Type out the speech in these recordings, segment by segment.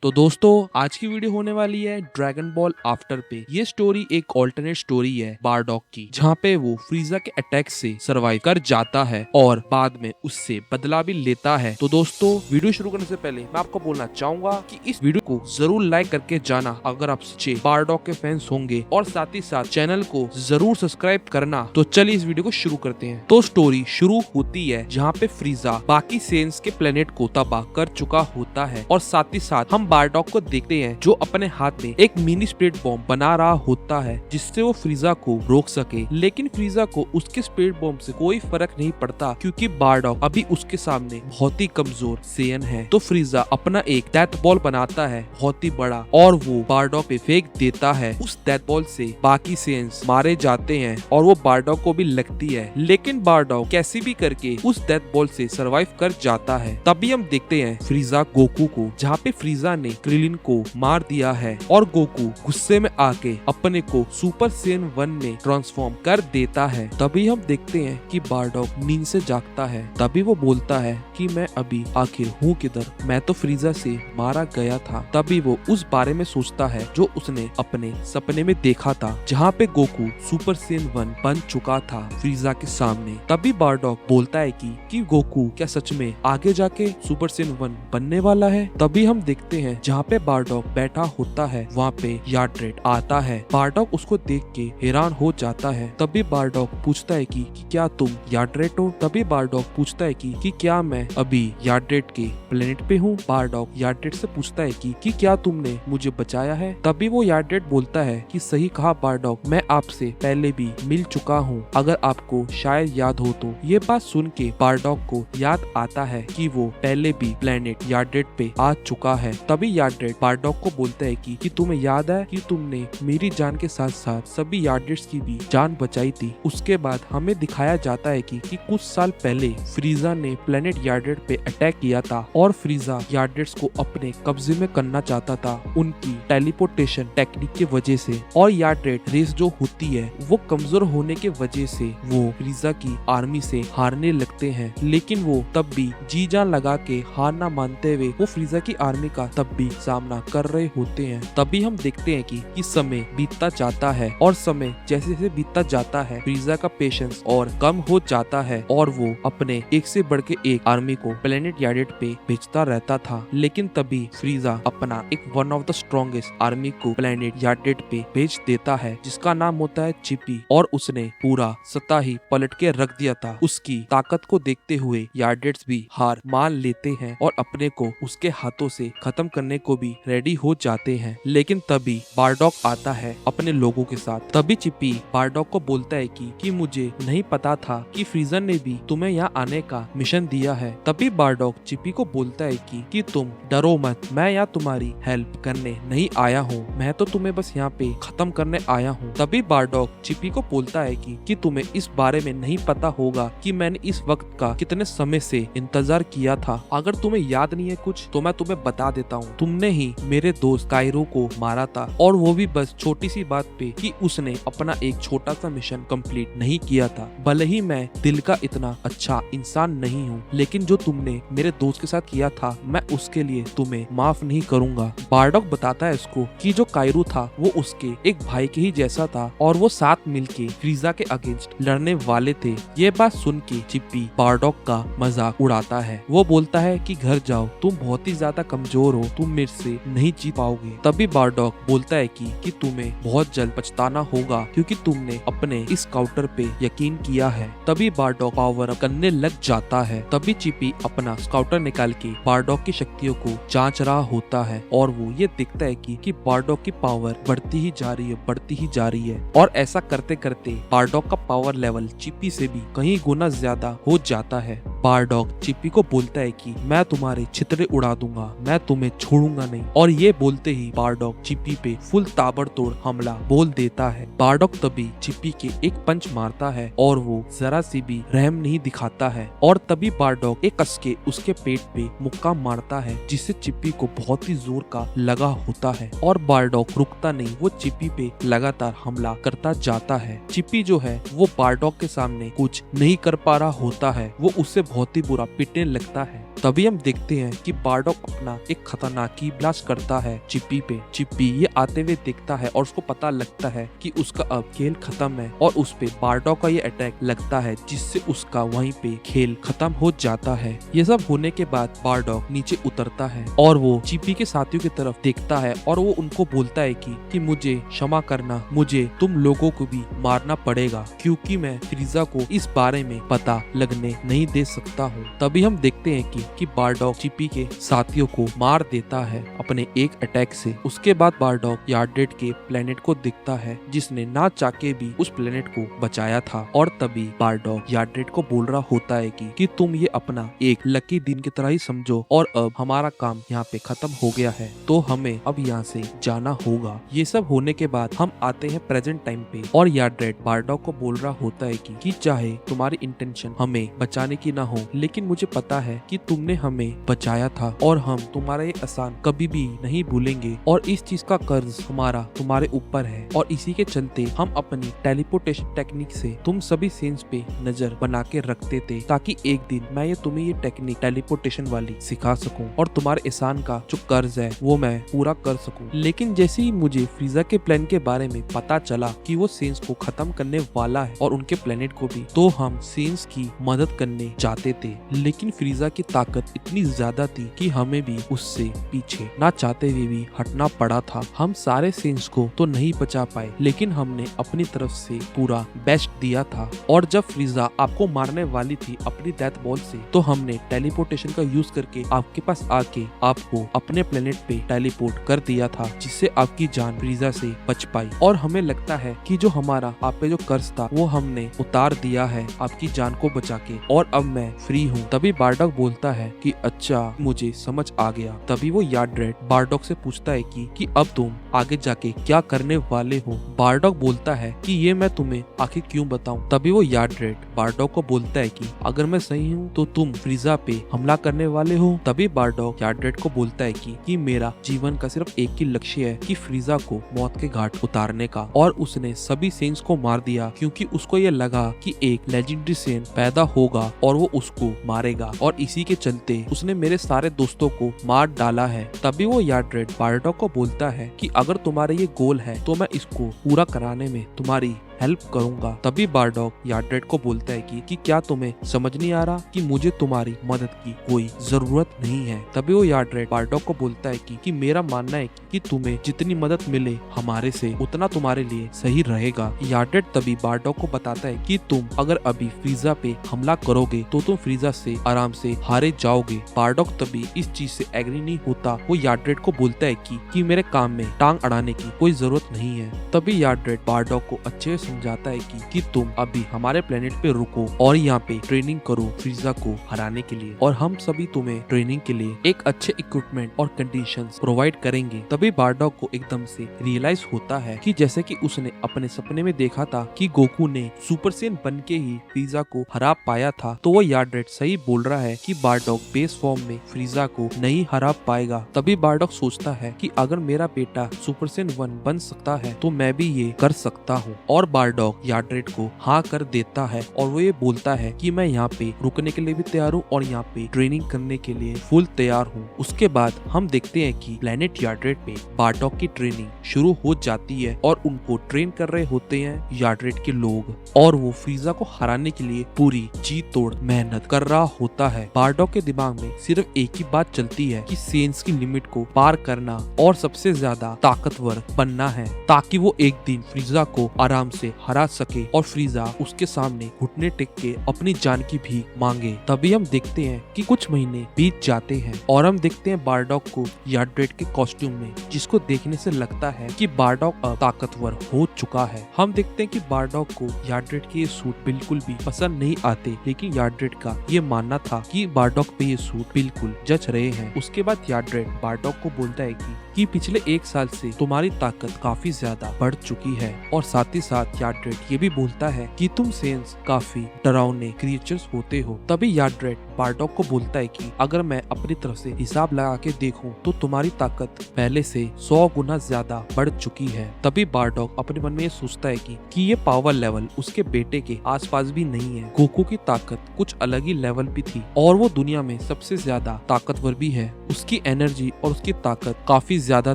तो दोस्तों आज की वीडियो होने वाली है ड्रैगन बॉल आफ्टर पे। ये स्टोरी एक ऑल्टरनेट स्टोरी है बारडॉग की, जहाँ पे वो फ्रीजा के अटैक से सरवाइव कर जाता है और बाद में उससे बदला भी लेता है। तो दोस्तों वीडियो शुरू करने से पहले मैं आपको बोलना चाहूंगा कि इस वीडियो को जरूर लाइक करके जाना अगर आप सच्चे बारडॉग के फैंस होंगे, और साथ ही साथ चैनल को जरूर सब्सक्राइब करना। तो चलिए इस वीडियो को शुरू करते हैं। तो स्टोरी शुरू होती है जहाँ पे फ्रीजा बाकी सेंस के प्लेनेट को तबाह कर चुका होता है, और साथ ही साथ हम बारडॉग को देखते हैं जो अपने हाथ में एक मिनी स्पिरिट बॉम्ब बना रहा होता है जिससे वो फ्रीजा को रोक सके। लेकिन फ्रीजा को उसके स्पिरिट बॉम्ब से कोई फर्क नहीं पड़ता क्योंकि बारडॉग अभी उसके सामने बहुत ही कमजोर सेयन है। तो फ्रीजा अपना एक डेथ बॉल बनाता है बहुत ही बड़ा, और वो बारडॉग पे फेंक देता है। उस डेथ बॉल से बाकी सेयन्स मारे जाते हैं और वो बारडॉग को भी लगती है, लेकिन बारडॉग कैसे भी करके उस डेथ बॉल से सरवाइव कर जाता है। तभी हम देखते हैं फ्रीजा गोकू को, जहाँ पे फ्रीजा ने क्रिलिन को मार दिया है और गोकू गुस्से में आके अपने को सुपर सेन 1 में ट्रांसफॉर्म कर देता है। तभी हम देखते हैं कि बारडॉग नींद से जागता है। तभी वो बोलता है कि मैं अभी आखिर हूँ किधर, मैं तो फ्रीजा से मारा गया था। तभी वो उस बारे में सोचता है जो उसने अपने सपने में देखा था, जहाँ पे गोकू सुपर सेन 1 बन चुका था फ्रीजा के सामने। तभी बारडॉग बोलता है कि गोकू क्या सच में आगे जाके सुपर सेन 1 बनने वाला है। तभी हम देखते हैं जहाँ पे बारडॉग बैठा होता है वहाँ पे यार्ड्रेड आता है। बारडॉग उसको देख के हैरान हो जाता है। तभी बारडॉग पूछता है कि क्या तुम यार्ड्रेड हो। तभी बारडॉग पूछता है कि क्या मैं अभी यार्ड्रेड के प्लेनेट पे हूँ। बारडॉग यार्ड्रेड से पूछता है कि क्या तुमने मुझे बचाया है। तभी वो यार्ड्रेड बोलता है कि सही कहा बारडॉग, मैं आपसे पहले भी मिल चुका हूँ, अगर आपको शायद याद हो तो। ये बात सुन के बारडॉग को याद आता है कि वो पहले भी प्लेनेट यार्ड्रेड पे आ चुका है। तभी यार्ड्रेड बारडॉग को बोलता है कि तुम्हें याद है कि तुमने मेरी जान के साथ साथ सभी यार्ड्रेड्स की भी जान बचाई थी। उसके बाद हमें दिखाया जाता है कि कुछ साल पहले फ्रीजा ने प्लेनेट यार्ड्रेड पे अटैक किया था और फ्रीजा यार्ड्रेड्स को अपने कब्जे में करना चाहता था उनकी टेलीपोर्टेशन टेक्निक की वजह से। और यार्ड्रेड रेस जो होती है वो कमजोर होने के वजह से वो फ्रीजा की आर्मी से हारने लगते हैं, लेकिन वो तब भी जी जान लगा के हार ना मानते हुए वो फ्रीजा की आर्मी का तब भी सामना कर रहे होते हैं। तभी हम देखते हैं कि समय बीतता जाता है, और समय जैसे जैसे बीतता जाता है फ्रीजा का पेशेंस और कम हो जाता है, और वो अपने एक से बढ़ के एक आर्मी को प्लेनेट यार्ड्रेड पे भेजता रहता था। लेकिन तभी फ्रीजा अपना एक one of the strongest army को प्लेनेट यार्ड्रेड पे भेज देता है जिसका नाम होता है चिपी, और उसने पूरा सत्ता ही पलट के रख दिया था। उसकी ताकत को देखते हुए यार्ड्रेड्स भी हार मान लेते हैं और अपने को उसके हाथों से खत्म करने को भी रेडी हो जाते हैं। लेकिन तभी बारडॉग आता है अपने लोगों के साथ। तभी चिपी बारडॉग को बोलता है कि मुझे नहीं पता था कि फ्रीजा ने भी तुम्हें यहाँ आने का मिशन दिया है। तभी बारडॉग चिपी को बोलता है कि तुम डरो मत, मैं यहाँ तुम्हारी हेल्प करने नहीं आया हूँ, मैं तो तुम्हें बस यहाँ पे खत्म करने आया हूँ। तभी बारडॉग चिपी को बोलता है कि तुम्हें इस बारे में नहीं पता होगा कि मैंने इस वक्त का कितने समय से इंतजार किया था। अगर तुम्हें याद नहीं है कुछ तो मैं तुम्हें बता देता हूँ, तुमने ही मेरे दोस्त कायरो को मारा था, और वो भी बस छोटी सी बात पे कि उसने अपना एक छोटा सा मिशन कंप्लीट नहीं किया था। भले ही मैं दिल का इतना अच्छा इंसान नहीं हूँ, लेकिन जो तुमने मेरे दोस्त के साथ किया था मैं उसके लिए तुम्हें माफ नहीं करूंगा। बारडॉग बताता है उसको कि जो कायरो था वो उसके एक भाई के ही जैसा था और वो साथ मिलके फ्रीजा के अगेंस्ट लड़ने वाले थे। ये बात सुन के चिप्पी बारडॉग का मजाक उड़ाता है। वो बोलता है कि घर जाओ, तुम बहुत ही ज्यादा कमजोर हो, तुम मेरे से नहीं जीत पाओगे। तभी बारडॉग बोलता है कि तुम्हें बहुत जल्द पछताना होगा क्योंकि तुमने अपने इस काउंटर पे यकीन किया है। तभी बारडॉग पावर अप करने लग जाता है। तभी चिपी अपना स्काउटर निकाल के बारडॉग की शक्तियों को जांच रहा होता है, और वो ये देखता है कि बारडॉग की पावर बढ़ती ही जा रही है, बढ़ती ही जा रही है। और ऐसा करते करते बारडॉग का पावर लेवल चिपी से भी कहीं गुना ज्यादा हो जाता है। बारडॉग चिपी को बोलता है कि मैं तुम्हारे छितरे उड़ा दूंगा, मैं तुम्हें छोड़ूंगा नहीं। और ये बोलते ही बारडॉग चिपी पे फुल ताबड़तोड़ हमला बोल देता है। बारडॉग तभी चिपी के एक पंच मारता है और वो जरा सी भी रहम नहीं दिखाता है, और तभी बारडॉग एक कस के उसके पेट पे मुक्का मारता है जिससे चिपी को बहुत ही जोर का लगा होता है। और बारडॉग रुकता नहीं, वो चिपी पे लगातार हमला करता जाता है। चिपी जो है वो बारडॉग के सामने कुछ नहीं कर पा रहा होता है, वो उससे बहुत ही बुरा पिटने लगता है। तभी हम देखते हैं कि बारडॉग अपना एक खतरनाक की ब्लास्ट करता है चिप्पी पे। चिप्पी ये आते हुए देखता है और उसको पता लगता है कि उसका अब खेल खत्म है और उस पे बारडॉग का ये अटैक लगता है, जिससे उसका वहीं पे खेल खत्म हो जाता है। ये सब होने के बाद बारडॉग नीचे उतरता है और वो चिप्पी के साथियों की तरफ देखता है और वो उनको बोलता है कि मुझे क्षमा करना, मुझे तुम लोगों को भी मारना पड़ेगा क्योंकि मैं फ्रीजा को इस बारे में पता लगने नहीं दे सकता हूँ। तभी हम देखते हैं कि बारडॉग चिप्पी के साथियों को मार देता है अपने एक अटैक से। उसके बाद बारडॉग यार्डरेड के प्लेनेट को दिखता है, जिसने ना चाके भी उस प्लेनेट को बचाया था। और तभी बारडॉग यार्डरेड को बोल रहा होता है कि तुम ये अपना एक लकी दिन की तरह ही समझो और अब हमारा काम यहाँ पे खत्म हो गया है, तो हमें अब यहाँ से जाना होगा। ये सब होने के बाद हम आते हैं प्रेजेंट टाइम पे और यार्डरेड बारडॉग को बोल रहा होता है कि चाहे तुम्हारी इंटेंशन हमें बचाने की ना हो, लेकिन मुझे पता है कि तुमने हमें बचाया था और हम तुम्हारा ये एहसान कभी भी नहीं भूलेंगे और इस चीज का कर्ज हमारा तुम्हारे ऊपर है। और इसी के चलते हम अपनी टेलीपोर्टेशन टेक्निक से तुम सभी सेंस पे नजर बना के रखते थे, ताकि एक दिन मैं ये तुम्हें ये टेक्निक टेलीपोर्टेशन वाली सिखा सकूं और तुम्हारे एहसान का जो कर्ज है वो मैं पूरा कर सकूं। लेकिन जैसे ही मुझे फ्रीजा के प्लान के बारे में पता चला कि वो सेंस को खत्म करने वाला है और उनके प्लेनेट को भी, तो हम सेंस की मदद करने चाहते थे। लेकिन फ्रीजा की ताकत इतनी ज्यादा थी कि हमें भी उससे पीछे ना चाहते हुए भी हटना पड़ा था। हम सारे सेंस को तो नहीं बचा पाए, लेकिन हमने अपनी तरफ से पूरा बेस्ट दिया था। और जब फ्रीजा आपको मारने वाली थी अपनी डेथ बॉल से, तो हमने टेलीपोर्टेशन का यूज करके आपके पास आके आपको अपने प्लेनेट पे टेलीपोर्ट कर दिया था, जिससे आपकी जान फ्रीजा से बच पाई। और हमें लगता है कि जो हमारा आप पे जो कर्ज था वो हमने उतार दिया है आपकी जान को बचा के, और अब मैं फ्री हूँ। तभी बारडॉग बोलता है कि अच्छा, मुझे समझ आ गया। तभी वो यार्डरेड बारडॉग से पूछता है कि अब तुम आगे जाके क्या करने वाले हो। बारडॉग बोलता है कि ये मैं तुम्हें आखिर क्यों बताऊं। तभी वो यार्डरेड बारडॉग को बोलता है कि अगर मैं सही हूँ तो तुम फ्रीजा पे हमला करने वाले हो। तभी बारडॉग यार्डरेड को बोलता है कि मेरा जीवन का सिर्फ एक ही लक्ष्य है कि फ्रीजा को मौत के घाट उतारने का, और उसने सभी सेंस को मार दिया क्योंकि उसको ये लगा कि एक लेजेंडरी सेन पैदा होगा और वो उसको मारेगा, और इसी के चलते उसने मेरे सारे दोस्तों को मार डाला है। तभी वो यार्डरेड बारडॉग को बोलता है कि अगर तुम्हारे ये गोल है तो मैं इसको पूरा कराने में तुम्हारी हेल्प करूंगा। तभी बारडॉग यार्डरेड को बोलता है कि क्या तुम्हें समझ नहीं आ रहा कि मुझे तुम्हारी मदद की कोई जरूरत नहीं है। तभी वो यार्डरेड बारडॉग को बोलता है कि मेरा मानना है कि तुम्हें जितनी मदद मिले हमारे से उतना तुम्हारे लिए सही रहेगा। यार्डरेड तभी बारडॉग को बताता है कि तुम अगर अभी फ्रीजा पे हमला करोगे तो तुम फ्रीजा से आराम से हारे जाओगे। बारडॉग तभी इस चीज से एग्री नहीं होता। वो यार्डरेड को बोलता है कि मेरे काम में टांग अड़ाने की कोई जरूरत नहीं है। तभी यार्डरेड बारडॉग को अच्छे समझाता है कि तुम अभी हमारे प्लेनेट पे रुको और यहाँ पे ट्रेनिंग करो फ्रीजा को हराने के लिए, और हम सभी तुम्हें ट्रेनिंग के लिए एक अच्छे इक्विपमेंट और कंडीशंस प्रोवाइड करेंगे। तभी बारडॉग को एकदम से रियलाइज होता है कि जैसे कि उसने अपने सपने में देखा था कि गोकू ने सुपर सेन बन के ही फ्रीजा को हरा पाया था, तो वो यार्डरेड सही बोल रहा है कि बारडॉग बेस फॉर्म में फ्रीजा को नहीं हरा पाएगा। तभी बारडॉग सोचता है कि अगर मेरा बेटा सुपर सेन 1 बन सकता है तो मैं भी ये कर सकता हूँ। और बारडॉग यार्डरेड को हाँ कर देता है और वो ये बोलता है कि मैं यहाँ पे रुकने के लिए भी तैयार हूँ और यहाँ पे ट्रेनिंग करने के लिए फुल तैयार हूँ। उसके बाद हम देखते हैं कि प्लेनेट यार्डरेड पे बारडॉग की ट्रेनिंग शुरू हो जाती है और उनको ट्रेन कर रहे होते हैं यार्डरेड के लोग, और वो फ्रीजा को हराने के लिए पूरी जी तोड़ मेहनत कर रहा होता है। बारडॉग के दिमाग में सिर्फ एक ही बात चलती है कि सेंस की लिमिट को पार करना और सबसे ज्यादा ताकतवर बनना है, ताकि वो एक दिन फ्रीजा को आराम से हरा सके और फ्रीजा उसके सामने घुटने टेक के अपनी जान की भीख मांगे। तभी हम देखते हैं कि कुछ महीने बीत जाते हैं और हम देखते हैं बारडॉग को यार्डरेड के कॉस्ट्यूम में, जिसको देखने से लगता है कि बारडॉग अब ताकतवर हो चुका है। हम देखते हैं कि बारडॉग को यार्डरेड के ये सूट बिल्कुल भी पसंद नहीं आते, लेकिन यार्डरेड का ये मानना था कि बारडॉग पे ये सूट बिल्कुल जच रहे हैं। उसके बाद यार्डरेड बारडॉग को बोलता है कि पिछले 1 साल से तुम्हारी ताकत काफी ज्यादा बढ़ चुकी है, और साथ ही साथ यार्डरेड ये भी बोलता है कि तुम सेंस काफी डरावने क्रिएचर्स होते हो। तभी यार्डरेड बारडॉग को बोलता है कि अगर मैं अपनी तरफ से हिसाब लगा के देखूं तो तुम्हारी ताकत पहले से 100 गुना ज्यादा बढ़ चुकी है। तभी बारडॉग अपने मन में ये सोचता है कि ये पावर लेवल उसके बेटे के आसपास भी नहीं है। गोकू की ताकत कुछ अलग ही लेवल पे थी और वो दुनिया में सबसे ज्यादा ताकतवर भी है। उसकी एनर्जी और उसकी ताकत काफी ज्यादा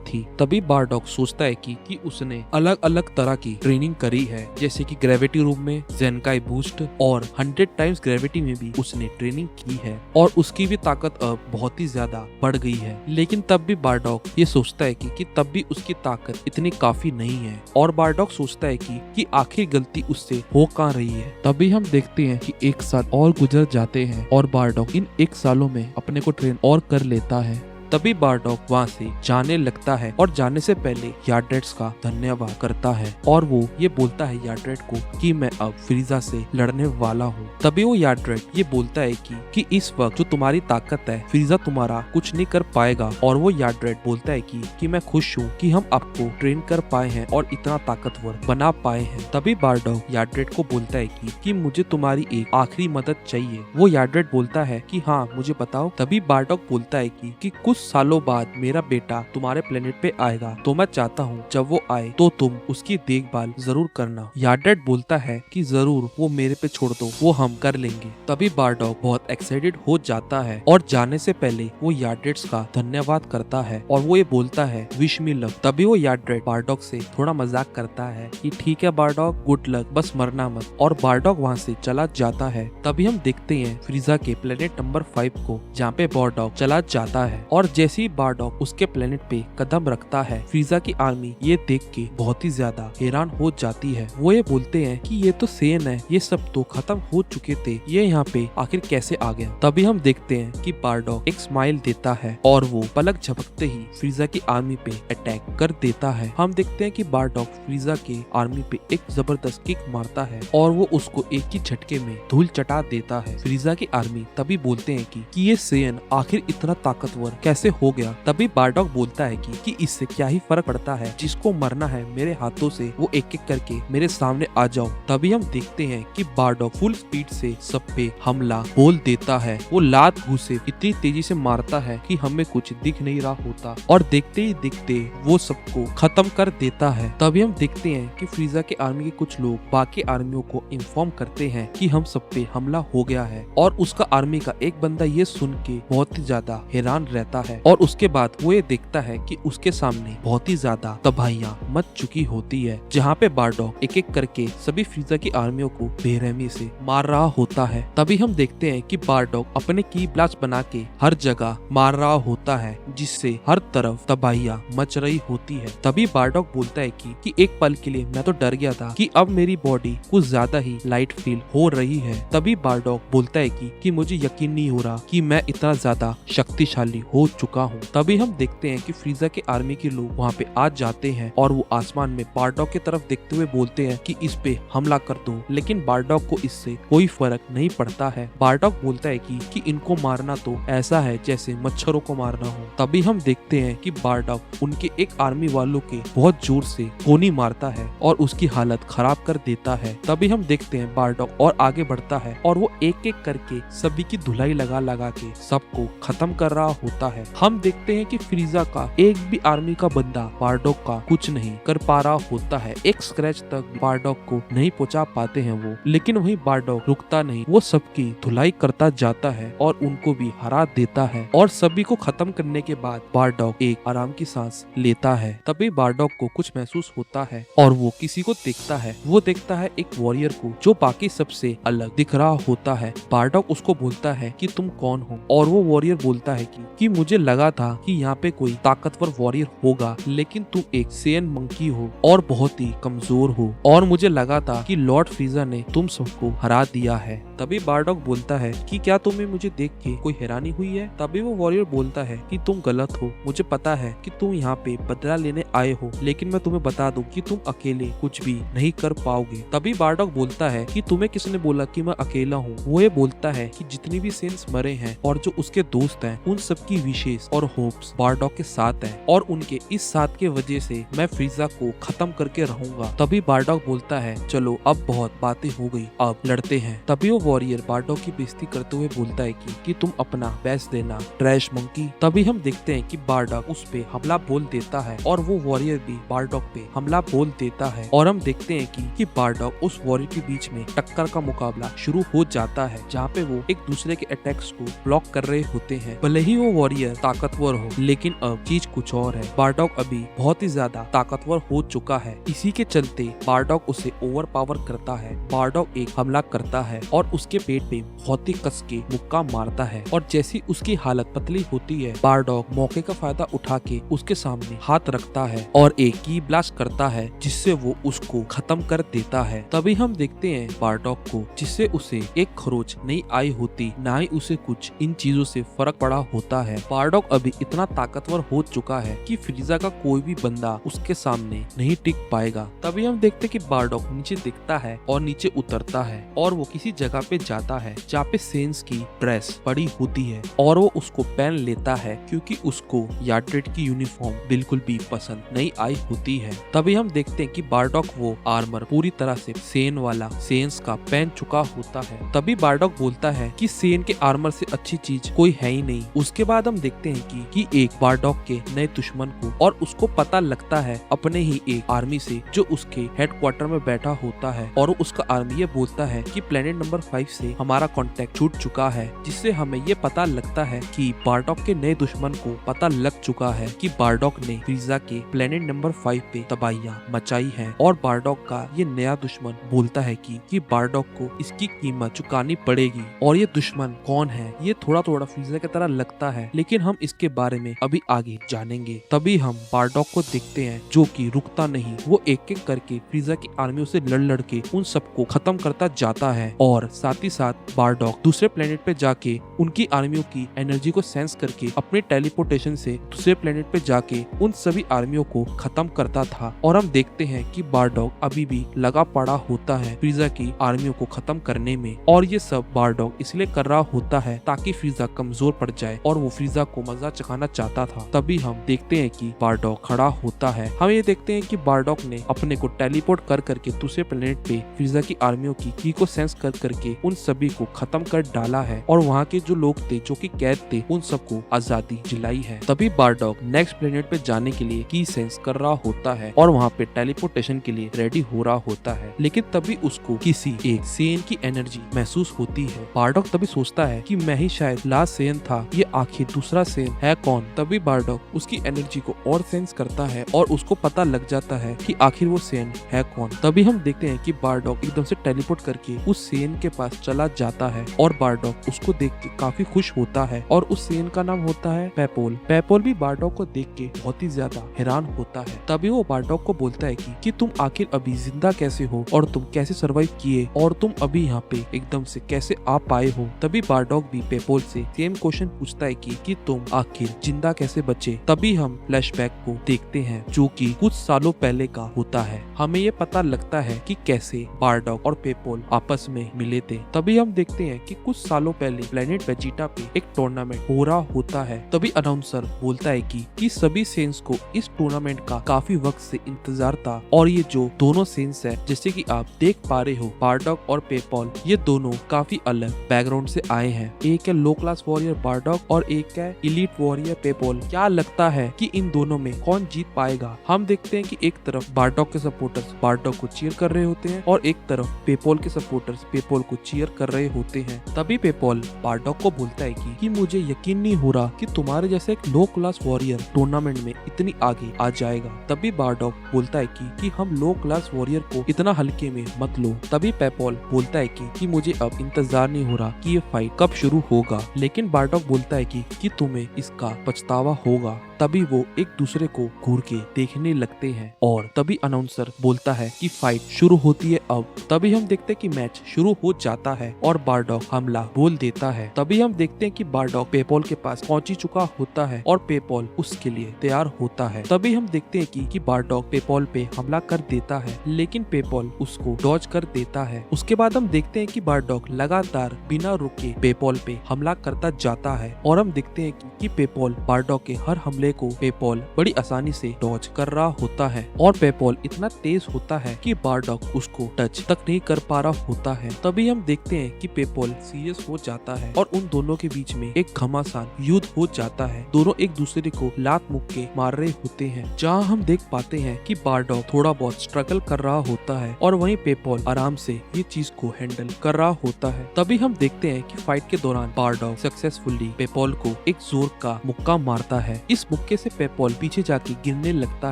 थी। तभी बारडॉग सोचता है कि उसने अलग अलग तरह की ट्रेनिंग करी है, जैसे कि ग्रेविटी रूम में जेनकाई बूस्ट और 100 टाइम्स ग्रेविटी में भी उसने ट्रेनिंग की है और उसकी भी ताकत अब बहुत ही ज्यादा बढ़ गई है। लेकिन तब भी बारडॉग ये सोचता है कि तब भी उसकी ताकत इतनी काफी नहीं है और बारडॉग सोचता है कि आखिर गलती उससे हो कहाँ रही है। तभी हम देखते हैं कि एक साल और गुजर जाते हैं और बारडॉग इन 1 सालों में अपने को ट्रेन और कर लेता है। तभी बारडॉग वहाँ से जाने लगता है और जाने से पहले यार्डरेट्स का धन्यवाद करता है और वो ये बोलता है यार्डरेट को कि मैं अब फ्रीजा से लड़ने वाला हूँ। तभी वो यार्डरेट ये बोलता है कि इस वक्त जो तुम्हारी ताकत है फ्रीजा तुम्हारा कुछ नहीं कर पाएगा और वो यार्डरेट बोलता है कि मैं खुश हूँ कि हम आपको ट्रेन कर पाए हैं और इतना ताकतवर बना पाए हैं। तभी बारडॉग यार्डरेट को बोलता है कि मुझे तुम्हारी एक आखिरी मदद चाहिए। वो यार्डरेट बोलता है कि हाँ मुझे बताओ। तभी बारडॉग बोलता है कि कुछ सालों बाद मेरा बेटा तुम्हारे प्लेनेट पे आएगा तो मैं चाहता हूँ जब वो आए तो तुम उसकी देखभाल जरूर करना। यार्डरेट बोलता है कि जरूर, वो मेरे पे छोड़ दो, वो हम कर लेंगे। तभी बारडॉग बहुत एक्साइटेड हो जाता है और जाने से पहले वो यार्डरेट्स का धन्यवाद करता है और वो ये बोलता है विश मी लक। तभी वो यार्डरेट बारडॉग से थोड़ा मजाक करता है कि ठीक है बारडॉग, गुड लक, बस मरना मत, और बारडॉग वहाँ से चला जाता है। तभी हम देखते हैं फ्रीजा के प्लेनेट नंबर 5 को, जहाँ पे बारडॉग चला जाता है और जैसे ही बारडॉग उसके प्लेनेट पे कदम रखता है फ्रीजा की आर्मी ये देख के बहुत ही ज्यादा हैरान हो जाती है। वो ये बोलते हैं कि ये तो सेन है, ये सब तो खत्म हो चुके थे, ये यहाँ पे आखिर कैसे आ गया। तभी हम देखते हैं कि बारडॉग एक स्माइल देता है और वो पलक झपकते ही फ्रीजा की आर्मी पे अटैक कर देता है। हम देखते हैं कि बारडॉग फ्रीजा के आर्मी पे एक जबरदस्त किक मारता है और वो उसको एक ही झटके में धूल चटा देता है। फ्रीजा की आर्मी तभी बोलते हैं कि ये सेन आखिर इतना ताकतवर कैसे हो गया। तभी बारडॉग बोलता है कि इससे क्या ही फर्क पड़ता है, जिसको मरना है मेरे हाथों से वो एक एक करके मेरे सामने आ जाओ। तभी हम देखते हैं कि बारडॉग फुल स्पीड से सब पे हमला बोल देता है। वो लात घूसे इतनी तेजी से मारता है कि हमें कुछ दिख नहीं रहा होता और देखते ही देखते वो सबको खत्म कर देता है। तभी हम देखते हैं कि फ्रीजा के आर्मी के कुछ लोग बाकी आर्मियों को इन्फॉर्म करते हैं कि हम सब पे हमला हो गया है और उसका आर्मी का एक बंदा ये सुन के बहुत ही ज्यादा हैरान रहता है और उसके बाद वो ये देखता है कि उसके सामने बहुत ही ज्यादा तबाहियां मच चुकी होती है, जहाँ पे बारडॉग एक एक करके सभी फ्रीजा की आर्मियों को बेरहमी से मार रहा होता है। तभी हम देखते हैं कि बारडॉग अपने की ब्लास्ट बना के हर जगह मार रहा होता है, जिससे हर तरफ तबाहियां मच रही होती है। तभी बारडॉग बोलता है कि एक पल के लिए मैं तो डर गया था कि अब मेरी बॉडी कुछ ज्यादा ही लाइट फील हो रही है। तभी बारडॉग बोलता है कि मुझे यकीन नहीं हो रहा कि मैं इतना ज्यादा शक्तिशाली हो चुका हूँ। तभी हम देखते हैं कि फ्रीजा के आर्मी के लोग वहाँ पे आ जाते हैं और वो आसमान में बारडॉग की तरफ देखते हुए बोलते हैं कि इस पे हमला कर दो, लेकिन बारडॉग को इससे कोई फर्क नहीं पड़ता है। बारडॉग बोलता है कि इनको मारना तो ऐसा है जैसे मच्छरों को मारना हो। तभी हम देखते हैं कि बारडॉग उनके एक आर्मी वालों के बहुत जोर से गोली मारता है और उसकी हालत खराब कर देता है। तभी हम देखते हैं बारडॉग और आगे बढ़ता है और वो एक एक करके सभी की धुलाई लगा लगा के सबको खत्म कर रहा होता है। हम देखते हैं कि फ्रीजा का एक भी आर्मी का बंदा बारडॉग का कुछ नहीं कर पा रहा होता है, एक स्क्रैच तक बारडॉग को नहीं पहुंचा पाते हैं वो। लेकिन वहीं बारडॉग रुकता नहीं, वो सबकी धुलाई करता जाता है और उनको भी हरा देता है और सभी को खत्म करने के बाद बारडॉग एक आराम की सांस लेता है। तभी बारडॉग को कुछ महसूस होता है और वो किसी को देखता है। वो देखता है एक वॉरियर को जो बाकी सबसे अलग दिख रहा होता है। बारडॉग उसको बोलता है कि तुम कौन हो और वो वॉरियर बोलता है कि मुझे लगा था कि यहाँ पे कोई ताकतवर वॉरियर होगा, लेकिन तुम एक सेन मंकी हो और बहुत ही कमजोर हो और मुझे लगा था कि लॉर्ड फ्रीजा ने तुम सबको हरा दिया है। तभी बारडॉग बोलता है कि क्या तुम्हें मुझे देख के कोई हैरानी हुई है। तभी वो वॉरियर बोलता है कि तुम गलत हो, मुझे पता है कि तुम यहाँ पे बदला लेने आए हो, लेकिन मैं तुम्हें बता दूं कि तुम अकेले कुछ भी नहीं कर पाओगे। तभी बारडॉग बोलता है कि तुम्हें किसने बोला कि मैं अकेला हूँ। वो ये बोलता है कि जितनी भी सेन्स मरे हैं और जो उसके दोस्त हैं उन सबकी विशेष विशेष और होप्स बारडॉग के साथ है और उनके इस साथ के वजह से मैं फ्रीजा को खत्म करके रहूंगा। तभी बारडॉग बोलता है चलो अब बहुत बातें हो गई, अब लड़ते हैं। तभी वो वॉरियर बारडॉग की बेइज्जती करते हुए बोलता है कि तुम अपना बेस्ट देना ट्रैश मंकी। तभी हम देखते हैं कि बारडॉग उस पे हमला बोल देता है और वो वॉरियर भी बारडॉग पे हमला बोल देता है और हम देखते हैं कि बारडॉग उस वॉरियर के बीच में टक्कर का मुकाबला शुरू हो जाता है, जहाँ पे वो एक दूसरे के अटैक्स को ब्लॉक कर रहे होते हैं। भले ही वो वॉरियर ताकतवर हो, लेकिन अब चीज कुछ और है। बारडॉग अभी बहुत ही ज्यादा ताकतवर हो चुका है। इसी के चलते बारडॉग उसे ओवर पावर करता है। बारडॉग एक हमला करता है और उसके पेट पे बहुत ही कस के मुक्का मारता है और जैसी उसकी हालत पतली होती है, बारडॉग मौके का फायदा उठा के उसके सामने हाथ रखता है और एक की ब्लास्ट करता है, जिससे वो उसको खत्म कर देता है। तभी हम देखते हैं बारडॉग को, जिससे उसे एक खरोच नहीं आई होती, ना ही उसे कुछ इन चीजों से फर्क पड़ा होता है। बारडॉग अभी इतना ताकतवर हो चुका है कि फ्रीजा का कोई भी बंदा उसके सामने नहीं टिक पाएगा। तभी हम देखते कि बारडॉग नीचे दिखता है और नीचे उतरता है और वो किसी जगह पे जाता है जहाँ पे सेंस की ड्रेस पड़ी होती है और वो उसको पहन लेता है, क्योंकि उसको यार्ड्रेड की यूनिफॉर्म बिल्कुल भी पसंद नहीं आई होती है। तभी हम देखते हैं कि बारडॉग वो आर्मर पूरी तरह से सेन वाला सेंस का पहन चुका होता है। तभी बारडॉग बोलता है कि सेन के आर्मर से अच्छी चीज कोई है ही नहीं। उसके बाद हम देखते हैं कि एक बारडॉग के नए दुश्मन को, और उसको पता लगता है अपने ही एक आर्मी से जो उसके हेडक्वार्टर में बैठा होता है, और उसका आर्मी ये बोलता है कि प्लेनेट नंबर 5 से हमारा कांटेक्ट छूट चुका है, जिससे हमें ये पता लगता है कि बारडॉग के नए दुश्मन को पता लग चुका है कि बारडॉग ने फ्रीजा के प्लेनेट नंबर 5 पे तबाहियां मचाई है। और बारडॉग का ये नया दुश्मन बोलता है कि बारडॉग को इसकी कीमत चुकानी पड़ेगी। और ये दुश्मन कौन है ये थोड़ा थोड़ा फ्रीजा की तरह लगता है, लेकिन हम इसके बारे में अभी आगे जानेंगे। तभी हम बारडॉग को देखते हैं जो कि रुकता नहीं, वो एक एक करके फ्रीजा की आर्मियों से लड़ के उन सबको खत्म करता जाता है। और साथ ही साथ बारडॉग दूसरे प्लेनेट पे जाके उनकी आर्मियों की एनर्जी को सेंस करके अपने टेलीपोर्टेशन से दूसरे प्लेनेट पे जाके उन सभी आर्मियों को खत्म करता था। और हम देखते हैं कि बारडॉग अभी भी लगा पड़ा होता है फ्रीजा की आर्मियों को खत्म करने में, और ये सब बारडॉग इसलिए कर रहा होता है ताकि फ्रीजा कमजोर पड़ जाए, और वो फ्रीजा को मजा चखाना चाहता था। तभी हम देखते हैं कि बारडॉग खड़ा होता है। हम ये देखते हैं कि बारडॉग ने अपने को टेलीपोर्ट कर करके दूसरे प्लेनेट पे फ्रीजा की आर्मियों की को सेंस कर करके उन सभी को खत्म कर डाला है, और वहाँ के जो लोग थे जो कि कैद थे उन सबको आजादी दिलाई है। तभी बारडॉग नेक्स्ट प्लेनेट पे जाने के लिए की सेंस कर रहा होता है और वहाँ पे टेलीपोर्टेशन के लिए रेडी हो रहा होता है, लेकिन तभी उसको किसी एक सेन की एनर्जी महसूस होती है। बारडॉग तभी सोचता है कि मैं ही शायद लास्ट सेन था, ये आखिर दूसरा सेन है कौन। तभी बारडॉग उसकी एनर्जी को और सेंस करता है और उसको पता लग जाता है कि आखिर वो सेन है कौन। तभी हम देखते हैं कि बारडॉग एकदम से टेलीपोर्ट करके उस सेन के पास चला जाता है और बारडॉग उसको देख के काफी खुश होता है, और उस सेन का नाम होता है पेपोल। पेपोल भी बारडॉग को देख के बहुत ही ज्यादा हैरान होता है। तभी वो बारडॉग को बोलता है कि तुम आखिर अभी जिंदा कैसे हो और तुम कैसे सरवाइव किए और तुम अभी यहाँ पे एकदम से कैसे आ पाए हो। तभी बारडॉग भी पेपोल से सेम क्वेश्चन पूछता है कि तुम आखिर जिंदा कैसे बचे। तभी हम फ्लैशबैक को देखते हैं जो कि कुछ सालों पहले का होता है। हमें ये पता लगता है कि कैसे बारडॉग और पेपोल आपस में मिले थे। तभी हम देखते हैं कि कुछ सालों पहले प्लेनेट वेजिटा पे एक टूर्नामेंट हो रहा होता है। तभी अनाउंसर बोलता है कि सभी सेंस को इस टूर्नामेंट का काफी वक्त से इंतजार था, और ये जो दोनों सेंस है जैसे कि आप देख पा रहे हो बारडॉग और पेपोल, ये दोनों काफी अलग बैकग्राउंड से आए हैं। एक है लो क्लास वॉरियर बारडॉग और एक है इलीट वॉरियर पेपोल। क्या लगता है कि इन दोनों में कौन जीत पाएगा। हम देखते हैं कि एक तरफ बारडॉग के सपोर्टर्स बारडॉग को चीयर कर रहे होते हैं और एक तरफ पेपोल के सपोर्टर्स पेपोल को चीयर कर रहे होते हैं। तभी पेपोल बारडॉग को बोलता है कि मुझे यकीन नहीं हो रहा कि तुम्हारे जैसे एक लो क्लास वॉरियर टूर्नामेंट में इतनी आगे आ जाएगा। तभी बारडॉग बोलता है कि हम लो क्लास वॉरियर को इतना हल्के में मत लो। तभी पेपोल बोलता है कि मुझे अब इंतजार नहीं हो रहा कि ये फाइट कब शुरू होगा, लेकिन बारडॉग बोलता है कि तुम्हें इसका पछतावा होगा। तभी वो एक दूसरे को घूर के देखने लगते हैं और तभी अनाउंसर बोलता है कि फाइट शुरू होती है अब। तभी हम देखते हैं कि मैच शुरू हो जाता है और बारडॉग हमला बोल देता है। तभी हम देखते हैं कि बारडॉग पेपॉल के पास पहुंच चुका होता है और पेपॉल उसके लिए तैयार होता है। तभी हम देखते हैं कि बारडॉग पेपॉल पे हमला कर देता है, लेकिन पेपॉल उसको डॉज कर देता है। उसके बाद हम देखते हैं कि बारडॉग लगातार बिना रुके पेपॉल पे हमला करता जाता है और हम देखते हैं कि पेपॉल बारडॉग के हर हमले को पेपॉल बड़ी आसानी से डॉज कर रहा होता है और पेपॉल इतना तेज होता है कि बारडॉग उसको टच तक नहीं कर पा रहा होता है। तभी हम देखते हैं कि पेपॉल सीरियस हो जाता है और उन दोनों के बीच में एक घमासान युद्ध हो जाता है। दोनों एक दूसरे को लात मुक्के मार रहे होते हैं, जहां हम देख पाते हैं कि बारडॉग थोड़ा बहुत स्ट्रगल कर रहा होता है और वहीं पेपॉल आराम से ये चीज को हैंडल कर रहा होता है। तभी हम देखते हैं कि फाइट के दौरान बारडॉग सक्सेसफुली पेपॉल को एक जोर का मुक्का मारता है। इस मुक्के से पेपॉल पीछे जाके गिरने लगता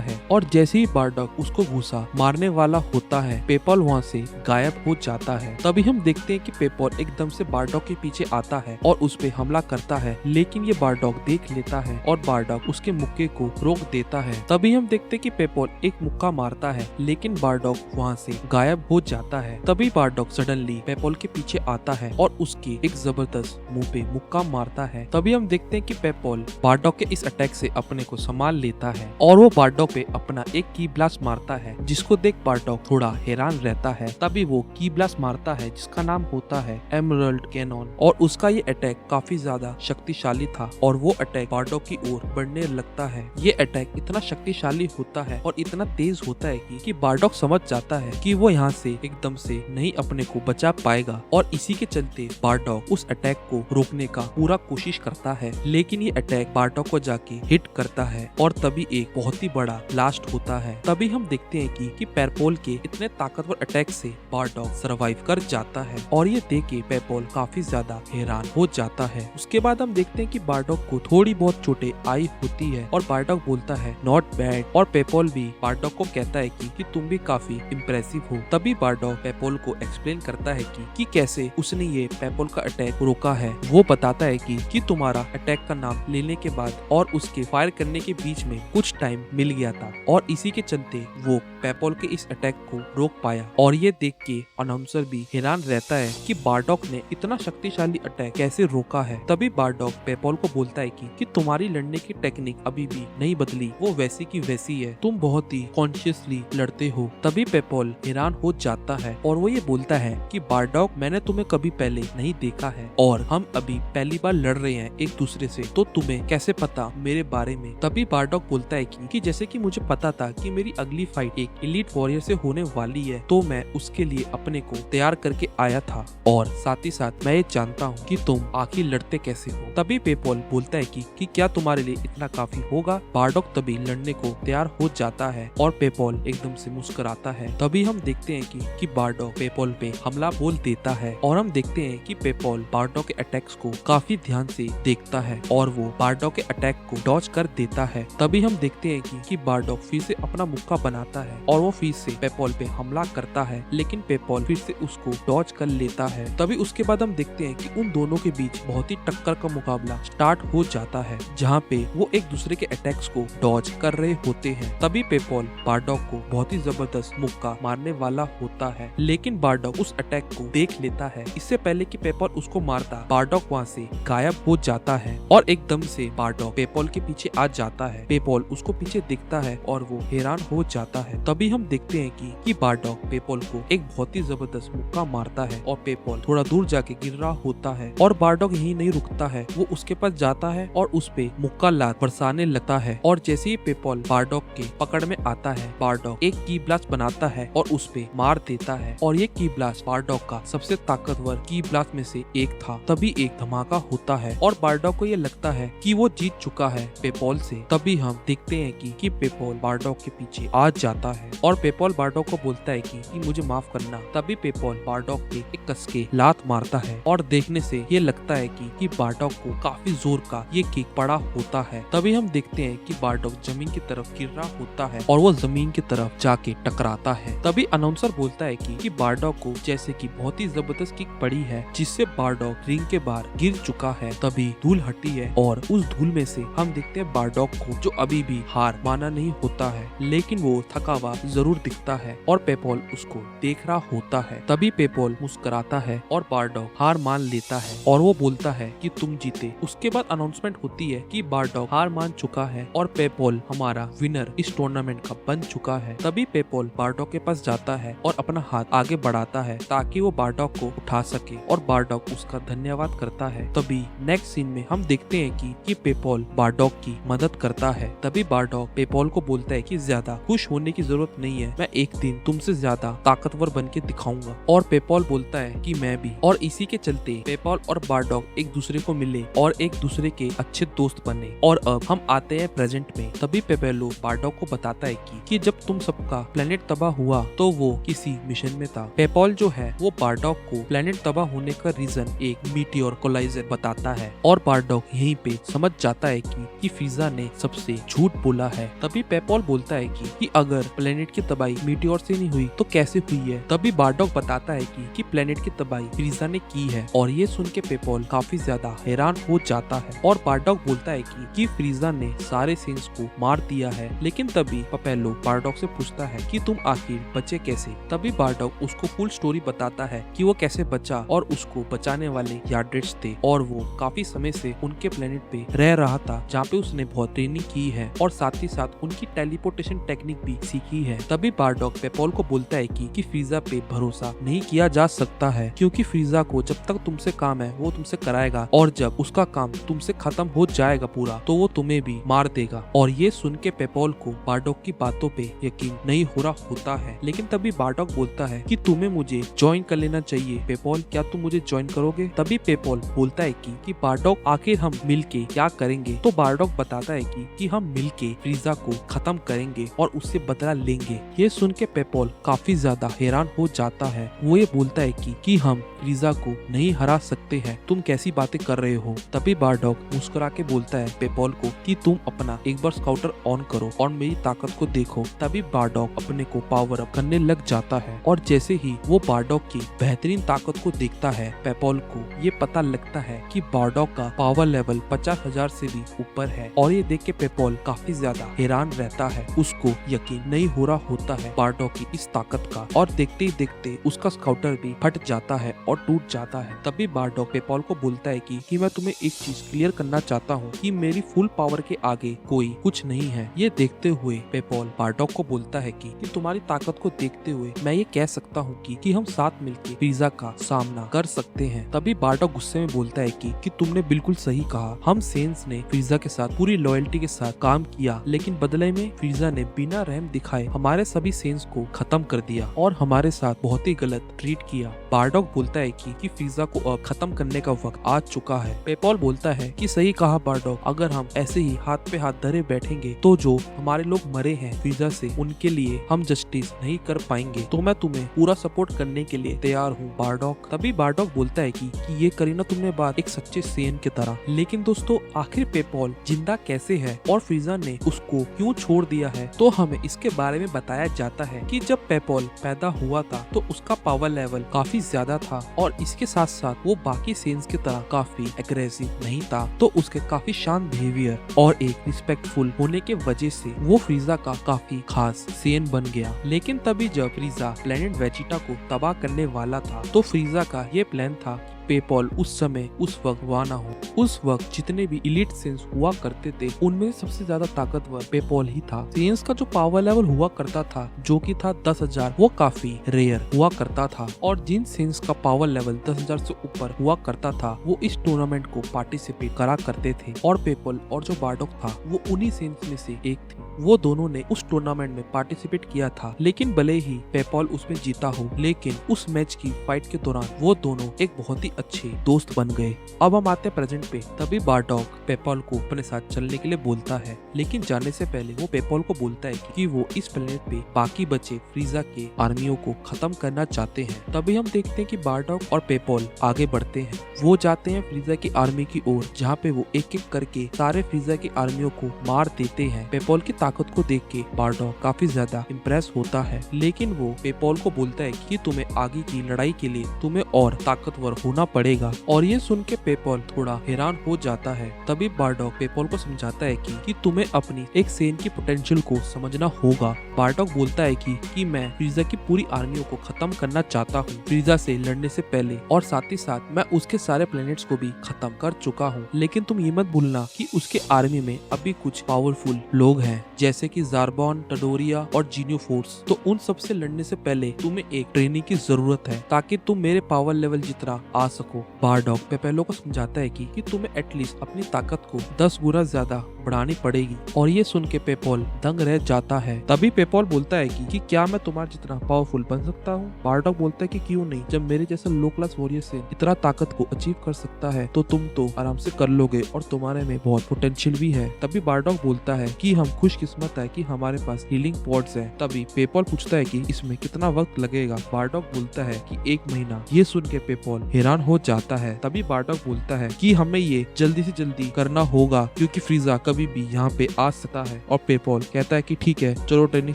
है और जैसे ही बारडॉग उसको घूसा मारने वाला होता है, पेपॉल वहाँ से गायब हो जाता है। तभी हम देखते हैं कि पेपॉल एकदम से बारडॉग के पीछे आता है और उस पे हमला करता है, लेकिन ये बारडॉग देख लेता है और बारडॉग उसके मुक्के को रोक देता है। तभी हम देखते हैं कि पेपॉल एक मुक्का मारता है, लेकिन बारडॉग वहाँ से गायब हो जाता है। तभी बारडॉग सडनली पेपॉल के पीछे आता है और उसके एक जबरदस्त मुंह पे मुक्का मारता है। तभी हम देखते हैं कि पेपॉल बारडॉग के इस अटैक से अपने को संभाल लेता है और वो बारडॉग पे अपना एक की ब्लास्ट मारता है, जिसको देख बारडॉग थोड़ा हैरान रहता है। तभी वो की ब्लास्ट मारता है जिसका नाम होता है एमरल्ड कैनन और उसका ये अटैक काफी ज्यादा शक्तिशाली था और वो अटैक बारडॉग की ओर बढ़ने लगता है। ये अटैक इतना शक्तिशाली होता है और इतना तेज होता है कि बारडॉग समझ जाता है कि वो यहाँ से एकदम से नहीं अपने को बचा पाएगा और इसी के चलते बारडॉग उस अटैक को रोकने का पूरा कोशिश करता है, लेकिन ये अटैक बारडॉग को जाके हिट करता है और तभी एक बहुत ही बड़ा ब्लास्ट होता है। तभी हम देखते हैं कि पेपॉल के इतने ताकतवर अटैक से बारडॉग सरवाइव कर जाता है और ये देख के पेपॉल काफी ज्यादा हैरान हो जाता है। उसके बाद हम देखते हैं कि बारडॉग को थोड़ी बहुत चोटें आई होती है और बारडॉग बोलता है नॉट बैड और पेपॉल भी बारडॉग को कहता है कि तुम भी काफी इम्प्रेसिव हो। तभी बारडॉग पेपॉल को एक्सप्लेन करता है कि कैसे उसने ये पेपॉल का अटैक रोका है। वो बताता है कि तुम्हारा अटैक का नाम लेने के बाद और उसके फायर करने के बीच में कुछ टाइम मिल गया था और इसी के चलते वो पेपॉल के इस अटैक को रोक पाया। और ये देख के अनाउंसर भी हैरान रहता है कि बारडॉग ने इतना शक्तिशाली अटैक कैसे रोका है। तभी बारडॉग पेपॉल को बोलता है कि तुम्हारी लड़ने की टेक्निक अभी भी नहीं बदली, वो वैसी की वैसी है, तुम बहुत ही कॉन्शियसली लड़ते हो। तभी पेपॉल हैरान हो जाता है और वो ये बोलता है कि बारडॉग मैंने तुम्हें कभी पहले नहीं देखा है और हम अभी पहली बार लड़ रहे हैं एक दूसरे से, तो तुम्हें कैसे पता मेरे बारे में। तभी बारडॉग बोलता है कि जैसे कि मुझे पता था कि मेरी अगली फाइट एक एलीट वॉरियर से होने वाली है, तो मैं उसके लिए अपने को तैयार करके आया था और साथ ही साथ मैं ये जानता हूँ कि तुम आखिर लड़ते कैसे हो। तभी पेपॉल बोलता है कि क्या तुम्हारे लिए इतना काफी होगा। बारडॉग तभी लड़ने को तैयार हो जाता है और पेपॉल एकदम से मुस्कुराता है। तभी हम देखते हैं कि बारडॉग पेपॉल पे हमला बोल देता है और हम देखते हैं कि पेपॉल बारडॉग के अटैक्स को काफी ध्यान से देखता है और वो बारडॉग के अटैक को डॉज कर देता है। तभी हम देखते हैं कि बारडॉग फिर से अपना मुक्का बनाता है और वो फिर से पेपॉल पे हमला करता है, लेकिन पेपॉल फिर से उसको डॉज कर लेता है। तभी उसके बाद हम देखते हैं कि उन दोनों के बीच बहुत ही टक्कर का मुकाबला स्टार्ट हो जाता है, जहाँ पे वो एक दूसरे के अटैक्स को डॉज कर रहे होते हैं। तभी पेपॉल बारडॉग को बहुत ही जबरदस्त मुक्का मारने वाला होता है, लेकिन बारडॉग उस अटैक को देख लेता है। इससे पहले कि पेपॉल उसको मारता, बारडॉग वहाँ से गायब हो जाता है और एकदम से बारडॉग पेपॉल के पीछे आ जाता है। पेपॉल उसको पीछे दिखता है और वो हैरान हो जाता है। तभी हम देखते हैं कि बारडॉग पेपॉल को एक बहुत ही जबरदस्त मुक्का मारता है और पेपॉल थोड़ा दूर जाके गिर रहा होता है और बारडॉग यही नहीं रुकता है, वो उसके पास जाता है और उस पे मुक्का लात बरसाने लगता है और जैसे ही पेपॉल बारडॉग के पकड़ में आता है, बारडॉग एक की ब्लास्ट बनाता है और उस पे मार देता है और ये की ब्लास्ट बारडॉग का सबसे ताकतवर की ब्लास्ट में से एक था। तभी एक धमाका होता है और बारडॉग को ये लगता है कि वो जीत चुका है पेपॉल से। तभी हम देखते हैं कि पेपॉल बारडॉग के पीछे आ जाता है और पेपॉल बारडॉग को बोलता है कि मुझे माफ करना। तभी पेपॉल बारडॉग पे एक कस के लात मारता है और देखने से ये लगता है कि बारडॉग को काफी जोर का ये किक पड़ा होता है। तभी हम देखते हैं कि बारडॉग जमीन की तरफ गिर रहा होता है और वो जमीन की तरफ जाके टकराता है। तभी अनाउंसर बोलता है कि बारडॉग को जैसे कि बहुत ही जबरदस्त किक पड़ी है, जिससे बारडॉग रिंग के बाहर गिर चुका है। तभी धूल हटी है और उस धूल में से हम देखते देखते हैं बारडॉग को, जो अभी भी हार माना नहीं होता है, लेकिन वो थका हुआ जरूर दिखता है और पेपॉल उसको देख रहा होता है। तभी पेपॉल मुस्कुराता है और बारडॉग हार मान लेता है और वो बोलता है कि तुम जीते। उसके बाद अनाउंसमेंट होती है कि बारडॉग हार मान चुका है और पेपॉल हमारा विनर इस टूर्नामेंट का बन चुका है। तभी पेपॉल बारडॉग के पास जाता है और अपना हाथ आगे बढ़ाता है ताकि वो बारडॉग को उठा सके और बारडॉग उसका धन्यवाद करता है। तभी नेक्स्ट सीन में हम देखते हैं कि पेपॉल बारडॉग की मदद करता है। तभी बारडॉग पेपॉल को बोलता है कि ज्यादा खुश होने की जरूरत नहीं है, मैं एक दिन तुमसे ज्यादा ताकतवर बन के दिखाऊंगा। और पेपॉल बोलता है कि मैं भी। और इसी के चलते पेपॉल और बारडॉग एक दूसरे को मिले और एक दूसरे के अच्छे दोस्त बने। और अब हम आते हैं प्रेजेंट में। तभी पेपेलो बारडॉग को बताता है कि जब तुम सबका प्लेनेट तबाह हुआ तो वो किसी मिशन में था। पेपॉल जो है वो बारडॉग को प्लेनेट तबाह होने का रीजन एक मीटियोर कोलाइजर बताता है और बारडॉग यहीं पे समझ जाता है कि फ्रीजा ने सबसे झूठ बोला है। तभी पेपॉल बोलता है कि अगर प्लेनेट की तबाही मीटियोर से नहीं हुई तो कैसे हुई है। तभी बारडॉग बताता है कि प्लेनेट की तबाही फ्रीजा ने की है और ये सुन के पेपॉल काफी ज्यादा हैरान हो जाता है और बारडॉग बोलता है कि फ्रीजा ने सारे सेंस को मार दिया है। लेकिन तभी पेपेलो बारडॉग से पूछता है कि तुम आखिर बचे कैसे। तभी बारडॉग उसको फुल स्टोरी बताता है कि वो कैसे बचा और उसको बचाने वाले यार्डेट्स थे और वो काफी समय से उनके प्लेनेट पे रह रहा था जहाँ पे उसने बहुत ट्रेनिंग की है और साथ ही साथ उनकी टेलीपोर्टेशन टेक्निक भी सीखी है। तभी बारडॉग पेपॉल को बोलता है कि फ्रीजा पे भरोसा नहीं किया जा सकता है क्योंकि फ्रीजा को जब तक तुमसे काम है वो तुमसे कराएगा और जब उसका काम तुमसे खत्म हो जाएगा पूरा तो वो तुम्हें भी मार देगा। और ये सुन के पेपॉल को बारडॉग की बातों पे यकीन नहीं हो रहा होता है। लेकिन तभी बारडॉग बोलता है कि तुम्हें मुझे ज्वाइन कर लेना चाहिए पेपॉल, क्या तुम मुझे ज्वाइन करोगे। तभी पेपॉल बोलता है कि बारडॉग आखिर हम मिलके क्या करेंगे। तो बारडॉग बताता है कि हम मिलके फ्रीजा को खत्म करेंगे और उससे बदला लेंगे। ये सुन के पेपॉल काफी ज्यादा हैरान हो जाता है। वो ये बोलता है कि हम फ्रीजा को नहीं हरा सकते हैं, तुम कैसी बातें कर रहे हो। तभी बारडॉग मुस्कुरा के बोलता है पेपॉल को कि तुम अपना एक बार स्काउटर ऑन करो और मेरी ताकत को देखो। तभी बारडॉग अपने को पावर अप करने लग जाता है और जैसे ही वो बारडॉग की बेहतरीन ताकत को देखता है पेपॉल को ये पता लगता है कि बारडॉग का पावर लेवल 50,000 से भी ऊपर है। और ये देख के पेपॉल काफी ज्यादा हैरान रहता है, उसको यकीन नहीं हो रहा होता है बारडॉग की इस ताकत का। और देखते ही देखते उसका स्काउटर भी फट जाता है और टूट जाता है। तभी बारडॉग पेपॉल को बोलता है कि मैं तुम्हें एक चीज क्लियर करना चाहता हूँ कि मेरी फुल पावर के आगे कोई कुछ नहीं है। ये देखते हुए पेपॉल बारडॉग को बोलता है कि तुम्हारी ताकत को देखते हुए मैं ये कह सकता हूँ कि हम साथ मिलकर फ्रीजा का सामना कर सकते हैं। तभी बारडॉग गुस्से में बोलता है कि तुमने बिल्कुल सही कहा, हम सेंस ने फ्रीजा के साथ पूरी लॉयल्टी के साथ काम किया लेकिन बदले में फ्रीजा ने बिना रहम दिखाए हमारे सभी सेंस को खत्म कर दिया और हमारे साथ बहुत ही गलत ट्रीट किया। बारडॉग बोलता है कि फ्रीजा को अब खत्म करने का वक्त आ चुका है। पेपॉल बोलता है कि सही कहा बारडॉग, अगर हम ऐसे ही हाथ पे हाथ धरे बैठेंगे तो जो हमारे लोग मरे हैं फ्रीजा से उनके लिए हम जस्टिस नहीं कर पाएंगे। तो मैं तुम्हें पूरा सपोर्ट करने के लिए तैयार हूँ बारडॉग। तभी बारडॉग बोलता है कि ये करी ना तुमने बात एक सच्चे सेन की तरह। लेकिन दोस्तों आखिर पेपॉल जिंदा कैसे है और फ्रीजा ने उसको क्यों छोड़ दिया है, तो हमें इसके बारे में बताया जाता है कि जब पेपॉल पैदा हुआ था तो उसका पावर लेवल काफी ज्यादा था और इसके साथ साथ वो बाकी सेंस की तरह काफी एग्रेसिव नहीं था। तो उसके काफी शांत बिहेवियर और एक रिस्पेक्टफुल होने के वजह से वो फ्रीजा का काफी खास सेन बन गया। लेकिन तभी जब फ्रीजा प्लेनेट वेजिटा को तबाह करने वाला था तो फ्रीजा का ये प्लान था पेपॉल उस समय उस वक्त वहाँ ना हो। उस वक्त जितने भी इलीट सेंस हुआ करते थे उनमें सबसे ज्यादा ताकतवर पेपॉल ही था। सेंस का जो पावर लेवल हुआ करता था जो कि था 10,000 वो काफी रेयर हुआ करता था और जिन सेंस का पावर लेवल 10,000 से ऊपर हुआ करता था वो इस टूर्नामेंट को पार्टिसिपेट करा करते थे और पेपॉल और जो बारडॉग था वो उन्हीं सेंस में से एक थे। वो दोनों ने उस टूर्नामेंट में पार्टिसिपेट किया था लेकिन भले ही पेपॉल उसमें जीता हो लेकिन उस मैच की फाइट के दौरान वो दोनों एक बहुत ही अच्छे दोस्त बन गए। अब हम आते प्रेजेंट पे। तभी बारडॉग पेपॉल को अपने साथ चलने के लिए बोलता है लेकिन जाने से पहले वो पेपॉल को बोलता है कि वो इस प्लेनेट पे बाकी बचे फ्रीजा के आर्मियों को खत्म करना चाहते हैं। तभी हम देखते हैं कि बारडॉग और पेपॉल आगे बढ़ते हैं। वो जाते हैं फ्रीजा की आर्मी की ओर जहाँ पे वो एक एक करके सारे फ्रीजा की आर्मियों को मार देते हैं। पेपॉल की ताकत को देख के बारडॉग काफी ज्यादा इम्प्रेस होता है लेकिन वो पेपॉल को बोलता है कि तुम्हें आगे की लड़ाई के लिए तुम्हें और ताकतवर होना करना पड़ेगा। और ये सुन के पेपॉल थोड़ा हैरान हो जाता है। तभी बारडॉग पेपॉल को समझाता है कि तुम्हें अपनी एक सेन की पोटेंशियल को समझना होगा। बारडॉग बोलता है कि मैं फ्रीजा की पूरी आर्मियों को खत्म करना चाहता हूँ फ्रीजा से लड़ने से पहले, और साथ ही साथ मैं उसके सारे प्लेनेट्स को भी खत्म कर चुका हूँ। लेकिन तुम ये मत भूलना कि उसके आर्मी में अभी कुछ पावरफुल लोग हैं, जैसे कि ज़ारबॉन, टडोरिया और जीनियो फोर्स। तो उन सब से लड़ने से पहले तुम्हें एक ट्रेनिंग की जरूरत है ताकि तुम मेरे पावर लेवल जितना आ सको। बारडॉग पेपेलो को समझाता है कि तुम्हें एटलीस्ट अपनी ताकत को 10 गुना ज्यादा बढ़ानी पड़ेगी। और ये सुन के पेपॉल दंग रह जाता है। तभी पेपॉल बोलता है कि क्या मैं तुम्हारे जितना पावरफुल बन सकता हूँ? बारडॉग बोलता है कि क्यों नहीं, जब मेरे जैसा लो क्लास वॉरियर से इतना ताकत को अचीव कर सकता है तो तुम तो आराम से कर लोगे और तुम्हारे में बहुत पोटेंशियल भी है। तभी बारडॉग बोलता है कि हम खुशकिस्मत है कि हमारे पास हीलिंग पॉड्स है। तभी पेपॉल पूछता है कि इसमें कितना वक्त लगेगा? बारडॉग बोलता है कि 1 महीना। ये सुन के पेपॉल हैरान हो जाता है। तभी बारडॉग बोलता है कि हमें ये जल्दी से जल्दी करना होगा क्योंकि फ्रीजा कभी भी यहाँ पे आ सकता है। और पेपॉल कहता है कि ठीक है, चलो ट्रेनिंग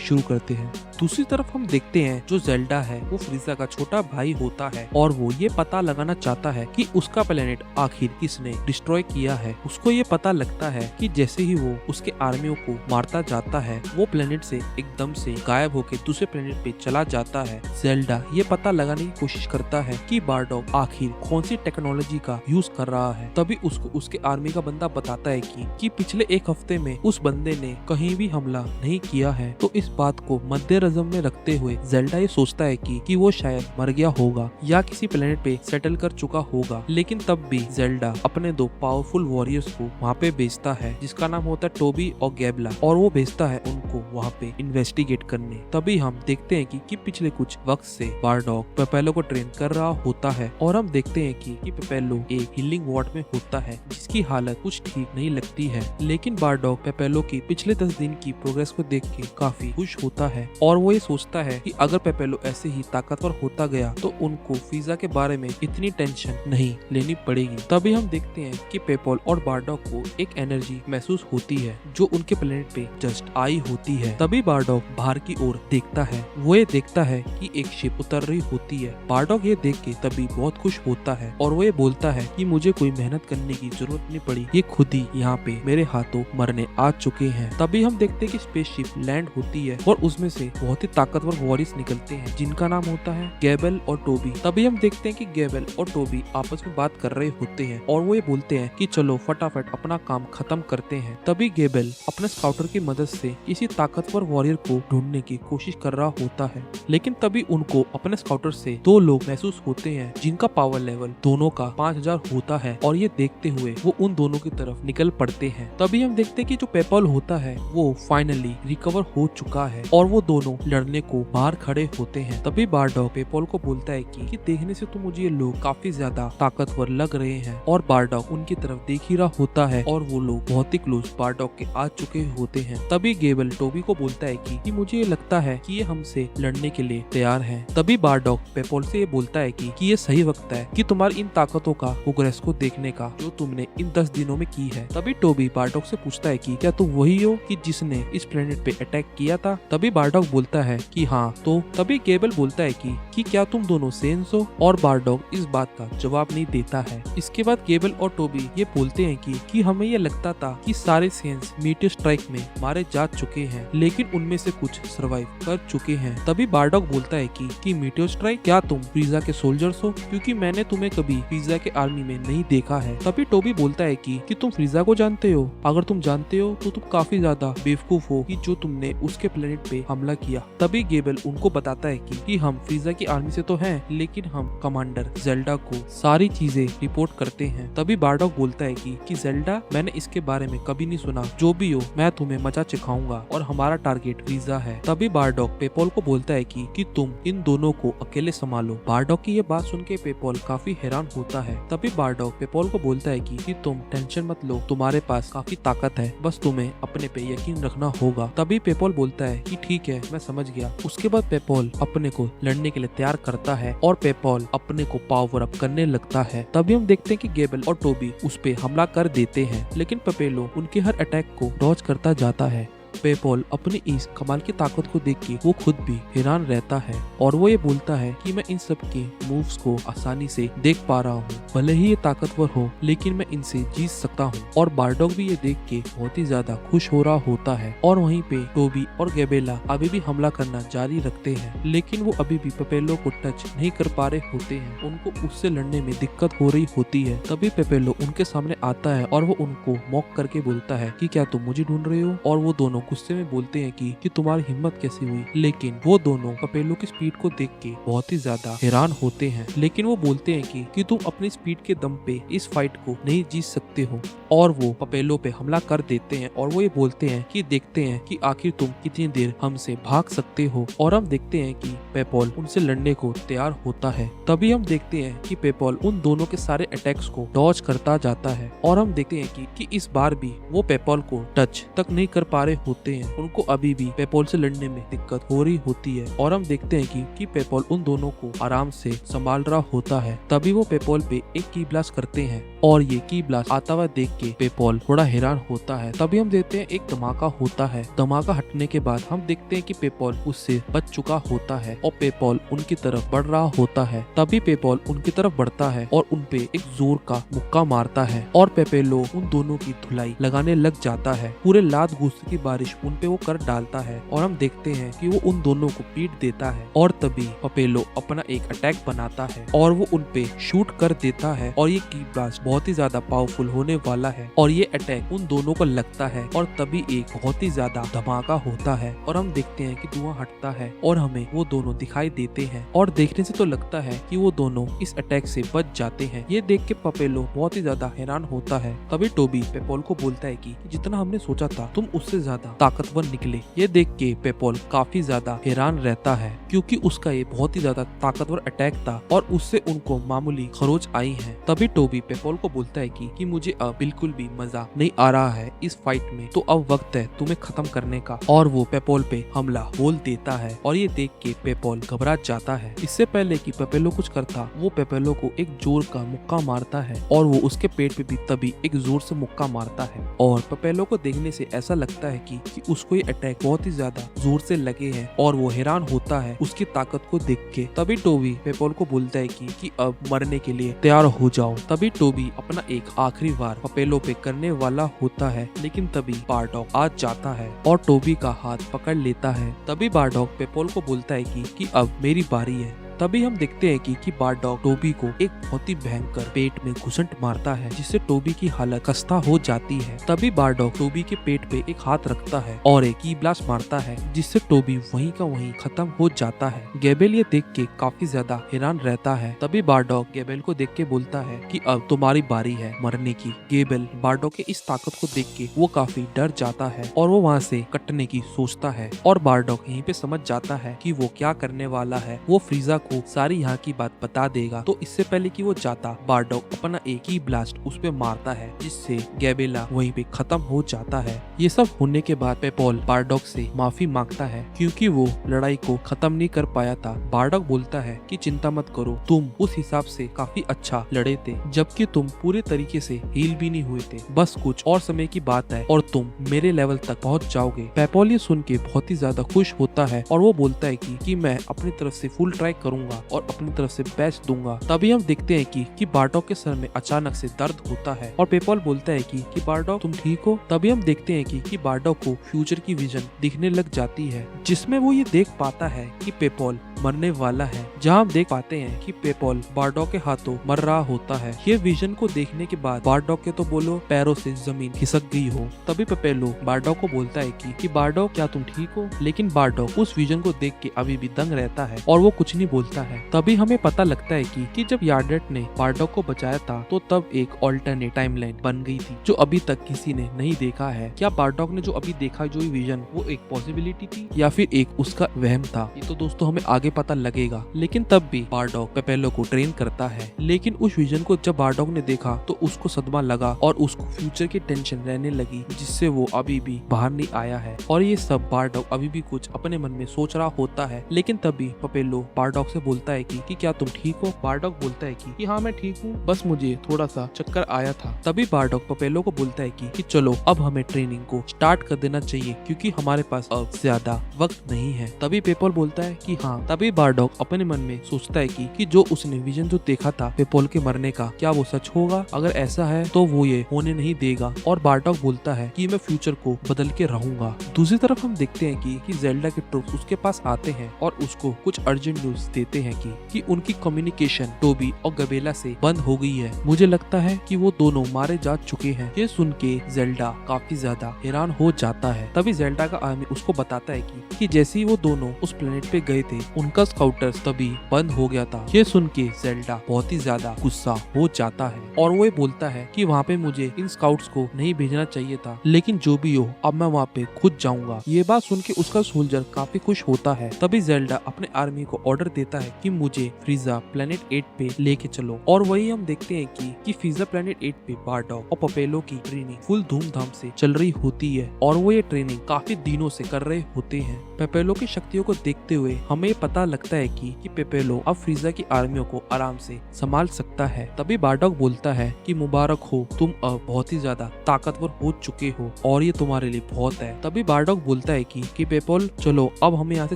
शुरू करते हैं। दूसरी तरफ हम देखते हैं जो जेल्डा है वो फ्रीजा का छोटा भाई होता है और वो ये पता लगाना चाहता है कि उसका प्लेनेट आखिर किसने डिस्ट्रॉय किया है। उसको ये पता लगता है कि जैसे ही वो उसके आर्मियों को मारता जाता है वो प्लेनेट से एकदम से गायब होकर दूसरे प्लेनेट पे चला जाता है। जेल्डा ये पता लगाने की कोशिश करता है कि बारडॉग आखिर कौन सी टेक्नोलॉजी का यूज कर रहा है। तभी उसको उसके आर्मी का बंदा बताता है कि पिछले 1 हफ्ते में उस बंदे ने कहीं भी हमला नहीं किया है। तो इस बात को मद्देनजर में रखते हुए जेल्डा ये सोचता है कि वो शायद मर गया होगा या किसी प्लेनेट पे सेटल कर चुका होगा। लेकिन तब भी जेल्डा अपने 2 पावरफुल वॉरियर्स को वहाँ पे भेजता है जिसका नाम होता है टोबी और गैबला, और वो भेजता है उनको वहाँ पे इन्वेस्टिगेट करने। तभी हम देखते हैं कि पिछले कुछ वक्त से बारडॉग पेपेलो को ट्रेन कर रहा होता है और हम देखते हैं कि पेपेलो एक हीलिंग वार्ड में होता है जिसकी हालत कुछ ठीक नहीं लगती है। लेकिन बारडॉग पेपेलो की पिछले 10 दिन की प्रोग्रेस को देख के काफी खुश होता है और वो ये सोचता है कि अगर पेपेलो ऐसे ही ताकतवर होता गया तो उनको फ्रीजा के बारे में इतनी टेंशन नहीं लेनी पड़ेगी। तभी हम देखते हैं कि पेपॉल और बारडॉग को एक एनर्जी महसूस होती है जो उनके प्लेनेट पे जस्ट आई होती है। तभी बारडॉग बाहर की ओर देखता है। वो ये देखता है कि एक शिप उतर रही होती है। बारडॉग ये देख के तभी बहुत खुश होता है और वो ये बोलता है कि मुझे कोई मेहनत करने की जरूरत नहीं पड़ी, ये खुद ही यहाँ पे मेरे हाथों मरने आ चुके हैं। तभी हम देखते हैं कि स्पेसशिप लैंड होती है और उसमें से बहुत ही ताकतवर वॉरियर्स निकलते हैं जिनका नाम होता है गैबल और टोबी। तभी हम देखते हैं कि गैबल और टोबी आपस में बात कर रहे होते हैं और वो ये बोलते हैं कि चलो फटाफट अपना काम खत्म करते हैं। तभी गैबल अपने स्काउटर की मदद से किसी ताकतवर वॉरियर को ढूंढने की कोशिश कर रहा होता है, लेकिन तभी उनको अपने स्काउटर से 2 लोग महसूस होते हैं जिनका पावर लेवल दोनों का 5000 होता है और ये देखते हुए वो उन दोनों की तरफ निकल पड़ते हैं। तभी हम देखते हैं कि जो पेपॉल होता है वो फाइनली रिकवर हो चुका है और वो दोनों लड़ने को बाहर खड़े होते हैं। तभी बारडॉग पेपॉल को बोलता है कि देखने से तो मुझे ये लोग काफी ज्यादा ताकतवर लग रहे हैं और बारडॉग उनकी तरफ देख ही रहा होता है और वो लोग बहुत ही क्लोज बारडॉग के आ चुके होते हैं। तभी गैबल टोबी को बोलता है कि मुझे ये लगता है कि ये हमसे लड़ने के लिए तैयार है। तभी बारडॉग पेपॉल से ये बोलता है कि ये सही वक्त है कि तुम्हारी इन ताकतों का प्रोग्रेस को देखने का जो तुमने इन 10 दिनों में की है। तभी टोबी बारडॉग से पूछता है कि क्या तुम वही हो कि जिसने इस प्लेनेट पे अटैक किया था? तभी बारडॉग बोलता है कि हाँ। तो तभी गैबल बोलता है कि क्या तुम दोनों सेंस हो? और बारडॉग इस बात का जवाब नहीं देता है। इसके बाद गैबल और टोबी ये बोलते हैं कि हमें ये लगता था कि सारे सेंस मीटियोर स्ट्राइक में मारे जा चुके हैं, लेकिन उनमें से कुछ सर्वाइव कर चुके हैं। तभी बारडॉग बोलता है कि मीटियोर स्ट्राइक, क्या तुम फ्रीजा के सोल्जर्स हो? क्योंकि मैंने तुम्हें कभी फ्रीजा के आर्मी में नहीं देखा है। तभी टोबी बोलता है कि तुम फ्रीजा को जानते हो? अगर तुम जानते हो तो तुम काफी ज्यादा बेवकूफ हो कि जो तुमने उसके प्लेनेट पे हमला किया। तभी गैबल उनको बताता है कि हम फ्रीजा की आर्मी से तो हैं, लेकिन हम कमांडर जेल्डा को सारी चीजें रिपोर्ट करते हैं। तभी बारडॉग बोलता है कि जेल्डा, मैंने इसके बारे में कभी नहीं सुना, जो भी हो मैं तुम्हें मजा चखाऊंगा और हमारा टारगेट फ्रीजा है। तभी बारडॉग पेपॉल को बोलता है कि तुम इन दोनों को अकेले संभालो। बारडॉग की ये बात सुन के पेपॉल काफी हैरान होता है। तभी बारडॉग पेपॉल को बोलता है कि तुम टेंशन मत लो, तुम्हारे पास काफी ताकत है, बस तुम्हें अपने पे यकीन रखना होगा। तभी पेपॉल बोलता है कि ठीक है, मैं समझ गया। उसके बाद पेपॉल अपने को लड़ने के लिए तैयार करता है और पेपॉल अपने को पावर अप करने लगता है। तभी हम देखते हैं कि गैबल और टोबी उस पे हमला कर देते हैं, लेकिन पेपेलो उनके हर अटैक को डॉज करता जाता है। पेपॉल अपनी इस कमाल की ताकत को देख के वो खुद भी हैरान रहता है और वो ये बोलता है कि मैं इन सब के मूव्स को आसानी से देख पा रहा हूँ, भले ही ये ताकतवर हो लेकिन मैं इनसे जीत सकता हूँ। और बारडॉग भी ये देख के बहुत ही ज्यादा खुश हो रहा होता है। और वहीं पे टोबी और गैबेला अभी भी हमला करना जारी रखते हैं, लेकिन वो अभी भी पेपेलो को टच नहीं कर पा रहे होते हैं। उनको उससे लड़ने में दिक्कत हो रही होती है। तभी पेपेलो उनके सामने आता है और वो उनको मॉक करके बोलता है कि क्या तुम मुझे ढूंढ रहे हो। और वो दोनों गुस्से में बोलते हैं कि तुम्हारी हिम्मत कैसी हुई। लेकिन वो दोनों पेपेलो की स्पीड को देख के बहुत ही ज्यादा हैरान होते हैं। लेकिन वो बोलते हैं कि तुम अपनी स्पीड के दम पे इस फाइट को नहीं जीत सकते हो। और वो पेपेलो पे हमला कर देते हैं और वो ये बोलते हैं कि देखते हैं कि आखिर तुम कितनी देर हमसे भाग सकते हो। और हम देखते हैं कि पेपॉल उनसे लड़ने को तैयार होता है। तभी हम देखते हैं कि पेपॉल उन दोनों के सारे अटैक्स को डॉज करता जाता है। और हम देखते हैं कि इस बार भी वो पेपॉल को टच तक नहीं कर पा रहे होते हैं। उनको अभी भी पेपॉल से लड़ने में दिक्कत हो रही होती है। और हम देखते हैं कि पेपॉल उन दोनों को आराम से संभाल रहा होता है। तभी वो पेपॉल पे एक की ब्लास्ट करते हैं और ये की ब्लास्ट आता हुआ देख के पेपॉल थोड़ा हैरान होता है। तभी हम देखते हैं एक धमाका होता है। धमाका हटने के बाद हम देखते हैं कि पेपॉल उससे बच चुका होता है और पेपॉल उनकी तरफ बढ़ रहा होता है। तभी पेपॉल उनकी तरफ बढ़ता है और उनपे एक जोर का मुक्का मारता है और पेपेलो उन दोनों की धुलाई लगाने लग जाता है। पूरे लात गुस्से की बारिश उनपे वो कर डालता है और हम देखते हैं कि वो उन दोनों को पीट देता है। और तभी पेपेलो अपना एक अटैक बनाता है और वो उनपे शूट कर देता है। और ये की ब्लास्ट बहुत ही ज्यादा पावरफुल होने वाला है और ये अटैक उन दोनों को लगता है। और तभी एक बहुत ही ज्यादा धमाका होता है और हम देखते हैं कि धुआं हटता है और हमें वो दोनों दिखाई देते हैं। और देखने से तो लगता है कि वो दोनों इस अटैक से बच जाते हैं। ये देख के पेपेलो बहुत ही ज्यादा हैरान होता है। तभी टोबी पेपॉल को बोलता है कि जितना हमने सोचा था तुम उससे ज्यादा ताकतवर निकले। ये देख के पेपॉल काफी ज्यादा हैरान रहता है क्योंकि उसका ये बहुत ही ज्यादा ताकतवर अटैक था और उससे उनको मामूली खरोच आई है। तभी टोबी पेपॉल को बोलता है कि मुझे अब बिल्कुल भी मजा नहीं आ रहा है इस फाइट में, तो अब वक्त है तुम्हें खत्म करने का। और वो पेपॉल पे हमला बोल देता है और ये देख के पेपॉल घबरा जाता है। इससे पहले कि पेपेलो कुछ करता वो पेपेलो को एक जोर का मुक्का मारता है और वो उसके पेट पे भी तभी एक जोर से मुक्का मारता है। और पेपेलो को देखने से ऐसा लगता है कि उसको ये अटैक बहुत ही ज्यादा जोर से लगे हैं और वो हैरान होता है उसकी ताकत को देख के। तभी टोबी पेपॉल को बोलता है कि अब मरने के लिए तैयार हो जाओ। तभी टोबी अपना एक आखिरी वार पेपेलो पे करने वाला होता है, लेकिन तभी बारडॉग आ जाता है और टोबी का हाथ पकड़ लेता है। तभी बारडॉग पेपॉल को बोलता है कि अब मेरी बारी है। तभी हम देखते हैं कि बारडॉग टोबी को एक बहुत ही भयंकर पेट में घुसंट मारता है जिससे टोबी की हालत खस्ता हो जाती है। तभी बारडॉग टोबी के पेट पे एक हाथ रखता है और एक की ब्लास्ट मारता है जिससे टोबी वहीं का वहीं खत्म हो जाता है। गैबेल ये देख के काफी ज्यादा हैरान रहता है। तभी बारडॉग गैबेल को देख के बोलता है कि अब तुम्हारी बारी है मरने की। गैबेल बारडॉग के इस ताकत को देख के वो काफी डर जाता है और वो वहाँ से कटने की सोचता है। और बारडॉग यहीं पे समझ जाता है कि वो क्या करने वाला है। वो फ्रीजा को सारी यहाँ की बात बता देगा। तो इससे पहले कि वो जाता बारडॉग अपना एक ही ब्लास्ट उस पे मारता है जिससे गैबेला वहीं पे खत्म हो जाता है। ये सब होने के बाद पेपॉल बारडॉग से माफी मांगता है क्योंकि वो लड़ाई को खत्म नहीं कर पाया था। बारडॉग बोलता है कि चिंता मत करो, तुम उस हिसाब से काफी अच्छा लड़े थे जबकि तुम पूरे तरीके से हील भी नहीं हुए थे। बस कुछ और समय की बात है और तुम मेरे लेवल तक पहुंच जाओगे। पेपॉल ये सुन के बहुत ही ज्यादा खुश होता है और वो बोलता है कि मैं अपनी तरफ से फुल ट्राई करूंगा और अपनी तरफ से बेस्ट दूंगा। तभी हम देखते हैं कि बारडॉग के सर में अचानक से दर्द होता है और पेपॉल बोलता है कि बारडॉग तुम ठीक हो। तभी हम देखते हैं कि बारडॉग को फ्यूचर की विजन दिखने लग जाती है जिसमें वो ये देख पाता है कि पेपॉल मरने वाला है। जहाँ हम देख पाते हैं कि पेपॉल बारडॉग के हाथों मर रहा होता है। ये विजन को देखने के बाद बारडॉग के तो बोलो पैरों से जमीन खिसक गई हो। तभी पेपेलो बारडॉग को बोलता है कि बारडॉग क्या तुम ठीक हो। लेकिन बारडॉग उस विजन को देख के अभी भी दंग रहता है और वो कुछ नहीं बोलता है। तभी हमें पता लगता है कि जब यार्डेट ने बारडॉग को बचाया था तो तब एक ऑल्टरनेट टाइमलाइन बन गई थी जो अभी तक किसी ने नहीं देखा है। क्या बारडॉग ने जो अभी देखा जो विजन वो एक पॉसिबिलिटी थी या फिर एक उसका वहम था, ये तो दोस्तों हमें आगे आगे पता लगेगा। लेकिन तब भी बारडॉग पेपेलो को ट्रेन करता है। लेकिन उस विजन को जब बारडॉग ने देखा तो उसको सदमा लगा और उसको फ्यूचर की टेंशन रहने लगी, जिससे वो अभी भी बाहर नहीं आया है। और ये सब बारडॉग अभी भी कुछ अपने मन में सोच रहा होता है। लेकिन तभी पेपेलो बारडॉग से बोलता है कि क्या तुम ठीक हो? बारडॉग बोलता है कि हाँ मैं ठीक हूँ, बस मुझे थोड़ा सा चक्कर आया था। तभी बारडॉग पेपेलो को बोलता है कि चलो अब हमें ट्रेनिंग को स्टार्ट कर देना चाहिए, क्योंकि हमारे पास अब ज्यादा वक्त नहीं है। तभी पेपोल बोलता है कि हाँ। तभी बारडॉग अपने मन में सोचता है कि जो उसने विजन जो देखा था पेपोल के मरने का, क्या वो सच होगा? अगर ऐसा है तो वो ये होने नहीं देगा। और बारडॉग बोलता है कि मैं फ्यूचर को बदल के रहूंगा। दूसरी तरफ हम देखते हैं कि जेल्डा के ट्रूप्स उसके पास आते हैं और उसको कुछ अर्जेंट न्यूज देते हैं कि उनकी कम्युनिकेशन टोबी और गबेला से बंद हो गई है। मुझे लगता है कि वो दोनों मारे जा चुके हैं। ये सुन के जेल्डा काफी ज्यादा हैरान हो जाता है। तभी जेल्डा का आर्मी उसको बताता है कि जैसे ही वो दोनों उस प्लेनेट पे गए थे, उनका स्काउटर्स तभी बंद हो गया था। ये सुन के जेल्डा बहुत ही ज्यादा गुस्सा हो जाता है और वो ये बोलता है कि वहाँ पे मुझे इन स्काउट्स को नहीं भेजना चाहिए था, लेकिन जो भी हो अब मैं वहाँ पे खुद जाऊंगा। ये बात सुन के उसका सोल्जर काफी खुश होता है। तभी जेल्डा अपने आर्मी को ऑर्डर देता है कि मुझे फ्रीजा प्लेनेट 8 पे लेके चलो। और वही हम देखते हैं कि फ्रीजा प्लेनेट 8 पे बारडॉग और पेपेलो की ट्रेनिंग फुल धूमधाम से चल रही होती है और वो ये ट्रेनिंग काफी दिनों से कर रहे होते हैं। पेपेलो की शक्तियों को देखते हुए हमें पता लगता है कि पेपेलो अब फ्रीजा की आर्मियों को आराम से संभाल सकता है। तभी बारडॉग बोलता है कि मुबारक हो, तुम अब बहुत ही ज्यादा ताकतवर हो चुके हो और ये तुम्हारे लिए बहुत है। तभी बारडॉग बोलता है कि पेपोल चलो अब हमें यहाँ से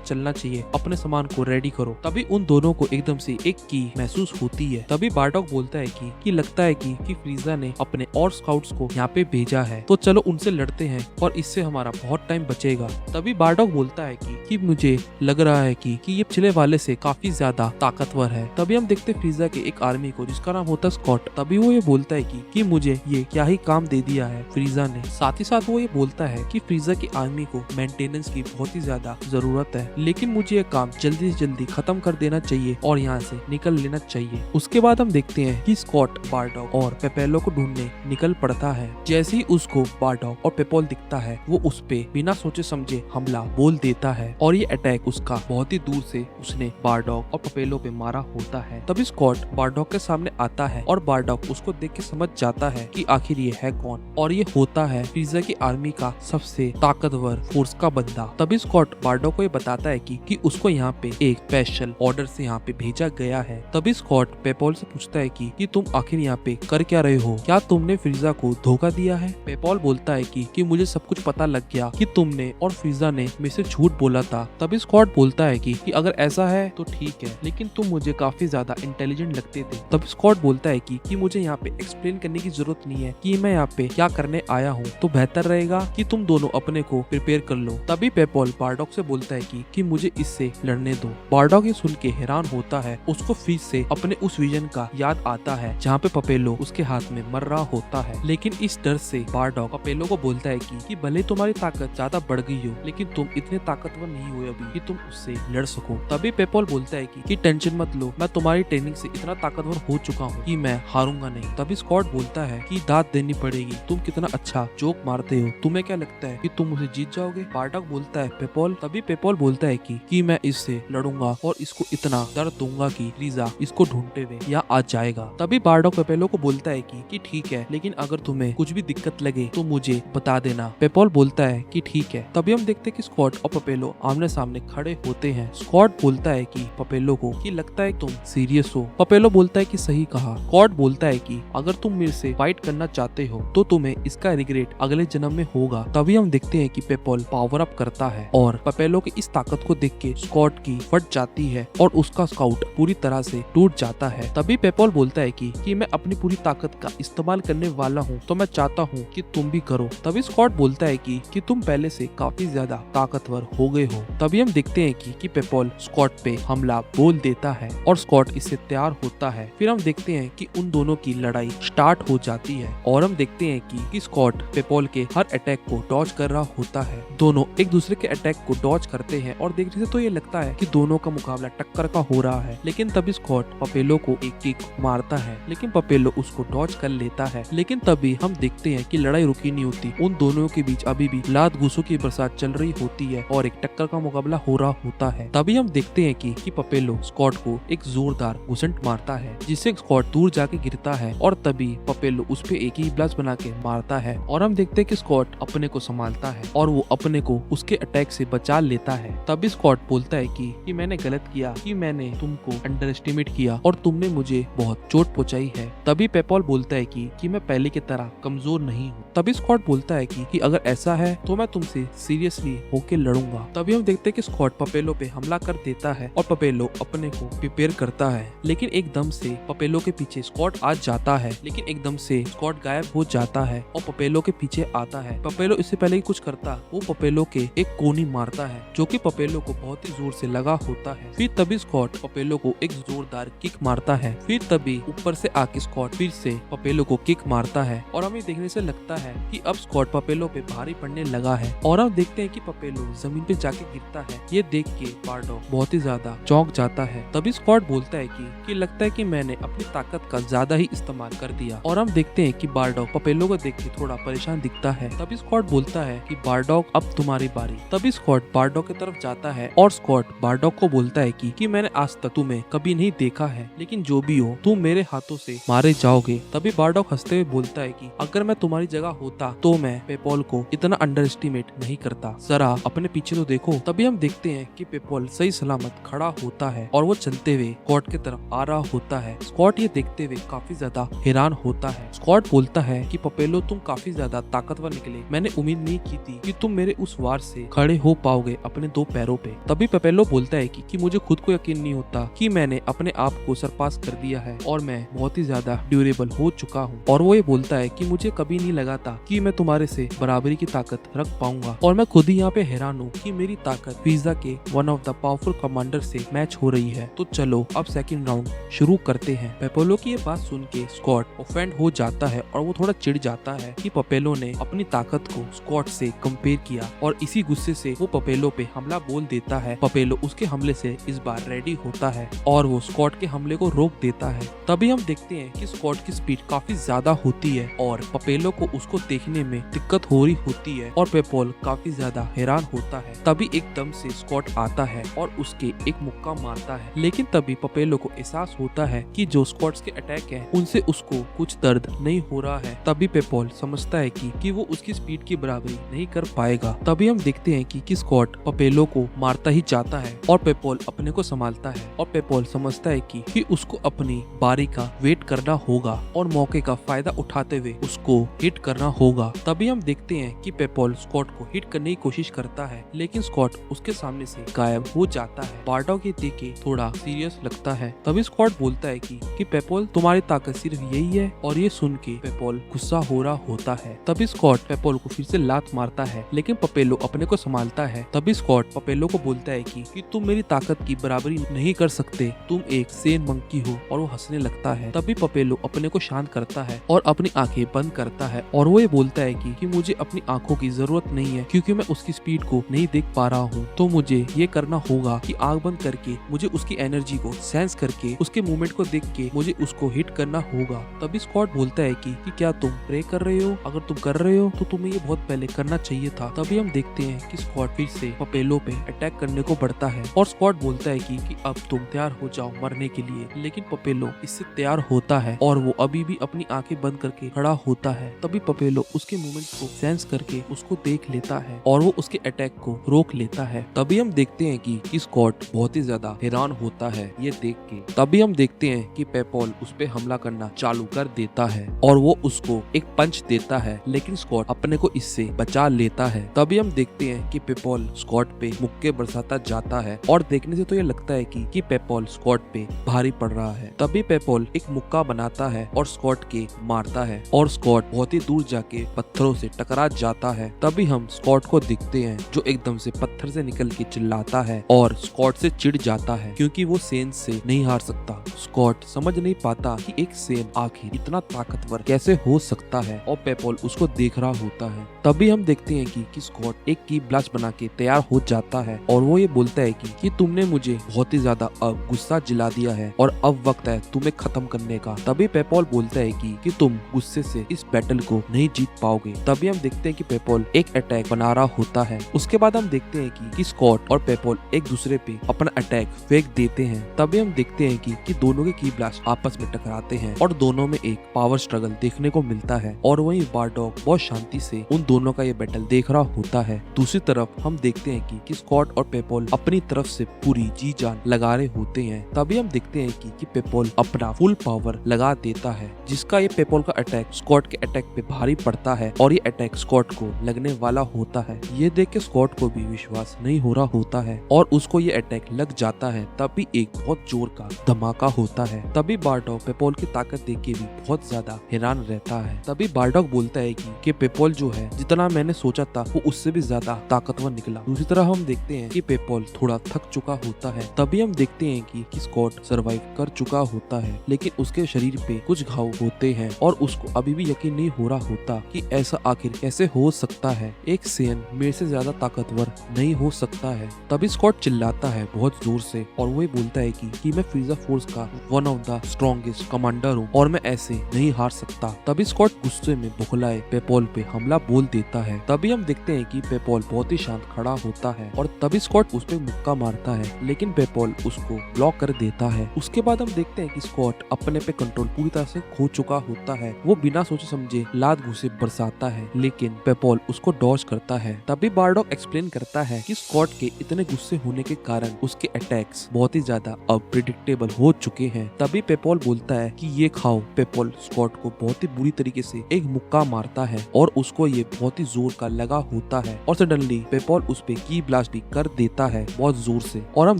चलना चाहिए, अपने सामान को रेडी करो। तभी उन दोनों को एकदम से एक की महसूस होती है। तभी बारडॉग बोलता है कि लगता है कि फ्रीजा ने अपने और स्काउट्स को यहाँ पे भेजा है, तो चलो उनसे लड़ते हैं और इससे हमारा बहुत टाइम बचेगा। तभी बारडॉग बोलता है कि मुझे लग रहा है कि ये पिछले वाले से काफी ज्यादा ताकतवर है। तभी हम देखते फ्रीजा के एक आर्मी को जिसका नाम होता है स्कॉट। तभी वो ये बोलता है कि मुझे ये क्या ही काम दे दिया है फ्रीजा ने। साथ ही साथ वो ये बोलता है कि फ्रीजा की आर्मी को मेंटेनेंस की बहुत ही ज्यादा जरूरत है, लेकिन मुझे ये काम जल्दी से जल्दी खत्म कर देना चाहिए और यहाँ से निकल लेना चाहिए। उसके बाद हम देखते हैं कि स्कॉट बारडॉग और पेपेलो को ढूंढने निकल पड़ता है। जैसे ही उसको बारडॉग और पेपोल दिखता है, वो उस पे बिना सोचे समझे हमला बोल देता है और ये अटैक उसका बहुत ही दूर से उसने बारडॉग और पेपेलो पे मारा होता है। तभी स्कॉट बारडॉग के सामने आता है और बारडॉग उसको देख के समझ जाता है कि आखिर ये है कौन, और ये होता है फ्रीजा की आर्मी का सबसे ताकतवर फोर्स का बंदा। तभी स्कॉट बारडॉग को ये बताता है कि उसको यहाँ पे एक स्पेशल ऑर्डर से यहाँ पे भेजा गया है। तभी स्कॉट पेपोल से पूछता है कि तुम आखिर यहाँ पे कर क्या रहे हो? क्या तुमने फ्रीजा को धोखा दिया है? पेपोल बोलता है कि मुझे सब कुछ पता लग गया कि तुमने और फ्रीजा ने मेरे से झूठ बोला था। तभी स्कॉट बोलता है कि अगर ऐसा है तो ठीक है, लेकिन तुम मुझे काफी ज्यादा इंटेलिजेंट लगते थे। तभी स्कॉट बोलता है कि मुझे यहाँ पे एक्सप्लेन करने की जरूरत नहीं है कि मैं यहाँ पे क्या करने आया हूँ, तो बेहतर रहेगा कि तुम दोनों अपने को प्रिपेयर कर लो। तभी पेपोल बारडॉग से बोलता है कि मुझे इससे लड़ने दो। बारडॉग ये सुन के हैरान होता है। उसको फिर से अपने उस विजन का याद आता है जहाँ पे पेपेलो उसके हाथ में मर रहा होता है। लेकिन इस डर से बारडॉग पेपेलो को बोलता है कि भले तुम्हारी ताकत ज्यादा बढ़ गई हो, लेकिन तुम इतने ताकतवर नहीं हुए अभी कि तुम उससे लड़ सको। तभी पेपोल बोलता है कि टेंशन मत लो, मैं तुम्हारी ट्रेनिंग से इतना ताकतवर हो चुका हूँ कि मैं हारूंगा नहीं। तभी स्कॉट बोलता है कि दाद देनी पड़ेगी, तुम कितना अच्छा जोक मारते हो, तुम्हें क्या लगता है कि तुम मुझे जीत जाओगे? बारडॉग बोलता है पेपोल। तभी पेपोल बोलता है कि मैं इससे लड़ूंगा और इसको इतना दर्द दूंगा कि फ्रीजा इसको ढूंढते हुए यहाँ आ जाएगा। तभी बारडॉग पेपोलो को बोलता है कि ठीक है, लेकिन अगर तुम्हें कुछ भी दिक्कत लगे तो मुझे बता देना। पेपोल बोलता है कि ठीक है। तभी हम देखते हैं कि स्कॉट और पेपेलो आमने सामने खड़े होते हैं। स्कॉट बोलता है कि पेपेलो को कि लगता है तुम सीरियस हो। पेपेलो बोलता है कि सही कहा। स्कॉट बोलता है कि अगर तुम मेरे से फाइट करना चाहते हो तो तुम्हें इसका रिग्रेट अगले जन्म में होगा। तभी हम देखते हैं कि पेपोल पावर अप करता है और पेपेलो की इस ताकत को देख के स्कॉट की फट जाती है और उसका स्काउट पूरी तरह से टूट जाता है। तभी पेपोल बोलता है कि मैं अपनी पूरी ताकत का इस्तेमाल करने वाला हूँ, तो मैं चाहता हूँ कि तुम भी करो। तभी स्कॉट बोलता है कि तुम पहले से काफी ज्यादा ताकतवर हो गए हो। तभी हम देखते हैं कि पेपोल स्कॉट पे हमला बोल देता है और स्कॉट इससे तैयार होता है। फिर हम देखते हैं कि उन दोनों की लड़ाई स्टार्ट हो जाती है और हम देखते हैं कि स्कॉट पेपोल के हर अटैक को डॉज कर रहा होता है। दोनों एक दूसरे के अटैक को डॉज करते हैं और देखने से तो ये लगता है कि दोनों का मुकाबला टक्कर का हो रहा है, लेकिन तभी स्कॉट पेपेलो को एक किक मारता है, लेकिन पेपेलो उसको डॉज कर लेता है। लेकिन तभी हम देखते हैं कि लड़ाई रुकी नहीं होती। उन दोनों के बीच अभी भी लात घूसों की बरसात चल रही होती है और एक टक्कर का मुकाबला हो रहा होता है। तभी हम हम देखते हैं कि पपेलो स्कॉट को एक जोरदार घुसंट मारता है जिससे स्कॉट दूर जाके गिरता है और तभी पपेलो उस पे एक ही ब्लास्ट बना के मारता है और हम देखते हैं कि स्कॉट अपने को संभालता है और वो अपने को उसके अटैक से बचा लेता है। तभी स्कॉट बोलता है कि मैंने गलत किया, कि मैंने तुमको अंडर एस्टिमेट किया और तुमने मुझे बहुत चोट पहुंचाई है। तभी पेपॉल बोलता है कि मैं पहले की तरह कमजोर नहीं हूँ। तभी स्कॉट बोलता है कि अगर ऐसा है तो मैं तुमसे सीरियसली होके लड़ूंगा। तभी हम देखते हैं कि स्कॉट पपेलो पे हमला कर देता है और पपेलो अपने को प्रिपेयर करता है, लेकिन एकदम से पपेलो के पीछे स्कॉट आ जाता है, लेकिन एकदम से स्कॉट गायब हो जाता है और पपेलो के पीछे आता है। पपेलो इससे पहले ही कुछ करता, वो पपेलो के एक कोनी मारता है जो कि पपेलो को बहुत ही जोर से लगा होता है। फिर तभी स्कॉट पपेलो को एक जोरदार किक मारता है। फिर तभी ऊपर से आके स्कॉट फिर से पपेलो को किक मारता है और हमें देखने से लगता है कि अब स्कॉट पपेलो पे भारी पड़ने लगा है और हम देखते हैं कि पपेलो जमीन पे जाके गिरता है। ये देख के बारडॉग बहुत ही ज्यादा चौंक जाता है। तभी स्कॉट बोलता है कि लगता है कि मैंने अपनी ताकत का ज्यादा ही इस्तेमाल कर दिया और हम देखते हैं कि बारडॉग पपेलो को देख के थोड़ा परेशान दिखता है। तभी स्कॉट बोलता है कि बारडॉग अब तुम्हारी बारी। तभी स्कॉट बारडॉग की तरफ जाता है और स्कॉट बारडॉग को बोलता है कि मैंने आज तक तुम्हें कभी नहीं देखा है, लेकिन जो भी हो तुम मेरे हाथों से मारे जाओगे। तभी बारडॉग हंसते हुए बोलता है कि अगर मैं तुम्हारी जगह होता तो मैं पेपॉल को इतना अंडर एस्टिमेट नहीं करता, जरा अपने पीछे तो देखो। तभी हम देखते हैं कि पेपॉल सही सलामत खड़ा होता है और वो चलते हुए स्कॉट की तरफ आ रहा होता है। स्कॉट ये देखते हुए काफी ज्यादा हैरान होता है। स्कॉट बोलता है कि पपेलो तुम काफी ज्यादा ताकतवर निकले, मैंने उम्मीद नहीं की थी कि तुम मेरे उस वार से खड़े हो पाओगे अपने दो पैरों पे। तभी पपेलो बोलता है कि मुझे खुद को यकीन नहीं होता कि मैंने अपने आप को सरपास कर दिया है और मैं बहुत ही ज्यादा ड्यूरेबल हो चुका हूँ। और वो ये बोलता है कि मुझे कभी नहीं लगा था कि मैं तुम्हारे से बराबरी की ताकत रख पाऊंगा और मैं खुद ही यहाँ पे हैरान हूँ कि मेरी ताकत फ्रीजा के one of the powerful commander से मैच हो रही है। तो चलो अब सेकंड राउंड शुरू करते हैं। पेपेलो की ये बात सुन के स्कॉट ऑफेंड हो जाता है और वो थोड़ा चिढ़ जाता है कि पपेलो ने अपनी ताकत को स्कॉट से कंपेयर किया और इसी गुस्से से वो पपेलो पे हमला बोल देता है। पपेलो उसके हमले से इस बार रेडी होता है और वो स्कॉट के हमले को रोक देता है। तभी हम देखते हैं कि स्कॉट की स्पीड काफी ज्यादा होती है और पपेलो को उसको देखने में दिक्कत हो रही होती है और पेपॉल काफी ज्यादा हैरान होता है। तभी एकदम से स्कॉट आता है और उसके एक मुक्का मारता है, लेकिन तभी पपेलो को एहसास होता है कि जो स्कॉट्स के अटैक है उनसे उसको कुछ दर्द नहीं हो रहा है। तभी पेपॉल समझता है कि वो उसकी स्पीड की बराबरी नहीं कर पाएगा। तभी हम देखते हैं कि स्कॉट पपेलो को मारता ही जाता है और पेपॉल अपने को संभालता है और पेपॉल समझता है कि उसको अपनी बारी का वेट करना होगा और मौके का फायदा उठाते हुए उसको हिट करना होगा। तभी हम देखते हैं कि पेपॉल स्कॉट को हिट करने की कोशिश करता है, लेकिन स्कॉट उसके सामने से गायब हो जाता है। बारडॉग ये देख के थोड़ा सीरियस लगता है। तभी स्कॉट बोलता है कि पेपॉल तुम्हारी ताकत सिर्फ यही है और ये सुन के पेपॉल गुस्सा हो रहा होता है। तभी स्कॉट पेपॉल को फिर से लात मारता है, लेकिन पपेलो अपने को संभालता है। तभी स्कॉट पपेलो को बोलता है कि तुम मेरी ताकत की बराबरी नहीं कर सकते, तुम एक सेन मंकी हो और वो हंसने लगता है। तभी पपेलो अपने को शांत करता है और अपनी आंखें बंद करता है और वो ये बोलता है कि मुझे अपनी आंखों की जरूरत नहीं है क्योंकि मैं उसकी स्पीड को नहीं देख पा रहा हूँ। तो मुझे ये करना होगा कि आंख बंद करके मुझे उसकी एनर्जी को सेंस करके उसके मूवमेंट को देख के मुझे उसको हिट करना होगा। तभी स्कॉट बोलता है कि क्या तुम प्रे कर रहे हो? अगर तुम कर रहे हो तो तुम्हें ये बहुत पहले करना चाहिए था। तभी हम देखते हैं कि स्कॉट फिर से पपेलो पे अटैक करने को बढ़ता है और स्कॉट बोलता है कि अब तुम तैयार हो जाओ मरने के लिए, लेकिन पपेलो इससे तैयार होता है और वो अभी भी अपनी आंखें बंद करके खड़ा होता है। तभी पपेलो उसके मूवमेंट्स को सेंस करके उसको देख लेता है और वो उसके अटैक को रोक लेता है। तभी हम देखते हैं कि स्कॉट बहुत ही ज्यादा हैरान होता है ये देख के। तभी हम देखते हैं कि पेपॉल उस पे हमला करना चालू कर देता है और वो उसको एक पंच देता है, लेकिन स्कॉट अपने को इससे बचा लेता है। तभी हम देखते हैं कि पेपॉल स्कॉट पे मुक्के बरसाता जाता है और देखने से तो ये लगता है कि पेपॉल स्कॉट पे भारी पड़ रहा है। तभी पेपॉल एक मुक्का बनाता है और स्कॉट के मारता है और स्कॉट बहुत ही दूर जाके पत्थरों से टकरा जाता है। तभी हम स्कॉट को दिखते हैं जो एकदम से पत्थर से निकल के चिल्लाता है और स्कॉट से चिढ़ जाता है क्योंकि वो सेन से नहीं हार सकता। स्कॉट समझ नहीं पाता कि एक सेन आखिर इतना ताकतवर कैसे हो सकता है और पेपॉल उसको देख रहा होता है। तभी हम देखते हैं कि स्कॉट एक की ब्लास्ट बना के तैयार हो जाता है और वो ये बोलता है कि तुमने मुझे बहुत ही ज्यादा अब गुस्सा जिला दिया है और अब वक्त है तुम्हें खत्म करने का। तभी पेपॉल बोलता है कि तुम गुस्से से इस बैटल को नहीं जीत पाओगे। तभी हम देखते हैं कि पेपॉल एक अटैक बना रहा होता है। उसके बाद हम देखते हैं कि स्कॉट और पेपॉल एक दूसरे पे अपना अटैक फेंक देते हैं। तभी हम देखते हैं कि दोनों के की ब्लास्ट आपस में टकराते हैं और दोनों में एक पावर स्ट्रगल देखने को मिलता है और वहीं बारडॉग बहुत शांति से उन दोनों का ये बैटल देख रहा होता है। दूसरी तरफ हम देखते हैं कि स्कॉट और पेपोल अपनी तरफ से पूरी जी जान लगा रहे होते हैं। तभी हम देखते हैं कि पेपोल अपना फुल पावर लगा देता है, जिसका ये पेपोल का अटैक स्कॉट के अटैक पे भारी पड़ता है और ये अटैक स्कॉट को लगने वाला होता है। ये देख के स्कॉट को भी विश्वास नहीं हो रहा होता है और उसको ये अटैक लग जाता है। तभी एक बहुत जोर का धमाका होता है। तभी बारडॉग पेपोल की ताकत देख के भी बहुत ज्यादा हैरान रहता है। तभी बारडॉग बोलता है कि पेपोल जो है जितना मैंने सोचा था वो उससे भी ज्यादा ताकतवर निकला। दूसरी तरफ हम देखते हैं कि पेपोल थोड़ा थक चुका होता है। तभी हम देखते हैं कि स्कॉट सरवाइव कर चुका होता है, लेकिन उसके शरीर पे कुछ घाव होते हैं और उसको अभी भी यकीन नहीं हो रहा होता कि ऐसा आखिर कैसे हो सकता है। एक सेन मेरे से ज्यादा ताकतवर नहीं हो सकता है। तभी स्कॉट चिल्लाता है बहुत जोर से और वही बोलता है कि मैं फ्रीजा फोर्स का one of the strongest commander हूँ और मैं ऐसे नहीं हार सकता। तभी स्कॉट गुस्से में बुखलाए पेपोल पे हमला बोल देता है। तभी हम देखते हैं कि पेपोल बहुत ही शांत खड़ा होता है और तभी स्कॉट उस पे मुक्का मारता है, लेकिन पेपोल उसको ब्लॉक कर देता है। उसके बाद हम देखते हैं कि स्कॉट अपने पे कंट्रोल पूरी तरह से खो चुका होता है। वो बिना सोचे समझे लात घुसे बरसाता है, लेकिन पेपोल उसको डॉज करता है। तभी बारडॉग एक्सप्लेन करता है कि स्कॉट के इतने गुस्से होने के कारण उसके अटैक्स बहुत ही ज्यादा अनप्रेडिक्टेबल हो चुके हैं। तभी पेपोल बोलता है कि ये खाओ। पेपोल स्कॉट को बहुत ही बुरी तरीके से एक मुक्का मारता है और उसको ये बहुत ही जोर का लगा होता है और सडनली पेपोल उस पे की ब्लास्ट भी कर देता है बहुत जोर से और हम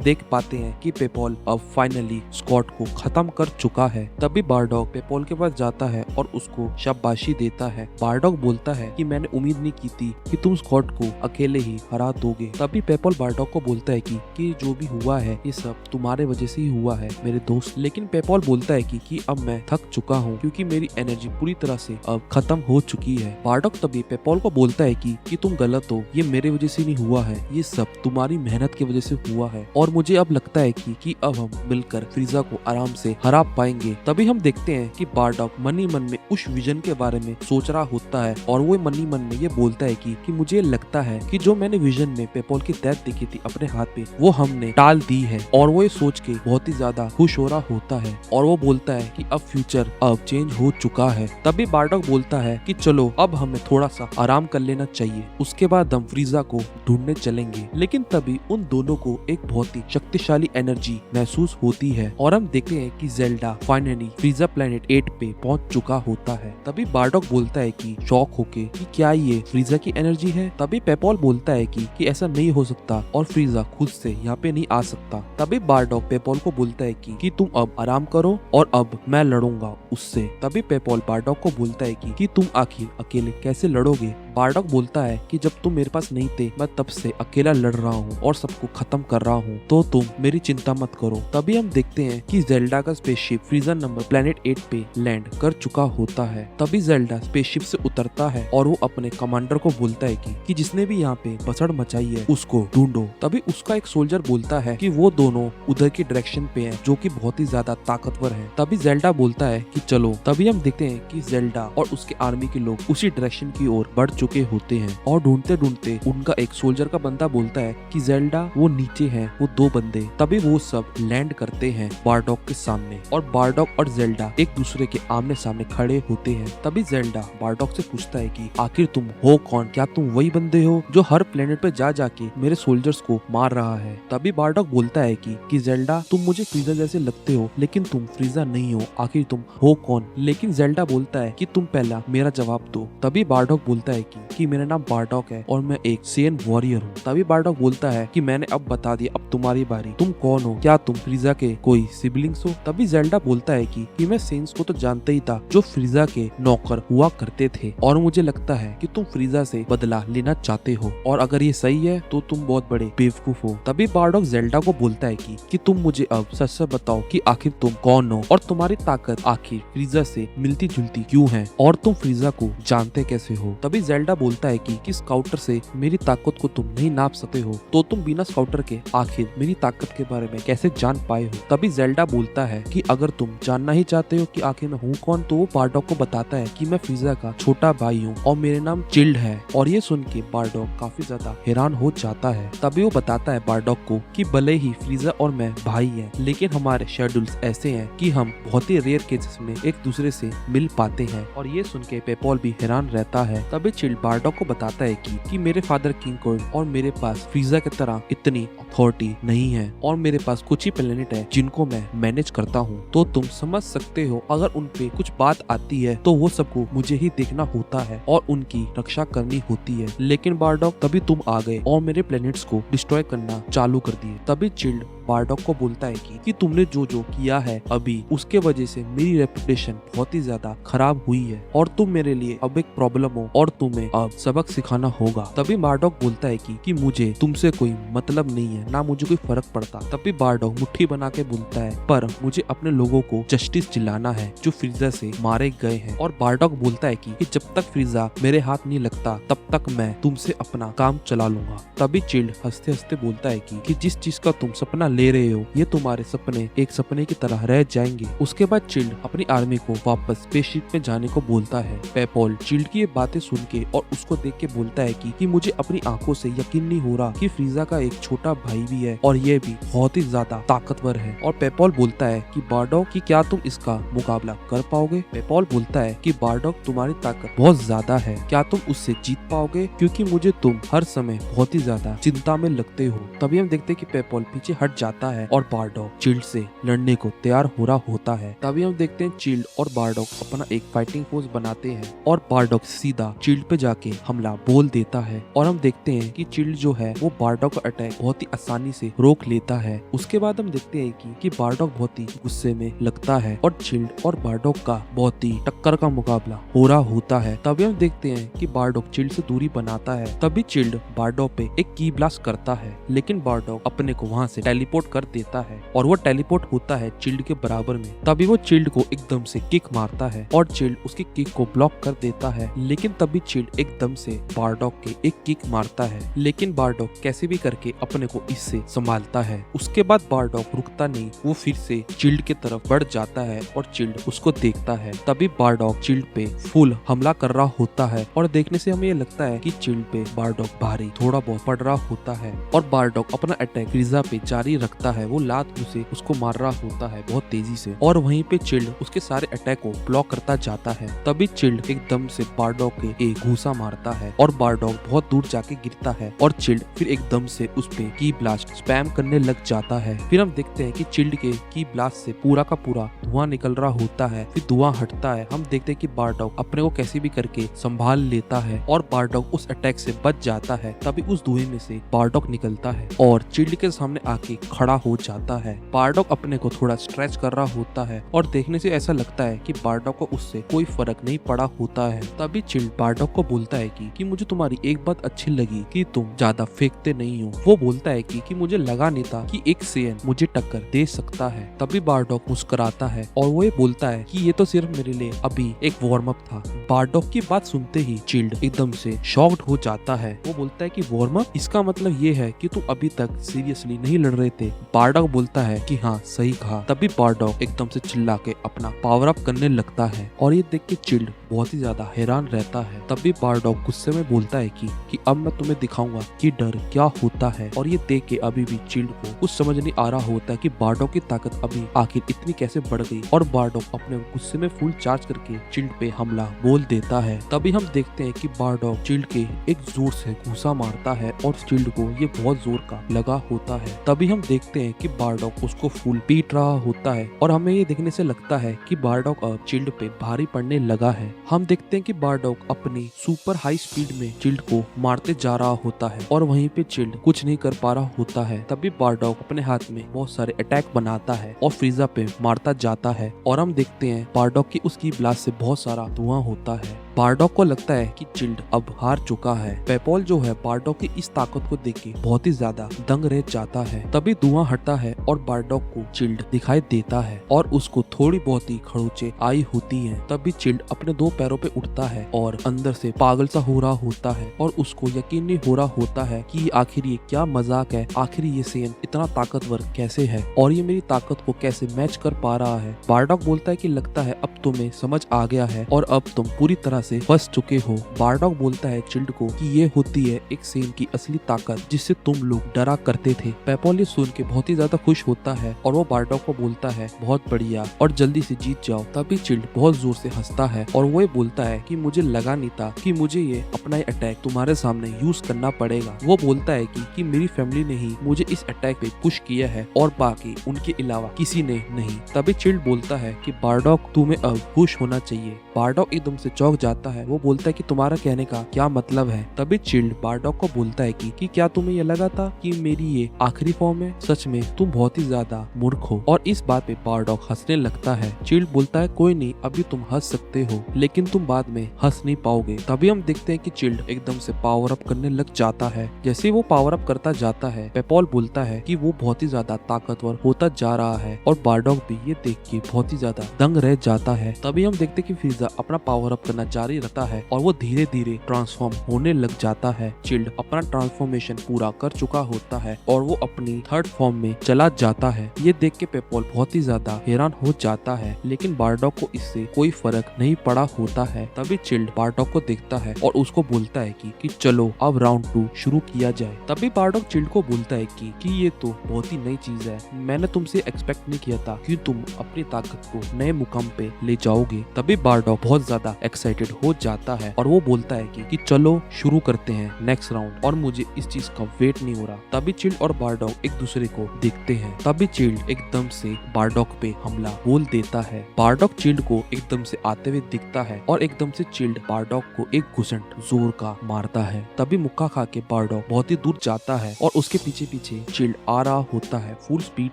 देख पाते हैं कि पेपोल अब फाइनली स्कॉट को खत्म कर चुका है। तभी बारडॉग पेपोल के पास जाता है और उसको शाबाशी देता है। बारडॉग बोलता है कि मैंने उम्मीद नहीं की थी कि तुम स्कॉट को अकेले ही हरा दोगे। तभी पेपोल बारडॉग को बोलता है कि जो भी हुआ है ये सब तुम्हारे वजह से ही हुआ है मेरे दोस्त। लेकिन पेपोल बोलता है कि अब मैं थक चुका हूँ क्योंकि मेरी एनर्जी पूरी तरह से अब खत्म हो चुकी है। बारडॉग तभी पेपोल को बोलता है कि तुम गलत हो, ये मेरे वजह से नहीं हुआ है, ये सब तुम्हारी मेहनत की वजह से हुआ है और मुझे अब लगता है कि अब हम मिलकर फ्रीजा को आराम से हरा पाएंगे। तभी हम देखते हैं कि बारडॉग मन ही मन में उस विजन के बारे में सोच रहा होता है और वो मन ही मन में ये बोलता है कि मुझे लगता है कि जो मैंने विजन में पेपोल की डेथ देखी थी अपने हाथ पे वो हमने टाल दी है और वो ये सोच के बहुत ही ज्यादा खुश हो रहा होता है और वो बोलता है कि अब फ्यूचर अब चेंज हो चुका है। तभी बारडॉग बोलता है कि चलो अब हमें थोड़ा सा आराम कर लेना चाहिए, उसके बाद हम फ्रीजा को ढूंढने चलेंगे। लेकिन तभी उन दोनों को एक बहुत ही शक्तिशाली एनर्जी महसूस होती है और हम देखते हैं कि जेल्डा फाइनली फ्रीजा प्लेनेट 8 पे पहुंच चुका होता है। तभी बारडॉग बोलता है कि शॉक होके कि क्या ये फ्रीजा की एनर्जी है। तभी पेपोल बोलता है कि ऐसा नहीं हो सकता और फ्रीजा खुद से यहाँ पे नहीं आ सकता। तभी बारडॉग पेपोल को बोलता है कि तुम अब आराम करो और अब मैं लड़ूंगा उससे। तभी पेपोल बारडॉग को बोलता है कि तुम आखिर अकेले कैसे लड़ोगे। बारडॉग बोलता है कि जब तुम मेरे पास नहीं थे मैं तब से अकेला लड़ रहा हूँ और सबको खत्म कर रहा हूँ, तो तुम मेरी चिंता मत करो। तभी हम देखते हैं कि जेल्डा का स्पेसशिप फ्रीजा नंबर प्लेनेट 8 पे लैंड कर चुका होता है। तभी जेल्डा स्पेसशिप से उतरता है और वो अपने कमांडर को बोलता है कि जिसने भी यहाँ पे बसड़ मचाई है उसको ढूंढो। तभी उसका एक सोल्जर बोलता है कि वो दोनों उधर की डायरेक्शन पे हैं जो कि बहुत ही ज्यादा ताकतवर हैं। तभी जेल्डा बोलता है कि चलो। तभी हम देखते हैं कि जेल्डा और उसके आर्मी के लोग उसी डायरेक्शन की ओर बढ़ चुके होते हैं और ढूंढते ढूंढते उनका एक सोल्जर का बंदा बोलता है कि जेल्डा वो नीचे है, वो दो बंदे। तभी वो सब लैंड करते हैं बारडॉग के सामने और बारडॉग और जेल्डा एक दूसरे के आमने सामने खड़े होते हैं। तभी जेल्डा बारडॉग से पूछता है कि आखिर तुम हो कौन, क्या तुम वही बंदे हो जो हर प्लेनेट पे जा जाके मेरे सोल्जर्स को मार रहा है। तभी बारडॉग बोलता है कि जेल्डा तुम मुझे फ्रीजा जैसे लगते हो लेकिन तुम फ्रीजा नहीं हो, आखिर तुम हो कौन। लेकिन जेल्डा बोलता है कि तुम पहला मेरा जवाब दो। तभी बारडॉग बोलता है कि मेरा नाम बारडॉग है और मैं एक सेन वॉरियर हूँ। तभी बारडॉग बोलता है कि मैंने अब बता दिया, अब तुम्हारी बारी, तुम कौन हो, क्या तुम फ्रीजा के कोई सिबलिंग्स हो। तभी जेल्डा बोलता है कि मैं सेन्स को तो जानता ही था जो फ्रीजा के नौकर हुआ करते थे और मुझे लगता है कि तुम फ्रीजा से बदला लेना चाहते हो और अगर ये सही है तो तुम बहुत बड़े बेवकूफ हो। तभी बारडॉग जेल्डा को बोलता है कि तुम मुझे अब सच सच बताओ कि आखिर तुम कौन हो और तुम्हारी ताकत आखिर फ्रीजा से मिलती जुलती क्यों है और तुम फ्रीजा को जानते कैसे हो। तभी जेल्डा जेल्डा बोलता है कि स्काउटर से मेरी ताकत को तुम नहीं नाप सकते हो, तो तुम बिना स्काउटर के आखिर मेरी ताकत के बारे में कैसे जान पाए हो। तभी जेल्डा बोलता है कि अगर तुम जानना ही चाहते हो कि आखिर मैं हूँ कौन, तो वो बारडॉग को बताता है कि मैं फ्रीजा का छोटा भाई हूँ और मेरे नाम चिल्ड है। और ये सुन के बारडॉग काफी ज्यादा हैरान हो जाता है। तभी वो बताता है बारडॉग को कि भले ही फ्रीजा और मैं भाई हैं, लेकिन हमारे शेड्यूल्स ऐसे हैं कि हम बहुत ही रेयर केसेस में एक दूसरे से मिल पाते हैं। और ये सुन के पेपॉल भी हैरान रहता है। तभी चिल्ड बारडॉग को बताता है कि मेरे फादर किंग कोर्ड और मेरे पास फ्रीजा की तरह इतनी अथॉरिटी नहीं है और मेरे पास कुछ ही प्लेनेट है जिनको मैं मैनेज करता हूँ, तो तुम समझ सकते हो अगर उन पे कुछ बात आती है तो वो सबको मुझे ही देखना होता है और उनकी रक्षा करनी होती है। लेकिन बारडॉग तभी तुम आ गए और मेरे प्लेनेट्स को डिस्ट्रॉय करना चालू कर दिए। तभी चिल्ड बारडॉग को बोलता है कि तुमने जो जो किया है अभी, उसके वजह से मेरी रेपुटेशन बहुत ही ज्यादा खराब हुई है और तुम मेरे लिए अब एक प्रॉब्लम हो और तुम्हें अब सबक सिखाना होगा। तभी बारडॉग बोलता है कि मुझे तुमसे कोई मतलब नहीं है, ना मुझे कोई फर्क पड़ता। तभी बारडॉग मुट्ठी बना के बोलता है पर मुझे अपने लोगों को जस्टिस दिलाना है जो फ्रीजा से मारे गए हैं। और बारडॉग बोलता है कि जब तक फ्रीजा मेरे हाथ नहीं लगता तब तक मैं तुमसे अपना काम चला लूंगा। तभी चिल्ड हंसते हंसते बोलता है कि जिस चीज का तुम सपना ले रहे हो ये तुम्हारे सपने एक सपने की तरह रह जाएंगे। उसके बाद चिल्ड अपनी आर्मी को वापस स्पेसशिप में जाने को बोलता है। पेपॉल चिल्ड की ये बातें सुन के और उसको देख के बोलता है कि मुझे अपनी आंखों से यकीन नहीं हो रहा कि फ्रीजा का एक छोटा भाई भी है और ये भी बहुत ही ज्यादा ताकतवर है। और पेपॉल बोलता है कि बारडॉग कि क्या तुम इसका मुकाबला कर पाओगे। पेपॉल बोलता है कि बारडॉग तुम्हारी ताकत बहुत ज्यादा है, क्या तुम उससे जीत पाओगे, क्योंकि मुझे तुम हर समय बहुत ही ज्यादा चिंता में लगते हो। तभी हम देखते हैं कि पेपॉल पीछे हट जाता है और बारडॉग चिल्ड से लड़ने को तैयार हो रहा होता है। तभी हम देखते हैं चिल्ड और बारडॉग अपना एक फाइटिंग फोर्स बनाते हैं और बारडॉग सीधा चिल्ड पे जाके हमला बोल देता है। और हम देखते हैं कि चिल्ड जो है वो बारडॉग का अटैक बहुत ही आसानी से रोक लेता है। उसके बाद हम देखते हैं कि बारडॉग बहुत ही गुस्से में लगता है और चिल्ड और बारडॉग का बहुत ही टक्कर का मुकाबला हो रहा होता है। तभी हम देखते हैं कि बारडॉग चिल्ड से दूरी बनाता है। तभी चिल्ड बारडॉग पे एक की ब्लास्ट करता है, लेकिन बारडॉग अपने को वहाँ से टेलीपोर्ट कर देता है और वो टेलीपोर्ट होता है चिल्ड के बराबर में। तभी वो चिल्ड को एकदम से किक मारता है और चिल्ड उसकी किक को ब्लॉक कर देता है, लेकिन तभी चिल्ड एकदम से बारडॉग के एक किक मारता है, लेकिन बारडॉग कैसे भी करके अपने को इससे संभालता है। उसके बाद बारडॉग रुकता नहीं, वो फिर से चिल्ड की तरफ बढ़ जाता है और चिल्ड उसको देखता है। तभी बारडॉग चिल्ड पे फुल हमला कर रहा होता है और देखने से हमें ये लगता है कि चिल्ड पे बारडॉग भारी थोड़ा बहुत पड़ रहा होता है और बारडॉग अपना अटैक फ्रीजा पे जारी रखता है। वो लात से उसको मार रहा होता है बहुत तेजी से और वहीं पे चिल्ड उसके सारे अटैक को ब्लॉक करता जाता है। तभी चिल्ड एकदम से बारडॉग के एक घूसा मारता है और बारडॉग बहुत दूर जाके गिरता है और चिल्ड फिर एकदम से उस पे की ब्लास्ट स्पैम करने लग जाता है। फिर हम देखते हैं कि चिल्ड के की ब्लास्ट से पूरा का पूरा धुआं निकल रहा होता है। फिर धुआं हटता है, हम देखते हैं कि बारडॉग अपने को कैसे भी करके संभाल लेता है और बारडॉग उस अटैक से बच जाता है। तभी उस धुएं में से बारडॉग निकलता है और चिल्ड के सामने आके खड़ा हो जाता है। बारडॉग अपने को थोड़ा स्ट्रेच कर रहा होता है और देखने से ऐसा लगता है कि बारडॉग को उससे कोई फर्क नहीं पड़ा होता है। तभी चिल्ड बारडॉग को बोलता है कि मुझे तुम्हारी एक बात अच्छी लगी कि तुम ज्यादा फेंकते नहीं हो। वो बोलता है कि मुझे लगा नहीं था कि एक सेन मुझे टक्कर दे सकता है। तभी बारडॉग मुस्कुराता है और वो ये बोलता है कि ये तो सिर्फ मेरे लिए अभी एक वार्म अप था। बारडॉग की बात सुनते ही चिल्ड एकदम से शॉक्ड हो जाता है। वो बोलता है कि वार्म अप, इसका मतलब ये है कि तुम अभी तक सीरियसली नहीं लड़ रहे थे। बारडॉग बोलता है कि हाँ सही कहा। तभी बारडॉग एकदम से चिल्ला के अपना पावर अप करने लगता है और ये देख के चिल्ड बहुत ही ज्यादा हैरान रहता है। तभी बारडॉग गुस्से में बोलता है कि अब मैं तुम्हें दिखाऊंगा कि डर क्या होता है। और ये देख के अभी भी चिल्ड को कुछ समझ नहीं आ रहा होता है कि बारडॉग की ताकत अभी आखिर इतनी कैसे बढ़ गई और बारडॉग अपने गुस्से में फुल चार्ज करके चिल्ड पे हमला बोल देता है। तभी हम देखते हैं कि बारडॉग चिल्ड के एक जोर से घूसा मारता है और चिल्ड को ये बहुत जोर का लगा होता है। तभी हम देखते हैं कि बारडॉग उसको फुल पीट रहा होता है और हमें ये देखने से लगता है कि बारडॉग अब चिल्ड पे भारी पड़ने लगा है। हम देखते हैं कि बारडॉग अपनी सुपर हाई स्पीड में चिल्ड को मारते जा रहा होता है और वहीं पे चिल्ड कुछ नहीं कर पा रहा होता है। तभी बारडॉग अपने हाथ में बहुत सारे अटैक बनाता है और फ्रीजा पे मारता जाता है और हम देखते हैं बारडॉग की उसकी ब्लास्ट से बहुत सारा धुआं होता है। बारडॉग को लगता है कि चिल्ड अब हार चुका है। पेपोल जो है बारडॉग की इस ताकत को देख के बहुत ही ज्यादा दंग रह जाता है। तभी धुआं हटता है और बारडॉग को चिल्ड दिखाई देता है और उसको थोड़ी बहुत ही खड़ूचे आई होती है। तभी चिल्ड अपने 2 पैरों पे उठता है और अंदर से पागल सा हो रहा होता है और उसको यकीन नहीं हो रहा होता है कि आखिर ये क्या मजाक है, आखिर ये सेन इतना ताकतवर कैसे है और ये मेरी ताकत को कैसे मैच कर पा रहा है। बारडॉग बोलता है कि लगता है अब तुम्हें समझ आ गया है और अब तुम पूरी तरह से फंस चुके हो। बारडॉग बोलता है चिल्ड को कि ये होती है एक सेन की असली ताकत जिससे तुम लोग डरा करते थे। पेपोल ये सुन के बहुत ही ज्यादा खुश होता है और वो बारडॉग को बोलता है बहुत बढ़िया और जल्दी से जीत जाओ। तभी चिल्ड बहुत जोर से हंसता है और वो बोलता है कि मुझे लगा नहीं था कि मुझे ये अपना अटैक तुम्हारे सामने यूज करना पड़ेगा। वो बोलता है कि मेरी फैमिली ने ही मुझे इस अटैक पे पुश किया है और बाकी उनके अलावा किसी ने नहीं। तभी चिल्ड बोलता है कि बारडॉग तुम्हें अब खुश होना चाहिए। बारडॉग एकदम से चौंक जाता है। वो बोलता है कि तुम्हारा कहने का क्या मतलब है। तभी चिल्ड बारडॉग को बोलता है कि क्या तुम्हें ये लगा था कि मेरी ये आखिरी फॉर्म है? सच में तुम बहुत ही ज्यादा मूर्ख हो। और इस बात पे बारडॉग हंसने लगता है। चिल्ड बोलता है कोई नहीं, अभी तुम हंस सकते हो लेकिन तुम बाद में हंस नहीं पाओगे। तभी हम देखते हैं कि चिल्ड एकदम से पावर अप करने लग जाता है। जैसे वो पावर अप करता जाता है पेपोल बोलता है कि वो बहुत ही ज्यादा ताकतवर होता जा रहा है और बारडॉग भी ये देख के बहुत ही ज्यादा दंग रह जाता है। तभी हम देखते हैं कि फ्रीजा अपना पावर अप करना जारी रखता है और वो धीरे धीरे ट्रांसफॉर्म होने लग जाता है। चिल्ड अपना ट्रांसफॉर्मेशन पूरा कर चुका होता है और वो अपनी 3rd फॉर्म में चला जाता है। ये देख के पेपोल बहुत ही ज्यादा हैरान हो जाता है लेकिन बारडॉग को इससे कोई फर्क नहीं पड़ा होता है। तभी चिल्ड बारडॉग को देखता है और उसको बोलता है कि चलो अब राउंड 2 शुरू किया जाए। तभी बारडॉग चिल्ड को बोलता है कि ये तो बहुत ही नई चीज है, मैंने तुमसे एक्सपेक्ट नहीं किया था कि तुम अपनी ताकत को नए मुकाम पे ले जाओगे। तभी बारडॉग बहुत ज्यादा एक्साइटेड हो जाता है और वो बोलता है कि चलो शुरू करते हैं नेक्स्ट राउंड और मुझे इस चीज का वेट नहीं हो रहा। तभी चिल्ड और बारडॉग एक दूसरे को देखते हैं। तभी चिल्ड एकदम से बारडॉग पे हमला बोल देता है। बारडॉग चिल्ड को एकदम से आते हुए दिखता है और एकदम से चिल्ड बारडॉग को एक घुसंट जोर का मारता है। तभी मुक्का खा के बारडॉग बहुत ही दूर जाता है और उसके पीछे पीछे चिल्ड आ रहा होता है फुल स्पीड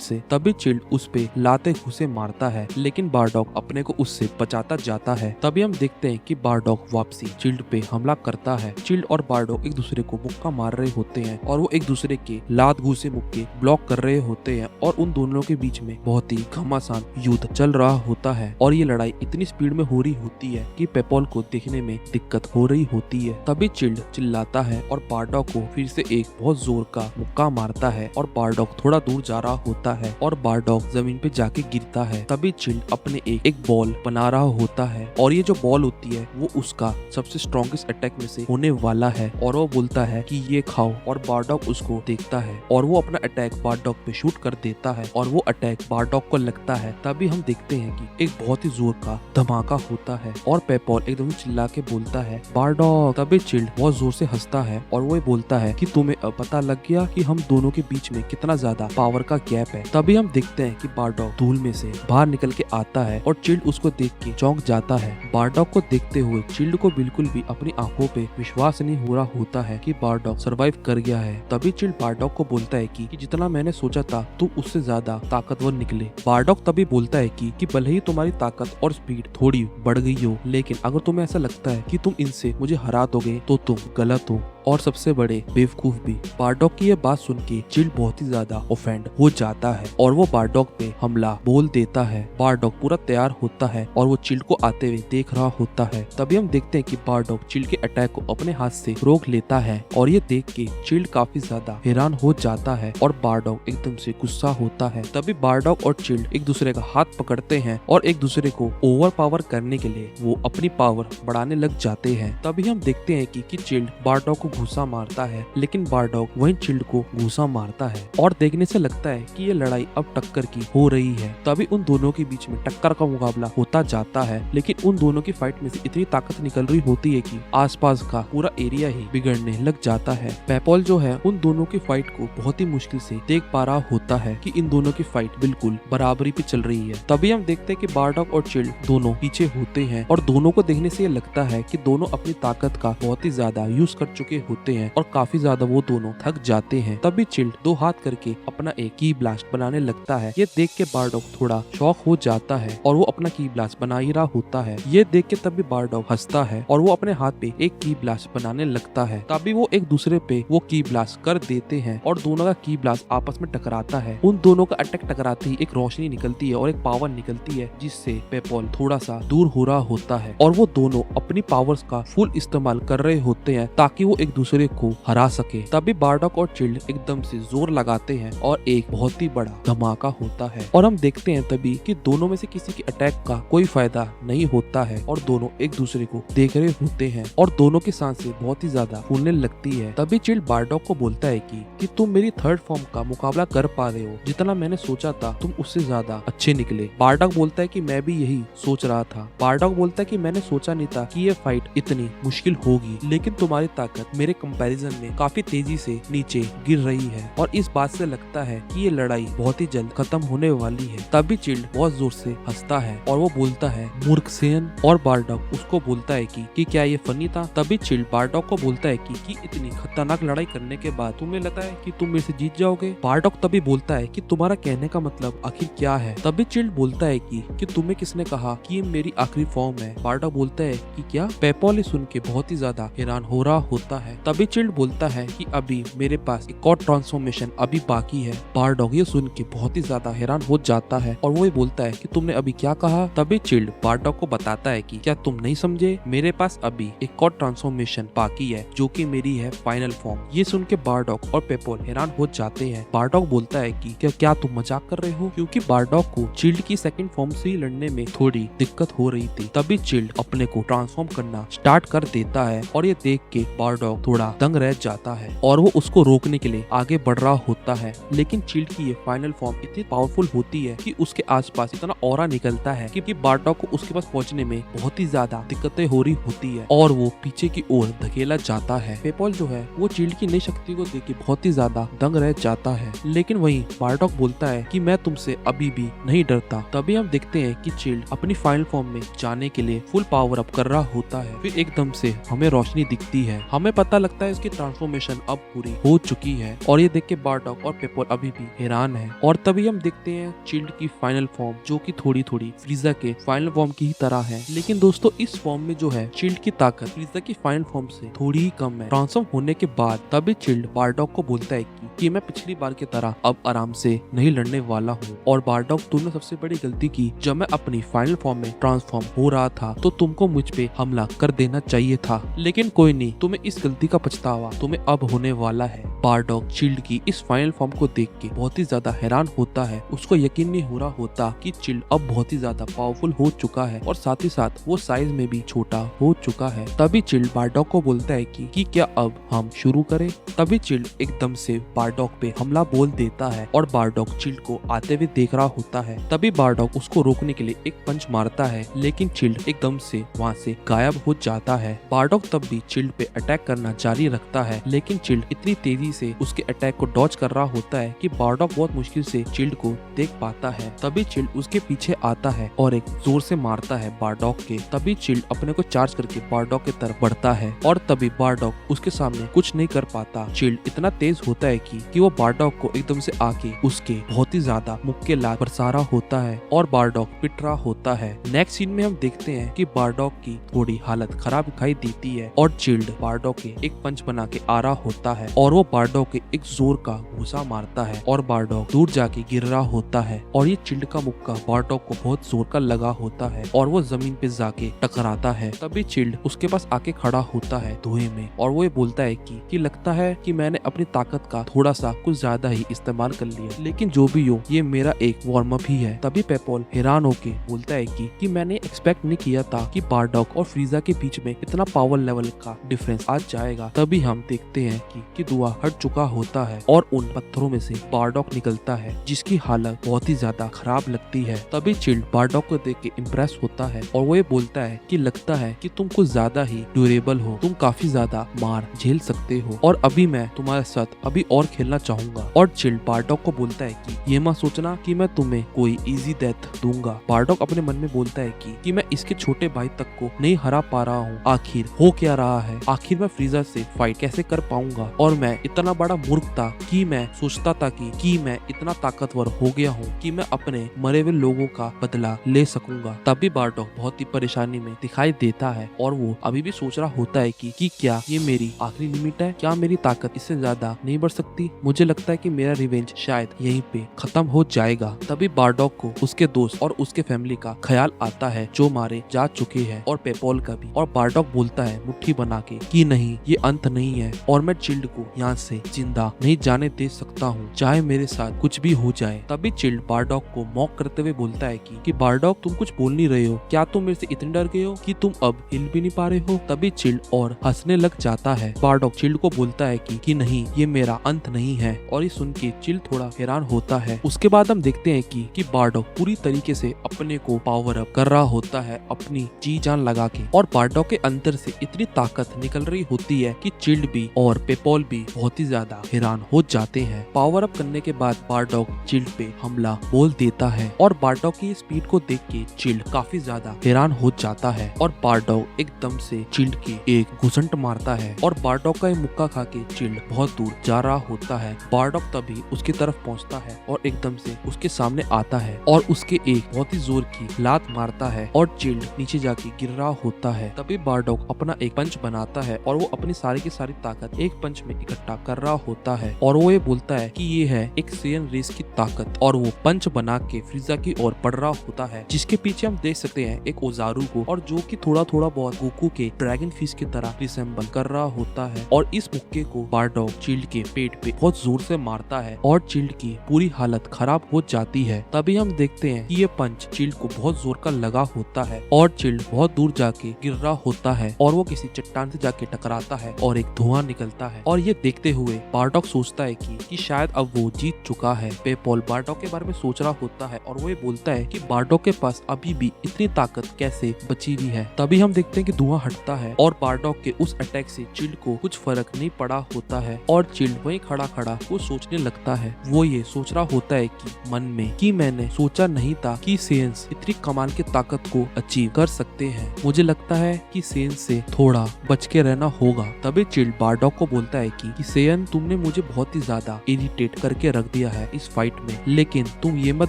से। तभी चिल्ड उस पे लाते घुसे मारता है लेकिन बारडॉग अपने को उससे बचाता जाता है। तभी हम देखते हैं कि बारडॉग वापसी चिल्ड पे हमला करता है। चिल्ड और बारडॉग एक दूसरे को मुक्का मार रहे होते हैं और वो एक दूसरे के लात घुसे मुक्के ब्लॉक कर रहे होते हैं और उन दोनों के बीच में बहुत ही घमासान युद्ध चल रहा होता है और ये लड़ाई इतनी स्पीड में हो रही होती है कि पेपोल को देखने में दिक्कत हो रही होती है। तभी चिल्ड चिल्लाता है और बारडॉग को फिर से एक बहुत जोर का मुक्का मारता है और बारडॉग थोड़ा दूर जा रहा होता है और बारडॉग जमीन पे जाके गिरता है। तभी चिल्ड अपने एक बॉल बना रहा होता है और ये जो बॉल होती है वो उसका सबसे स्ट्रॉन्गेस्ट अटैक में से होने वाला है और वो बोलता है कि ये खाओ और बारडॉग उसको देखता है और वो अपना अटैक बारडॉग पे शूट कर देता है और वो अटैक बारडॉग को लगता है। तभी हम देखते हैं कि एक बहुत ही जोर का धमाका होता है और पेपोल एकदम चिल्ला के बोलता है बारडॉग। तभी चिल्ड बहुत जोर से हंसता है और वो बोलता है कि तुम्हें अब पता लग गया कि हम दोनों के बीच में कितना ज्यादा पावर का गैप है। तभी हम देखते हैं कि बारडॉग धूल में से बाहर निकल के आता है और चिल्ड उसको देख के चौंक जाता है। बारडॉग को देखते हुए चिल्ड को बिल्कुल भी अपनी आंखों पे विश्वास नहीं हो रहा होता है कि बारडॉग सरवाइव कर गया है। तभी चिल्ड बारडॉग को बोलता है कि जितना मैंने सोचा था तुम उससे ज्यादा ताकतवर निकले। बारडॉग तभी बोलता है कि भले ही तुम्हारी ताकत और स्पीड थोड़ी बढ़ गई हो लेकिन अगर तुम्हें ऐसा लगता है कि तुम इनसे मुझे हरा दोगे तो तुम गलत हो और सबसे बड़े बेवकूफ भी। बारडॉग की ये बात सुन के चिल्ड बहुत ही ज्यादा ऑफेंड हो जाता है और वो बारडॉग पे हमला बोल देता है। बारडॉग पूरा तैयार होता है और वो चिल्ड को आते हुए देख रहा होता है। तभी हम देखते हैं कि बारडॉग चिल्ड के अटैक को अपने हाथ से रोक लेता है और ये देख के चिल्ड काफी ज्यादा हैरान हो जाता है और बारडॉग एकदम से गुस्सा होता है। तभी बारडॉग और चिल्ड एक दूसरे का हाथ पकड़ते हैं और एक दूसरे को ओवर पावर करने के लिए वो अपनी पावर बढ़ाने लग जाते हैं। तभी हम देखते हैं कि चिल्ड बारडॉग को घूसा मारता है लेकिन बारडॉग वहीं चिल्ड को घूसा मारता है और देखने से लगता है कि ये लड़ाई अब टक्कर की हो रही है। तभी उन दोनों के बीच में टक्कर का मुकाबला होता जाता है लेकिन उन दोनों की फाइट में से इतनी ताकत निकल रही होती है कि आसपास का पूरा एरिया ही बिगड़ने लग जाता है। पेपोल जो है उन दोनों की फाइट को बहुत ही मुश्किल से देख पा रहा होता है कि इन दोनों की फाइट बिल्कुल बराबरी पे चल रही है। तभी हम देखते हैं कि बारडॉग और चिल्ड दोनों पीछे होते हैं और दोनों को देखने से ये लगता है कि दोनों अपनी ताकत का बहुत ही ज्यादा यूज कर चुके होते हैं और काफी ज्यादा वो दोनों थक जाते हैं। तभी चिल्ड दो हाथ करके अपना एक की ब्लास्ट बनाने लगता है। ये देख के बारडॉग थोड़ा शॉक हो जाता है और वो अपना की ब्लास्ट बना ही रहा होता है। ये देख के तभी बारडॉग हंसता है और वो अपने हाथ पे एक की ब्लास्ट बनाने लगता है। तभी वो एक दूसरे पे वो की ब्लास्ट कर देते हैं और दोनों का की ब्लास्ट आपस में टकराता है। उन दोनों का अटैक टकराते ही एक रोशनी निकलती है और एक पावर निकलती है जिससे पेपॉल थोड़ा सा दूर हो रहा होता है और वो दोनों अपनी पावर्स का फुल इस्तेमाल कर रहे होते हैं ताकि वो एक दूसरे को हरा सके। तभी बारडॉग और चिल्ड एकदम से जोर लगाते हैं और एक बहुत ही बड़ा धमाका होता है और हम देखते हैं तभी कि दोनों में से किसी के अटैक का कोई फायदा नहीं होता है और दोनों एक दूसरे को देख रहे होते हैं और दोनों की सांसें बहुत ही ज्यादा फूलने लगती है। तभी चिल्ड बारडॉग को बोलता है कि तुम मेरी थर्ड फॉर्म का मुकाबला कर पा रहे हो, जितना मैंने सोचा था तुम उससे ज्यादा अच्छे निकले। बारडॉग बोलता है कि मैं भी यही सोच रहा था। बारडॉग बोलता है कि मैंने सोचा नहीं था कि ये फाइट इतनी मुश्किल होगी, लेकिन तुम्हारी ताकत मेरे कंपैरिजन में काफी तेजी से नीचे गिर रही है और इस बात से लगता है कि ये लड़ाई बहुत ही जल्द खत्म होने वाली है। तभी चिल्ड बहुत जोर से हंसता है और वो बोलता है मूर्ख सेन, और बारडॉग उसको बोलता है कि क्या ये फनी था। तभी चिल्ड बारडॉग को बोलता है कि इतनी खतरनाक लड़ाई करने के बाद तुम्हें लगता है कि तुम मेरे से जीत जाओगे। बारडॉग तभी बोलता है कि तुम्हारा कहने का मतलब आखिर क्या है। तभी चिल्ड बोलता है कि तुम्हें किसने कहा कि ये मेरी आखिरी फॉर्म है। बारडॉग बोलता है कि क्या। पेपॉल सुन के बहुत ही ज्यादा हैरान हो रहा होता है। तभी चिल्ड बोलता है कि अभी मेरे पास एक और ट्रांसफॉर्मेशन अभी बाकी है। बारडॉग ये सुन के बहुत ही ज्यादा हैरान हो जाता है और वो ये बोलता है कि तुमने अभी क्या कहा। तभी चिल्ड बारडॉग को बताता है कि क्या तुम नहीं समझे, मेरे पास अभी एक और ट्रांसफॉर्मेशन बाकी है जो कि मेरी है फाइनल फॉर्म। ये सुन के बारडॉग और पेपॉल हैरान हो जाते हैं। बारडॉग बोलता है कि क्या तुम मजाक कर रहे हो, क्योंकि बारडॉग को चिल्ड की सेकंड फॉर्म से ही लड़ने में थोड़ी दिक्कत हो रही थी। तभी चिल्ड अपने को ट्रांसफॉर्म करना स्टार्ट कर देता है और ये देख के बारडॉग थोड़ा दंग रह जाता है और वो उसको रोकने के लिए आगे बढ़ रहा होता है, लेकिन चिल्ड की ये फाइनल फॉर्म इतनी पावरफुल होती है कि उसके आसपास इतना ऑरा निकलता है कि बारडॉग को उसके पास पहुंचने में बहुत ही ज्यादा दिक्कतें हो रही होती है और वो पीछे की ओर धकेला जाता है। पेपॉल जो है वो चिल्ड की नई शक्ति को देख के बहुत ही ज्यादा दंग रह जाता है, लेकिन वहीं बारडॉग बोलता है कि मैं तुमसे अभी भी नहीं डरता। तभी हम देखते हैं कि चिल्ड अपनी फाइनल फॉर्म में जाने के लिए फुल पावर अप कर रहा होता है। फिर एकदम से हमें रोशनी दिखती है, हमें पता लगता है इसकी ट्रांसफॉर्मेशन अब पूरी हो चुकी है और ये देख के बारडॉग और पेपॉल अभी भी हैरान है। और तभी हम देखते हैं चिल्ड की फाइनल फॉर्म जो कि थोड़ी थोड़ी फ्रीजा के फाइनल फॉर्म की ही तरह है, लेकिन दोस्तों इस फॉर्म में जो है चिल्ड की ताकत फ्रीजा की फाइनल फॉर्म से थोड़ी ही कम है। ट्रांसफॉर्म होने के बाद तभी चिल्ड बारडॉग को बोलता है कि मैं पिछली बार की तरह अब आराम से नहीं लड़ने वाला हूँ और बारडॉग तुमने सबसे बड़ी गलती की। जब मैं अपनी फाइनल फॉर्म में ट्रांसफॉर्म हो रहा था तो तुमको मुझ पे हमला कर देना चाहिए था, लेकिन कोई नहीं, तुम्हें इस गलती का पछतावा तुम्हें अब होने वाला है। बारडॉग चिल्ड की इस फाइनल फॉर्म को देख के बहुत ही ज्यादा हैरान होता है। उसको यकीन नहीं हो रहा होता कि चिल्ड अब बहुत ही ज्यादा पावरफुल हो चुका है और साथ ही साथ वो साइज में भी छोटा हो चुका है। तभी चिल्ड बारडॉग को बोलता है कि क्या अब हम शुरू करें। तभी चिल्ड एकदम से बारडॉग पे हमला बोल देता है और बारडॉग चिल्ड को आते हुए देख रहा होता है। तभी बारडॉग उसको रोकने के लिए एक पंच मारता है, लेकिन चिल्ड एकदम से वहाँ से गायब हो जाता है। बारडॉग तब भी चिल्ड पे अटैक करना जारी रखता है, लेकिन चिल्ड इतनी तेजी से उसके अटैक को डॉज कर रहा होता है कि बारडॉग बहुत मुश्किल से चिल्ड को देख पाता है। तभी चिल्ड उसके पीछे आता है और एक जोर से मारता है बारडॉग के। तभी चिल्ड अपने को चार्ज करके बारडॉग की तरफ बढ़ता है और तभी बारडॉग उसके सामने कुछ नहीं कर पाता। चिल्ड इतना तेज होता है कि वो बारडॉग को एकदम से आके उसके बहुत ही ज्यादा मुक्के लात बरसा रहा होता है और बारडॉग पिट रहा होता है। नेक्स्ट सीन में हम देखते हैं कि बारडॉग की थोड़ी हालत खराब दिखाई देती है और चिल्ड बारडॉग के एक पंच बना के आ रहा होता है और वो बारडॉग के एक जोर का घूसा मारता है और बारडॉग दूर जाके गिर रहा होता है और ये चिल्ड का मुक्का बारडॉग को बहुत जोर का लगा होता है और वो जमीन पे जाके टकराता है। तभी चिल्ड उसके पास आके खड़ा होता है धुएं में और वो ये बोलता है कि लगता है कि मैंने अपनी ताकत का थोड़ा सा कुछ ज्यादा ही इस्तेमाल कर लिया, लेकिन जो भी हो ये मेरा एक वार्म अप ही है। तभी पेपॉल हैरान होके बोलता है कि मैंने एक्सपेक्ट नहीं किया था कि बारडॉग और फ्रीजा के बीच में इतना पावर लेवल का डिफरेंस आ जाएगा। तभी हम देखते हैं कि धुआं हट चुका होता है और उन पत्थरों में से बारडॉग निकलता है जिसकी हालत बहुत ही ज्यादा खराब लगती है। तभी चिल्ड बारडॉग को देख के इम्प्रेस होता है और वो ये बोलता है कि लगता है कि तुम कुछ ज्यादा ही ड्यूरेबल हो, तुम काफी ज्यादा मार झेल सकते हो और अभी मैं तुम्हारे साथ अभी और खेलना चाहूंगा। और चिल्ड बारडॉग को बोलता है कि ये मत सोचना कि मैं तुम्हें कोई इजी डेथ दूंगा। बारडॉग अपने मन में बोलता है कि मैं इसके छोटे भाई तक को नहीं हरा पा रहा हूँ, आखिर हो क्या रहा है, आखिर मैं फ्रीजा फ्रीजा से फाइट कैसे कर पाऊंगा और मैं इतना बड़ा मूर्ख था कि मैं सोचता था कि मैं इतना ताकतवर हो गया हूँ कि मैं अपने मरे हुए लोगों का बदला ले सकूंगा। तभी बारडॉक बहुत ही परेशानी में दिखाई देता है और वो अभी भी सोच रहा होता है कि क्या ये मेरी आखिरी लिमिट है, क्या मेरी ताकत इससे ज्यादा नहीं बढ़ सकती। मुझे लगता है कि मेरा रिवेंज शायद यहीं पे खत्म हो जाएगा। तभी बारडॉक को उसके दोस्त और उसके फैमिली का ख्याल आता है जो मारे जा चुके हैं और पेपॉल का भी। और बारडॉक बोलता है मुट्ठी बना के कि नहीं, ये अंत नहीं है और मैं चिल्ड को यहाँ से जिंदा नहीं जाने दे सकता हूँ, चाहे मेरे साथ कुछ भी हो जाए। तभी चिल्ड बारडॉक को मॉक करते हुए बोलता है कि बारडॉक तुम कुछ बोल नहीं रहे हो, क्या तुम मेरे से इतने डर गए हो कि तुम अब हिल भी नहीं पा रहे हो। तभी चिल्ड और हंसने लग जाता है। बारडॉक चिल्ड को बोलता है कि नहीं, ये मेरा अंत नहीं है। और ये सुन के चिल्ड थोड़ा हैरान होता है। उसके बाद हम देखते हैं कि बारडॉक पूरी तरीके से अपने को पावर अप कर रहा होता है अपनी जी जान लगा के। और बारडॉक के अंदर से इतनी ताकत निकल रही होती है कि चिल्ड भी और पेपॉल भी बहुत ही ज्यादा हैरान हो जाते हैं। पावर अप करने के बाद बारडॉक चिल्ड पे हमला बोल देता है और बारडॉक की स्पीड को देख के चिल्ड काफी ज्यादा हैरान हो जाता है। और बारडॉक एकदम से चिल्ड की एक घुसंट मारता है और बारडॉक का मुक्का खा के चिल्ड बहुत दूर जा रहा होता है। बारडॉक तभी उसकी तरफ पहुंचता है और एकदम से उसके सामने आता है और उसके एक बहुत ही जोर की लात मारता है और चिल्ड नीचे जाके गिर रहा होता है। तभी बारडॉक अपना एक पंच बनाता है और वो अपनी सारी की सारी ताकत एक पंच में इकट्ठा कर रहा होता है और वो ये बोलता है कि ये है एक सेयन रेस की ताकत। और वो पंच बना के फ्रीजा की ओर बढ़ रहा होता है, जिसके पीछे हम देख सकते हैं एक ओजारू को, और जो कि थोड़ा थोड़ा बहुत गोकू के ड्रैगन फिश की तरह रिसेंबल कर रहा होता है। और इस मुक्के को बारडॉक चिल्ड के पेट पे बहुत जोर से मारता है और चिल्ड की पूरी हालत खराब हो जाती है। तभी हम देखते हैं कि ये पंच चिल्ड को बहुत जोर का लगा होता है और चिल्ड बहुत दूर जाके गिर रहा होता है और वो किसी चट्टान से जाके टकराता है और एक धुआं निकलता है। और ये देखते हुए बारडॉक सोचता है कि शायद अब वो जीत चुका है। पेपॉल बारडॉक के बारे में सोच रहा होता है और वो ये बोलता है कि बारडॉक के पास अभी भी इतनी ताकत कैसे बची हुई है। तभी हम देखते हैं कि धुआं हटता है और बारडॉक के उस अटैक से चिल्ड को कुछ फर्क नहीं पड़ा होता है और चिल्ड वहीं खड़ा खड़ा वो सोचने लगता है। वो ये सोच रहा होता है कि मन में कि मैंने सोचा नहीं था कि सेयंस इतनी कमाल की ताकत को अचीव कर सकते हैं। मुझे लगता है कि सेयंस से थोड़ा बच के रहना होगा। तभी चिल्ड बारडॉक को बोलता है कि सेयन, तुमने मुझे बहुत ही ज्यादा इरिटेट करके रख दिया है इस फाइट में, लेकिन तुम ये मत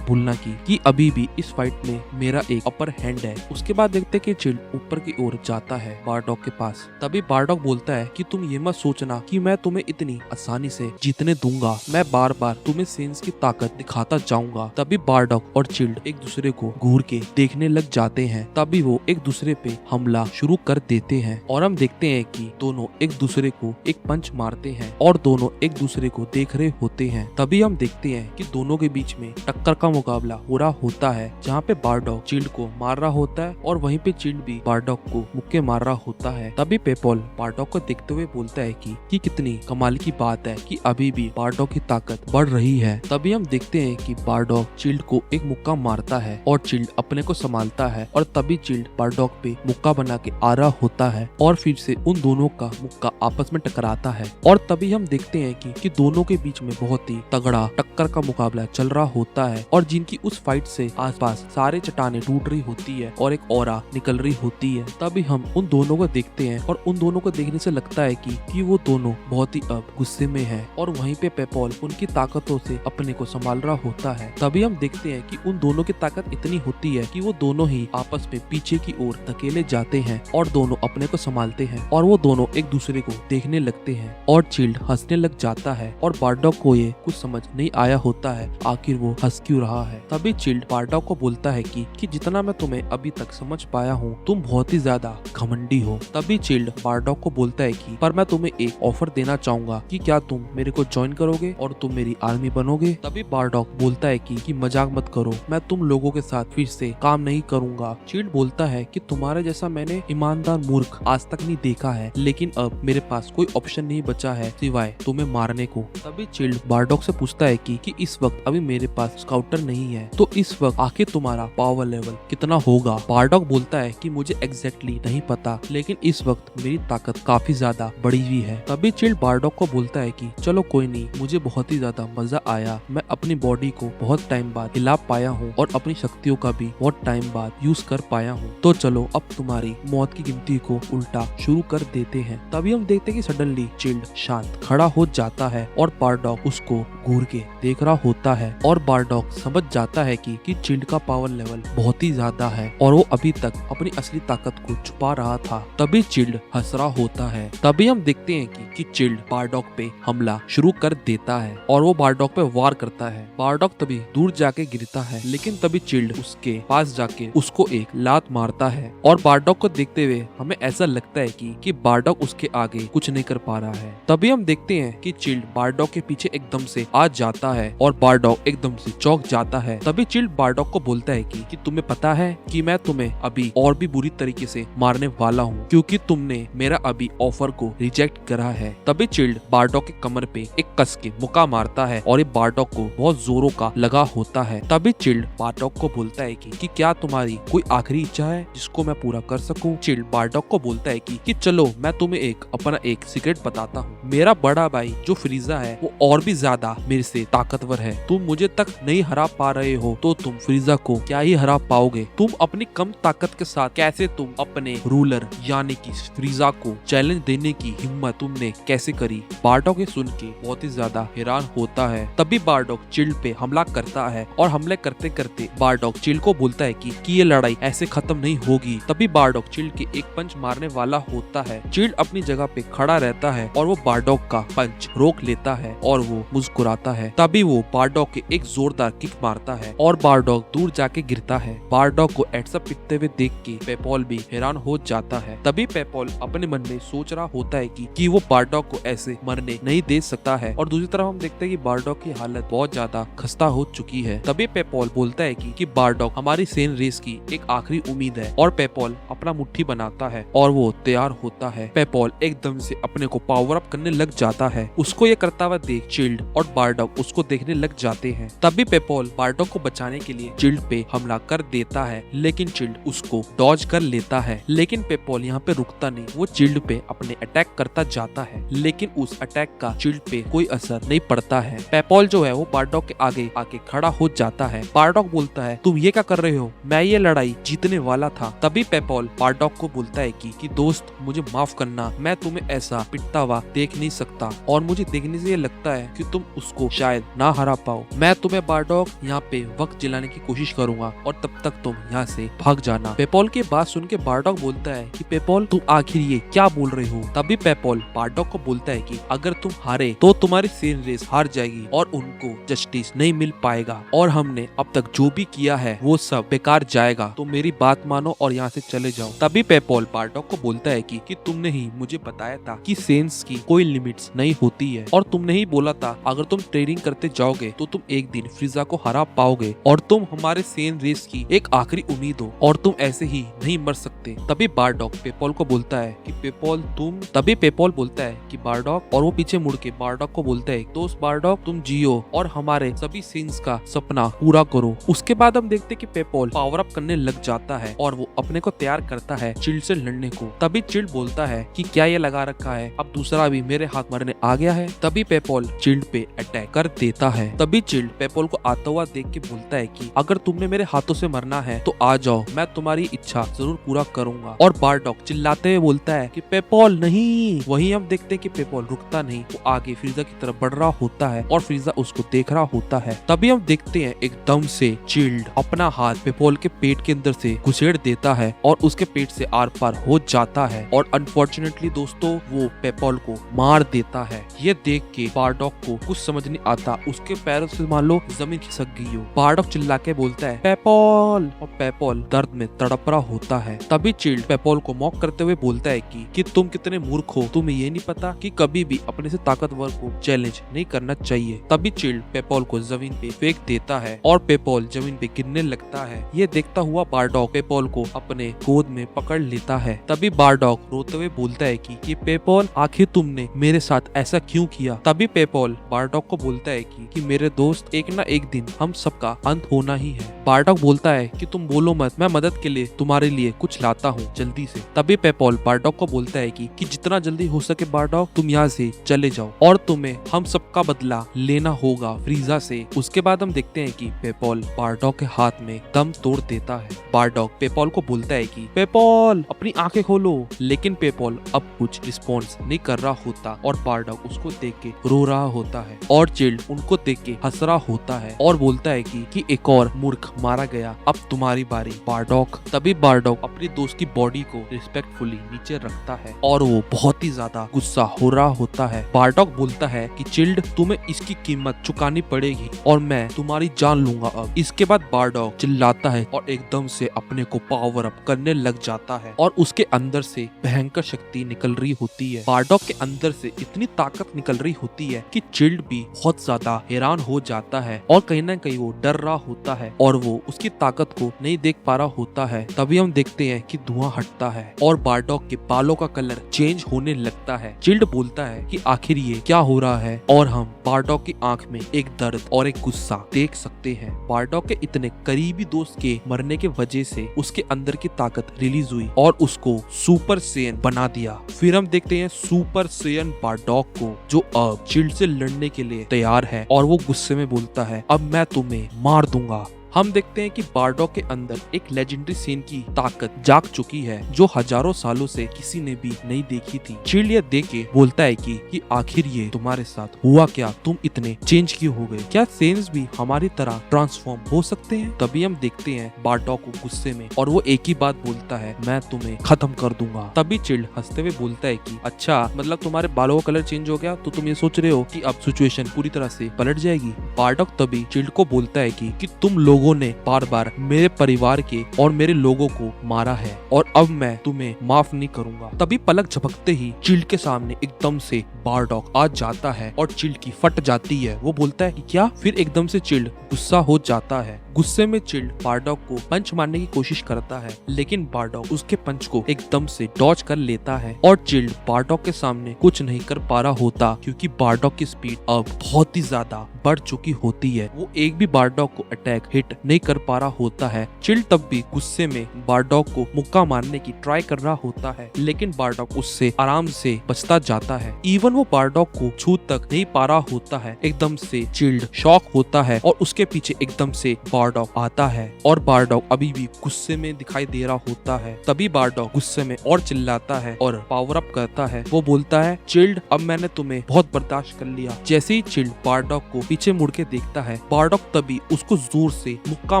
भूलना कि अभी भी इस फाइट में मेरा एक अपर हैंड है। उसके बाद देखते कि चिल्ड ऊपर की ओर जाता है बारडॉक के पास। तभी बारडॉक बोलता है कि तुम ये मत सोचना कि मैं तुम्हें इतनी आसानी से जीतने दूंगा, मैं बार बार तुम्हें सेयंस की ताकत दिखाता जाऊंगा। तभी बारडॉक और चिल्ड एक दूसरे को घूर के देखने लग जाते हैं। तभी वो एक दूसरे पे हमला शुरू कर देते हैं और हम देखते हैं कि दोनों एक दूसरे को एक पंच मारते हैं और दोनों एक दूसरे को देख रहे होते हैं। तभी हम देखते हैं कि दोनों के बीच में टक्कर का मुकाबला हो रहा होता है, जहाँ पे बारडॉक चिल्ड को मार रहा होता है और वहीं पे चिल्ड भी बारडॉक को मुक्के मार रहा होता है। तभी पेपॉल बारडॉक को देखते हुए बोलता है कि कितनी कमाल की बात है कि अभी भी बारडॉक की ताकत बढ़ रही है। तभी हम देखते हैं कि बारडॉक चिल्ड को एक मुक्का मारता है और चिल्ड अपने को संभालता है और तभी चिल्ड बारडॉक पे मुक्का बना के आ रहा होता है और फिर से उन दोनों का मुक्का आपस में टकराता है। और तभी हम देखते हैं कि दोनों के बीच में बहुत ही तगड़ा टक्कर का मुकाबला चल रहा होता है और जिनकी उस फाइट से आसपास सारे चट्टानें टूट रही होती है और एक ऑरा निकल रही होती है। तभी हम उन दोनों को देखते हैं और उन दोनों को देखने से लगता है कि वो दोनों बहुत ही अब गुस्से में है और वहीं पे पेपॉल उनकी ताकतों से अपने को संभाल रहा होता है। तभी हम देखते हैं कि उन दोनों की ताकत इतनी होती है कि वो दोनों ही आपस में पीछे की ओर धकेले जाते हैं और दोनों अपने को संभालते हैं और वो दोनों एक दूसरे को देखने लगते हैं और चिल्ड हंसने लग जाता है और बारडॉक को ये कुछ समझ नहीं आया होता है आखिर वो हंस क्यों रहा है। तभी चिल्ड बारडॉक को बोलता है कि जितना मैं तुम्हें अभी तक समझ पाया हूँ, तुम बहुत ही ज्यादा घमंडी हो। तभी चिल्ड बारडॉक को बोलता है कि पर मैं तुम्हें एक ऑफर देना चाहूंगा कि क्या तुम मेरे को ज्वाइन करोगे और तुम मेरी आर्मी बनोगे। तभी बारडॉक बोलता है कि मजाक मत करो, मैं तुम लोगों के साथ फिर से काम नहीं करूंगा। चिल्ड बोलता है कि तुम्हारे जैसा मैंने ईमानदार मूर्ख आज तक नहीं देखा है, लेकिन अब मेरे पास कोई ऑप्शन नहीं बचा है सिवाय तुम्हें मारने को। तभी चिल्ड बारडॉक से पूछता है कि इस वक्त अभी मेरे पास स्काउटर नहीं है, तो इस वक्त आखिर तुम्हारा पावर लेवल कितना होगा। बारडॉक बोलता है कि मुझे एग्जैक्टली नहीं पता, लेकिन इस वक्त मेरी ताकत काफी ज्यादा बढ़ी हुई है। तभी चिल्ड बारडॉक को बोलता है कि चलो कोई नहीं, मुझे बहुत ही ज्यादा मजा आया, मैं अपनी बॉडी को बहुत टाइम बाद हिला पाया हूँ और अपनी शक्तियों का भी बहुत टाइम बाद यूज कर पाया हूँ, तो चलो अब तुम्हारी मौत की गिनती को उल्टा शुरू कर देते हैं। हैं। तभी हम देखते हैं कि सडनली चिल्ड शांत खड़ा हो जाता है और बारडॉग उसको घूर के देख रहा होता है और बारडॉग समझ जाता है कि चिल्ड का पावर लेवल बहुत ही ज्यादा है और वो अभी तक अपनी असली ताकत को छुपा रहा था। तभी चिल्ड हंस रहा होता है। तभी हम देखते हैं कि चिल्ड बारडॉग पे हमला शुरू कर देता है और वो बारडॉग पे वार करता है। बारडॉग तभी दूर जाके गिरता है, लेकिन तभी चिल्ड उसके पास जाके उसको एक लात मारता है और बारडॉग को देखते हुए हमें ऐसा लगता है कि बारडॉग उसके आगे कुछ नहीं कर पा रहा है। तभी हम देखते हैं कि चिल्ड बारडॉग के पीछे एकदम से आ जाता है और बारडॉग एकदम से चौंक जाता है। तभी चिल्ड बारडॉग को बोलता है कि तुम्हें पता है कि मैं तुम्हें अभी और भी बुरी तरीके से मारने वाला हूँ, क्योंकि तुमने मेरा अभी ऑफर को रिजेक्ट करा है। तभी चिल्ड बारडॉग के कमर पे एक कस के मुक्का मारता है और ये बारडॉग को बहुत जोरों का लगा होता है। तभी चिल्ड बारडॉग को बोलता है कि क्या तुम्हारी कोई आखिरी इच्छा है जिसको मैं पूरा कर सकूं। चिल्ड बारडॉग को बोलता है कि चलो मैं तुम्हें अपना एक सीक्रेट बताता हूँ। मेरा बड़ा भाई जो फ्रीजा है वो और भी ज्यादा मेरे से ताकतवर है। तुम मुझे तक नहीं हरा पा रहे हो तो तुम फ्रीजा को क्या ही हरा पाओगे। तुम अपनी कम ताकत के साथ कैसे तुम अपने रूलर यानी कि फ्रीजा को चैलेंज देने की हिम्मत तुमने कैसे करी। बारडॉग ये सुन के बहुत ही ज्यादा हैरान होता है। तभी बारडॉग चिल्ड पे हमला करता है और हमले करते करते बारडॉग चिल्ड को बोलता है कि ये लड़ाई ऐसे खत्म नहीं होगी। तभी बारडॉग चिल्ड के एक पंच मारने वाला होता है। चिल्ड अपनी जगह पे खड़ा रहता है और वो बारडॉग का पंच रोक लेता है और वो मुस्कुराता है। तभी वो बारडॉग के एक जोरदार किक मारता है और बारडॉग दूर जाके गिरता है। बारडॉग को ऐसा पिटते हुए देख के पेपॉल भी हैरान हो जाता है। तभी पेपॉल अपने मन में सोच रहा होता है कि वो बारडॉग को ऐसे मरने नहीं दे सकता है और दूसरी तरफ हम देखते हैं कि बारडॉग की हालत बहुत ज्यादा खस्ता हो चुकी है। तभी पेपॉल बोलता है कि बारडॉग हमारी सेन रेस की एक आखिरी उम्मीद है और पेपॉल अपना मुट्ठी बनाता है और वो तैयार होता है। पेपॉल एकदम से अपने को पावर अप करने लग जाता है। उसको ये करता हुआ देख चिल्ड और बारडॉग उसको देखने लग जाते हैं। तभी पेपॉल बारडॉग को बचाने के लिए चिल्ड पे हमला कर देता है, लेकिन चिल्ड उसको डॉज कर लेता है। लेकिन पेपॉल यहाँ पे रुकता नहीं, वो चिल्ड पे अपने अटैक करता जाता है, लेकिन उस अटैक का चिल्ड पे कोई असर नहीं पड़ता है। पेपॉल जो है वो बारडॉग के आगे आके खड़ा हो जाता है। बारडॉग बोलता है तुम ये क्या कर रहे हो, मैं ये लड़ाई जीतने वाला था। तभी पेपॉल बारडॉग को बोलता है कि दोस्त मुझे माफ करना, मैं तुम्हें ऐसा पिटता हुआ देख नहीं सकता और मुझे देखने से ये लगता है कि तुम उसको शायद ना हरा पाओ। मैं तुम्हें बारडॉग यहाँ पे वक्त जिलाने की कोशिश करूंगा और तब तक तुम यहाँ से भाग जाना। पेपॉल की बात सुन के बारडॉग बोलता है कि पेपॉल तुम आखिर ये क्या बोल रहे हो। तभी पेपॉल बारडॉग को बोलता है कि अगर तुम हारे तो तुम्हारी सेन रेस हार जाएगी और उनको जस्टिस नहीं मिल पाएगा और हमने अब तक जो भी किया है वो सब बेकार जाएगा। तो मेरी बात मानो और यहाँ से चले जाओ। तभी पेपॉल बारडॉग को बोलता है कि तुमने ही मुझे बताया था कि सेंस की कोई लिमिट्स नहीं होती है और तुमने ही बोला था अगर तुम ट्रेनिंग करते जाओगे तो तुम एक दिन फ्रीजा को हरा पाओगे और तुम हमारे सेन रेस की एक आखिरी उम्मीद हो और तुम ऐसे ही नहीं मर सकते। तभी बारडॉग पेपॉल को बोलता है कि पेपॉल तुम तभी पेपॉल बोलता है कि बारडॉग और वो पीछे मुड़ के बारडॉग को बोलता है दोस्त बारडॉग तुम जियो और हमारे सभी सेंस का सपना पूरा करो। उसके बाद हम देखते कि पेपॉल पावर अप करने लग जाता है और वो अपने को तैयार करता है चिल्ड से लड़ने को। तभी चिल्ड बोलता है कि क्या ये लगा रखा है, अब दूसरा भी मेरे हाथ मरने आ गया है। तभी पेपॉल चिल्ड पे अटैक कर देता है। तभी चिल्ड पेपॉल को आता हुआ देख के बोलता है कि अगर तुमने मेरे हाथों से मरना है तो आ जाओ, मैं तुम्हारी इच्छा जरूर पूरा करूंगा। और बारडॉग चिल्लाते हुए बोलता है कि पेपॉल नहीं। वहीं हम देखते हैं कि पेपॉल रुकता नहीं, वो आगे फ्रीजा की तरफ बढ़ रहा होता है और फ्रीजा उसको देख रहा होता है। तभी हम देखते हैं एकदम से चिल्ड अपना हाथ पेपॉल के पेट के अंदर से घुसेड़ देता है और उसके पेट से आर पार हो जाता है और अनफॉर्चुनेटली दोस्तों वो पेपॉल को मार देता है। ये देख के बारडॉग को कुछ समझ नहीं आता, उसके पैरों से मान लो जमीन खिसक गई हो। बारडॉग चिल्ला के बोलता है पेपॉल और पेपॉल दर्द में तड़प रहा होता है। तभी चिल्ड पेपॉल को मॉक करते हुए बोलता है कि तुम कितने मूर्ख हो, तुम्हें ये नहीं पता कि कभी भी अपने से ताकतवर को चैलेंज नहीं करना चाहिए। तभी चिल्ड पेपॉल को जमीन पे फेंक देता है और पेपॉल जमीन पे गिरने लगता है। ये देखता हुआ बारडॉग पेपॉल को अपने गोद में पकड़ लेता है। तभी बारडॉग रोते हुए बोलता है कि पेपॉल आखिर तुमने मेरे साथ ऐसा क्यों किया। तभी पेपॉल बारडॉग को बोलता है कि मेरे दोस्त एक ना एक दिन हम सबका अंत होना ही है। बारडॉग बोलता है कि तुम बोलो मत, मैं मदद के लिए तुम्हारे लिए कुछ लाता हूँ जल्दी से। तभी पेपॉल बारडॉग को बोलता है कि जितना जल्दी हो सके बारडॉग तुम यहाँ से चले जाओ और तुम्हें हम सबका बदला लेना होगा फ्रीजा से। उसके बाद हम देखते हैं कि पेपॉल बारडॉग के हाथ में दम तोड़ देता है। बारडॉग पेपॉल को बोलता है कि पेपॉल अपनी आंखें खोलो, लेकिन पेपॉल अब कुछ रिस्पॉन्स नहीं कर रहा होता और बारडॉग उसको देख के रो रहा होता है और चिल्ड उनको देख के हंस रहा होता है और बोलता है कि एक और मूर्ख मारा गया, अब तुम्हारी बारी बारडॉग। तभी बारडॉग अपनी दोस्त की बॉडी को रिस्पेक्टफुली नीचे रखता है और वो बहुत ही ज्यादा गुस्सा हो रहा होता है। बारडॉग बोलता है कि चिल्ड तुम्हें इसकी कीमत चुकानी पड़ेगी और मैं तुम्हारी जान लूंगा अब। इसके बाद बारडॉग चिल्लाता है और एकदम से अपने को पावर अप करने लग जाता है और उसके अंदर से भयंकर शक्ति निकल रही होती है। बारडॉग के अंदर से इतनी ताकत निकल रही होती है कि चिल्ड भी बहुत ज्यादा हैरान हो जाता है और कहीं ना कहीं वो डर रहा होता है और वो उसकी ताकत को नहीं देख पा रहा होता है। तभी हम देखते हैं कि धुआं हटता है और बारडॉग के बालों का कलर चेंज होने लगता है। चिल्ड बोलता है कि आखिर ये क्या हो रहा है और हम बारडॉग की आंख में एक दर्द और एक गुस्सा देख सकते हैं। बारडॉग के इतने करीबी दोस्त के मरने के वजह से उसके अंदर की ताकत रिलीज हुई और उसको सुपर सेयन बना दिया। फिर हम देखते हैं सुपर सेयन बारडॉग को जो अब चिल्ड से लड़ने के लिए तैयार है और वो गुस्से में बोलता है अब मैं तुम्हें मार दूंगा। हम देखते हैं कि बारडॉग के अंदर एक लेजेंडरी सेन की ताकत जाग चुकी है जो हजारों सालों से किसी ने भी नहीं देखी थी। चिल्ड ये देख के बोलता है कि आखिर ये तुम्हारे साथ हुआ क्या, तुम इतने चेंज क्यों हो गए, क्या सेन्स भी हमारी तरह ट्रांसफॉर्म हो सकते हैं। तभी हम देखते हैं बारडॉग को गुस्से में और वो एक ही बात बोलता है मैं तुम्हें खत्म कर दूंगा। तभी चिल्ड हंसते हुए बोलता है कि अच्छा मतलब तुम्हारे बालों का कलर चेंज हो गया तो तुम ये सोच रहे हो कि अब सिचुएशन पूरी तरह से पलट जाएगी। बारडॉग तभी चिल्ड को बोलता है कि तुम लोगों ने बार बार मेरे परिवार के और मेरे लोगों को मारा है और अब मैं तुम्हें माफ नहीं करूंगा। तभी पलक झपकते ही चिल्ड के सामने एकदम से बारडॉग आ जाता है और चिल्ड की फट जाती है। वो बोलता है कि क्या, फिर एकदम से चिल्ड गुस्सा हो जाता है। गुस्से में चिल्ड बारडॉग को पंच मारने की कोशिश करता है लेकिन बारडॉग उसके पंच को एकदम से डॉज कर लेता है और चिल्ड बारडॉग के सामने कुछ नहीं कर पा रहा होता क्योंकि बारडॉग की स्पीड अब बहुत ही ज्यादा बढ़ चुकी होती है। वो एक भी बारडॉग को अटैक हिट नहीं कर पा रहा होता है। चिल्ड तब भी गुस्से में बारडॉग को मुक्का मारने की ट्राई कर रहा होता है लेकिन बारडॉग उससे आराम से बचता जाता है। इवन वो बारडॉग को छू तक नहीं पा रहा होता है। एकदम से चिल्ड शॉक होता है और उसके पीछे एकदम से बारडॉग आता है और बारडॉग अभी भी गुस्से में दिखाई दे रहा होता है। तभी बारडॉग गुस्से में और चिल्लाता है और पावर अप करता है। वो बोलता है चिल्ड अब मैंने तुम्हें बहुत बर्दाश्त कर लिया। जैसे ही चिल्ड बारडॉग को पीछे मुड़ के देखता है बारडॉग तभी उसको जोर से मुक्का